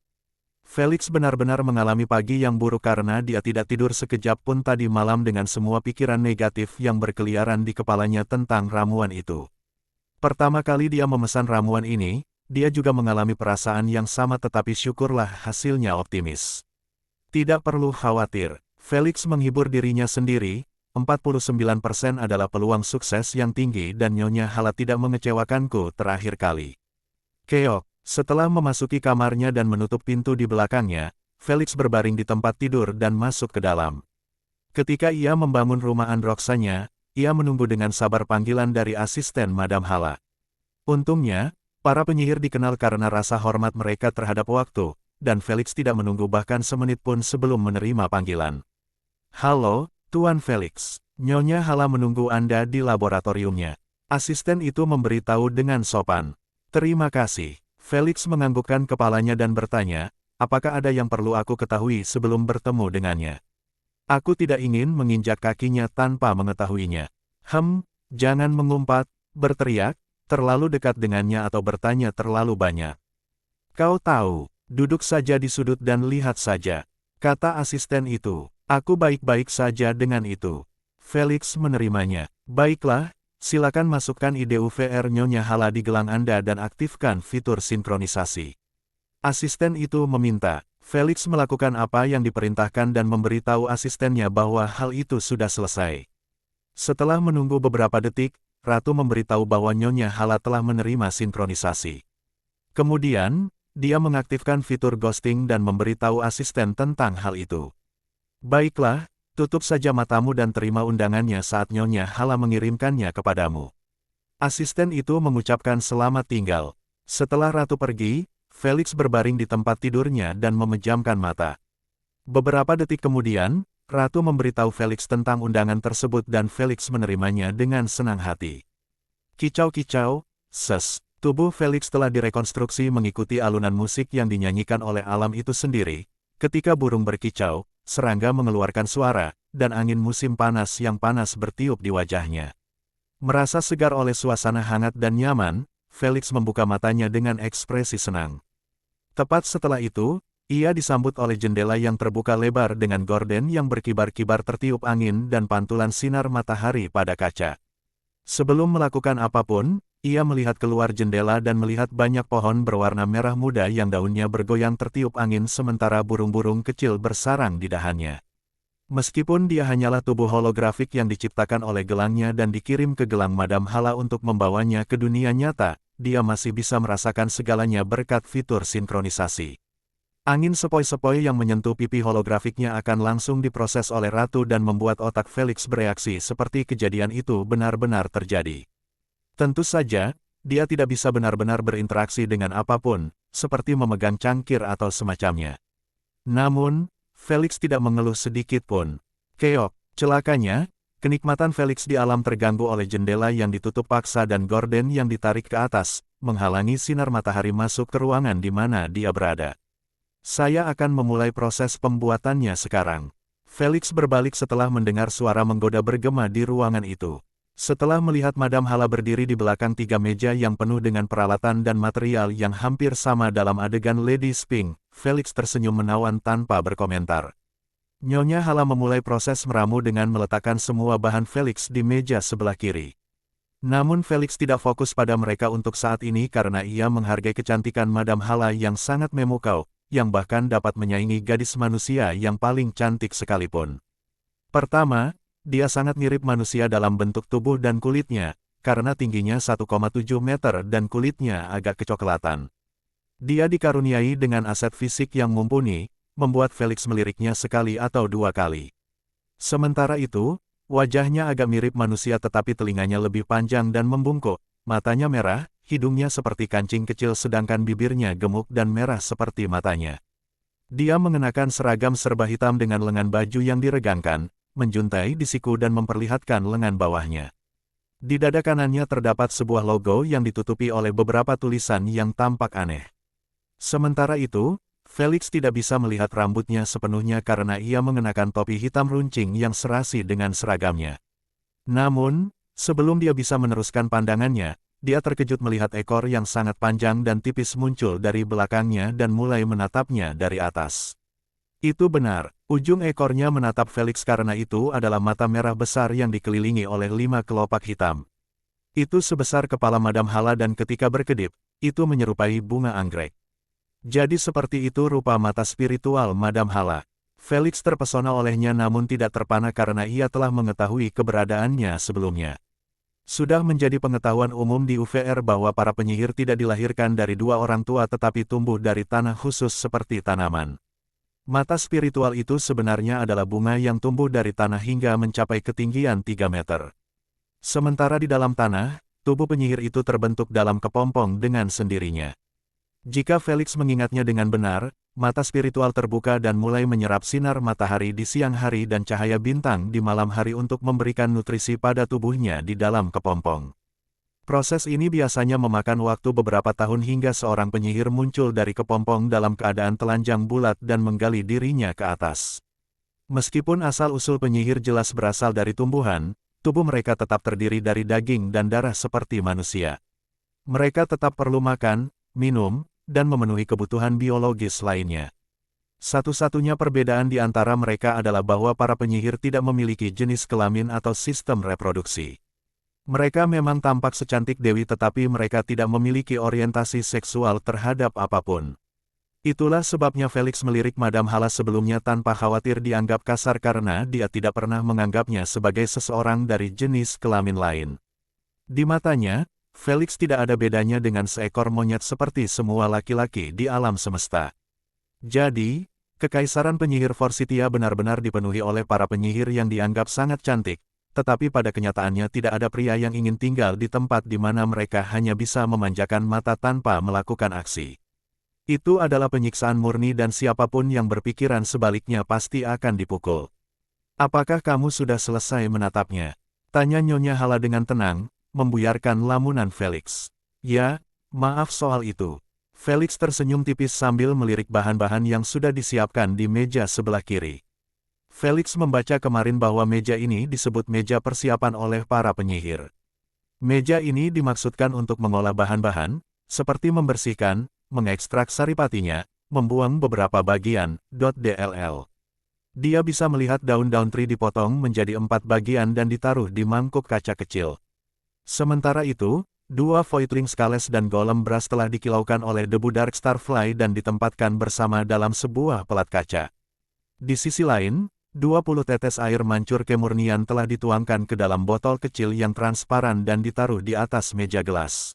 Felix benar-benar mengalami pagi yang buruk karena dia tidak tidur sekejap pun tadi malam dengan semua pikiran negatif yang berkeliaran di kepalanya tentang ramuan itu. Pertama kali dia memesan ramuan ini, dia juga mengalami perasaan yang sama tetapi syukurlah hasilnya optimis. Tidak perlu khawatir, Felix menghibur dirinya sendiri, 49% adalah peluang sukses yang tinggi dan Nyonya Hala tidak mengecewakanku terakhir kali. Keok, setelah memasuki kamarnya dan menutup pintu di belakangnya, Felix berbaring di tempat tidur dan masuk ke dalam. Ketika ia membangun rumah androksanya, ia menunggu dengan sabar panggilan dari asisten Madam Hala. Untungnya, para penyihir dikenal karena rasa hormat mereka terhadap waktu, dan Felix tidak menunggu bahkan semenit pun sebelum menerima panggilan. Halo, Tuan Felix. Nyonya Hala menunggu Anda di laboratoriumnya. Asisten itu memberitahu dengan sopan. Terima kasih. Felix menganggukkan kepalanya dan bertanya, apakah ada yang perlu aku ketahui sebelum bertemu dengannya? Aku tidak ingin menginjak kakinya tanpa mengetahuinya. Jangan mengumpat, berteriak, terlalu dekat dengannya atau bertanya terlalu banyak. Kau tahu, duduk saja di sudut dan lihat saja, kata asisten itu. Aku baik-baik saja dengan itu. Felix menerimanya. Baiklah, silakan masukkan ide UVR Nyonya Hala di gelang Anda dan aktifkan fitur sinkronisasi. Asisten itu meminta. Felix melakukan apa yang diperintahkan dan memberitahu asistennya bahwa hal itu sudah selesai. Setelah menunggu beberapa detik, Ratu memberitahu bahwa Nyonya Hala telah menerima sinkronisasi. Kemudian, dia mengaktifkan fitur ghosting dan memberitahu asisten tentang hal itu. Baiklah, tutup saja matamu dan terima undangannya saat Nyonya Hala mengirimkannya kepadamu. Asisten itu mengucapkan selamat tinggal. Setelah Ratu pergi, Felix berbaring di tempat tidurnya dan memejamkan mata. Beberapa detik kemudian, Ratu memberitahu Felix tentang undangan tersebut dan Felix menerimanya dengan senang hati. Kicau-kicau, tubuh Felix telah direkonstruksi mengikuti alunan musik yang dinyanyikan oleh alam itu sendiri. Ketika burung berkicau, serangga mengeluarkan suara, dan angin musim panas yang panas bertiup di wajahnya. Merasa segar oleh suasana hangat dan nyaman, Felix membuka matanya dengan ekspresi senang. Tepat setelah itu, ia disambut oleh jendela yang terbuka lebar dengan gorden yang berkibar-kibar tertiup angin dan pantulan sinar matahari pada kaca. Sebelum melakukan apapun, ia melihat keluar jendela dan melihat banyak pohon berwarna merah muda yang daunnya bergoyang tertiup angin sementara burung-burung kecil bersarang di dahannya. Meskipun dia hanyalah tubuh holografik yang diciptakan oleh gelangnya dan dikirim ke gelang Madam Hala untuk membawanya ke dunia nyata, dia masih bisa merasakan segalanya berkat fitur sinkronisasi. Angin sepoi-sepoi yang menyentuh pipi holografiknya akan langsung diproses oleh Ratu dan membuat otak Felix bereaksi seperti kejadian itu benar-benar terjadi. Tentu saja, dia tidak bisa benar-benar berinteraksi dengan apapun, seperti memegang cangkir atau semacamnya. Namun, Felix tidak mengeluh sedikit pun. Keok, celakanya, kenikmatan Felix di alam terganggu oleh jendela yang ditutup paksa dan gorden yang ditarik ke atas, menghalangi sinar matahari masuk ke ruangan di mana dia berada. Saya akan memulai proses pembuatannya sekarang. Felix berbalik setelah mendengar suara menggoda bergema di ruangan itu. Setelah melihat Madam Hala berdiri di belakang tiga meja yang penuh dengan peralatan dan material yang hampir sama dalam adegan Lady Sphinx, Felix tersenyum menawan tanpa berkomentar. Nyonya Hala memulai proses meramu dengan meletakkan semua bahan Felix di meja sebelah kiri. Namun Felix tidak fokus pada mereka untuk saat ini karena ia menghargai kecantikan Madam Hala yang sangat memukau, yang bahkan dapat menyaingi gadis manusia yang paling cantik sekalipun. Pertama, dia sangat mirip manusia dalam bentuk tubuh dan kulitnya, karena tingginya 1,7 meter dan kulitnya agak kecoklatan. Dia dikaruniai dengan aset fisik yang mumpuni, membuat Felix meliriknya sekali atau dua kali. Sementara itu, wajahnya agak mirip manusia tetapi telinganya lebih panjang dan membungkuk, matanya merah, hidungnya seperti kancing kecil sedangkan bibirnya gemuk dan merah seperti matanya. Dia mengenakan seragam serba hitam dengan lengan baju yang diregangkan, menjuntai di siku dan memperlihatkan lengan bawahnya. Di dada kanannya terdapat sebuah logo yang ditutupi oleh beberapa tulisan yang tampak aneh. Sementara itu, Felix tidak bisa melihat rambutnya sepenuhnya karena ia mengenakan topi hitam runcing yang serasi dengan seragamnya. Namun, sebelum dia bisa meneruskan pandangannya, dia terkejut melihat ekor yang sangat panjang dan tipis muncul dari belakangnya dan mulai menatapnya dari atas. Itu benar, ujung ekornya menatap Felix karena itu adalah mata merah besar yang dikelilingi oleh 5 kelopak hitam. Itu sebesar kepala Madam Hala dan ketika berkedip, itu menyerupai bunga anggrek. Jadi seperti itu rupa mata spiritual Madam Hala. Felix terpesona olehnya namun tidak terpana karena ia telah mengetahui keberadaannya sebelumnya. Sudah menjadi pengetahuan umum di UVR bahwa para penyihir tidak dilahirkan dari dua orang tua tetapi tumbuh dari tanah khusus seperti tanaman. Mata spiritual itu sebenarnya adalah bunga yang tumbuh dari tanah hingga mencapai ketinggian 3 meter. Sementara di dalam tanah, tubuh penyihir itu terbentuk dalam kepompong dengan sendirinya. Jika Felix mengingatnya dengan benar, mata spiritual terbuka dan mulai menyerap sinar matahari di siang hari dan cahaya bintang di malam hari untuk memberikan nutrisi pada tubuhnya di dalam kepompong. Proses ini biasanya memakan waktu beberapa tahun hingga seorang penyihir muncul dari kepompong dalam keadaan telanjang bulat dan menggali dirinya ke atas. Meskipun asal-usul penyihir jelas berasal dari tumbuhan, tubuh mereka tetap terdiri dari daging dan darah seperti manusia. Mereka tetap perlu makan, minum, dan memenuhi kebutuhan biologis lainnya. Satu-satunya perbedaan di antara mereka adalah bahwa para penyihir tidak memiliki jenis kelamin atau sistem reproduksi. Mereka memang tampak secantik dewi tetapi mereka tidak memiliki orientasi seksual terhadap apapun. Itulah sebabnya Felix melirik Madam Hala sebelumnya tanpa khawatir dianggap kasar karena dia tidak pernah menganggapnya sebagai seseorang dari jenis kelamin lain. Di matanya, Felix tidak ada bedanya dengan seekor monyet seperti semua laki-laki di alam semesta. Jadi, kekaisaran penyihir Forsythia benar-benar dipenuhi oleh para penyihir yang dianggap sangat cantik, tetapi pada kenyataannya tidak ada pria yang ingin tinggal di tempat di mana mereka hanya bisa memanjakan mata tanpa melakukan aksi. Itu adalah penyiksaan murni dan siapapun yang berpikiran sebaliknya pasti akan dipukul. Apakah kamu sudah selesai menatapnya? Tanya Nyonya Hala dengan tenang, membuyarkan lamunan Felix. Ya, maaf soal itu. Felix tersenyum tipis sambil melirik bahan-bahan yang sudah disiapkan di meja sebelah kiri. Felix membaca kemarin bahwa meja ini disebut meja persiapan oleh para penyihir. Meja ini dimaksudkan untuk mengolah bahan-bahan, seperti membersihkan, mengekstrak saripatinya, membuang beberapa bagian, .dll. Dia bisa melihat daun-daun tri dipotong menjadi 4 bagian dan ditaruh di mangkuk kaca kecil. Sementara itu, 2 Voidling Scales dan Golem Brass telah dikilaukan oleh debu Dark Starfly dan ditempatkan bersama dalam sebuah pelat kaca. Di sisi lain, 20 tetes air mancur kemurnian telah dituangkan ke dalam botol kecil yang transparan dan ditaruh di atas meja gelas.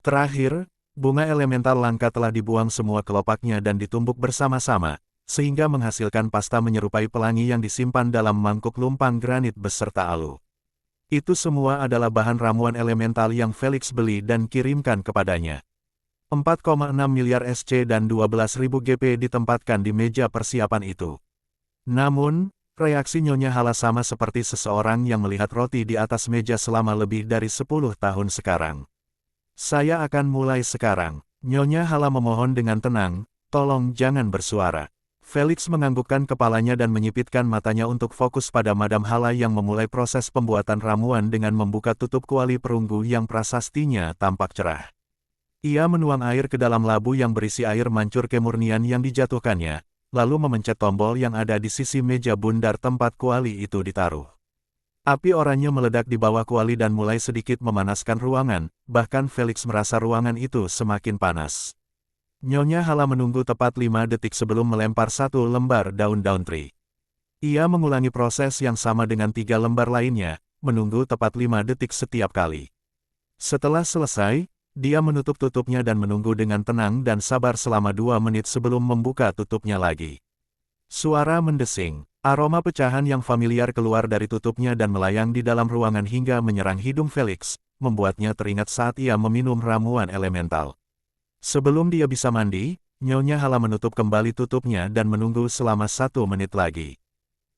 Terakhir, bunga elemental langka telah dibuang semua kelopaknya dan ditumbuk bersama-sama, sehingga menghasilkan pasta menyerupai pelangi yang disimpan dalam mangkuk lumpang granit beserta alu. Itu semua adalah bahan ramuan elemental yang Felix beli dan kirimkan kepadanya. 4,6 miliar SC dan 12.000 GP ditempatkan di meja persiapan itu. Namun, reaksi Nyonya Hala sama seperti seseorang yang melihat roti di atas meja selama lebih dari 10 tahun sekarang. Saya akan mulai sekarang. Nyonya Hala memohon dengan tenang, tolong jangan bersuara. Felix menganggukkan kepalanya dan menyipitkan matanya untuk fokus pada Madam Hala yang memulai proses pembuatan ramuan dengan membuka tutup kuali perunggu yang prasastinya tampak cerah. Ia menuang air ke dalam labu yang berisi air mancur kemurnian yang dijatuhkannya, lalu memencet tombol yang ada di sisi meja bundar tempat kuali itu ditaruh. Api oranye meledak di bawah kuali dan mulai sedikit memanaskan ruangan, bahkan Felix merasa ruangan itu semakin panas. Nyonya Hala menunggu tepat 5 detik sebelum melempar 1 lembar daun-daun tri. Ia mengulangi proses yang sama dengan 3 lembar lainnya, menunggu tepat 5 detik setiap kali. Setelah selesai, Dia menutup tutupnya dan menunggu dengan tenang dan sabar selama 2 menit sebelum membuka tutupnya lagi. Suara mendesing, aroma pecahan yang familiar keluar dari tutupnya dan melayang di dalam ruangan hingga menyerang hidung Felix, membuatnya teringat saat ia meminum ramuan elemental. Sebelum dia bisa mandi, Nyonya Hala menutup kembali tutupnya dan menunggu selama 1 menit lagi.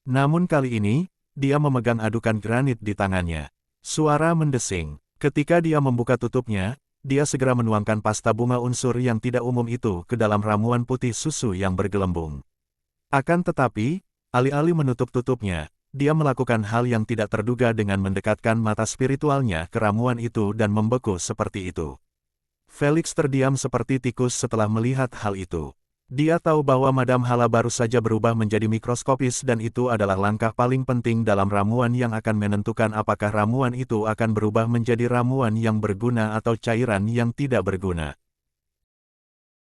Namun kali ini, dia memegang adukan granit di tangannya. Suara mendesing. Ketika dia membuka tutupnya, dia segera menuangkan pasta bunga unsur yang tidak umum itu ke dalam ramuan putih susu yang bergelembung. Akan tetapi, alih-alih menutup tutupnya, dia melakukan hal yang tidak terduga dengan mendekatkan mata spiritualnya ke ramuan itu dan membeku seperti itu. Felix terdiam seperti tikus setelah melihat hal itu. Dia tahu bahwa Madam Hala baru saja berubah menjadi mikroskopis dan itu adalah langkah paling penting dalam ramuan yang akan menentukan apakah ramuan itu akan berubah menjadi ramuan yang berguna atau cairan yang tidak berguna.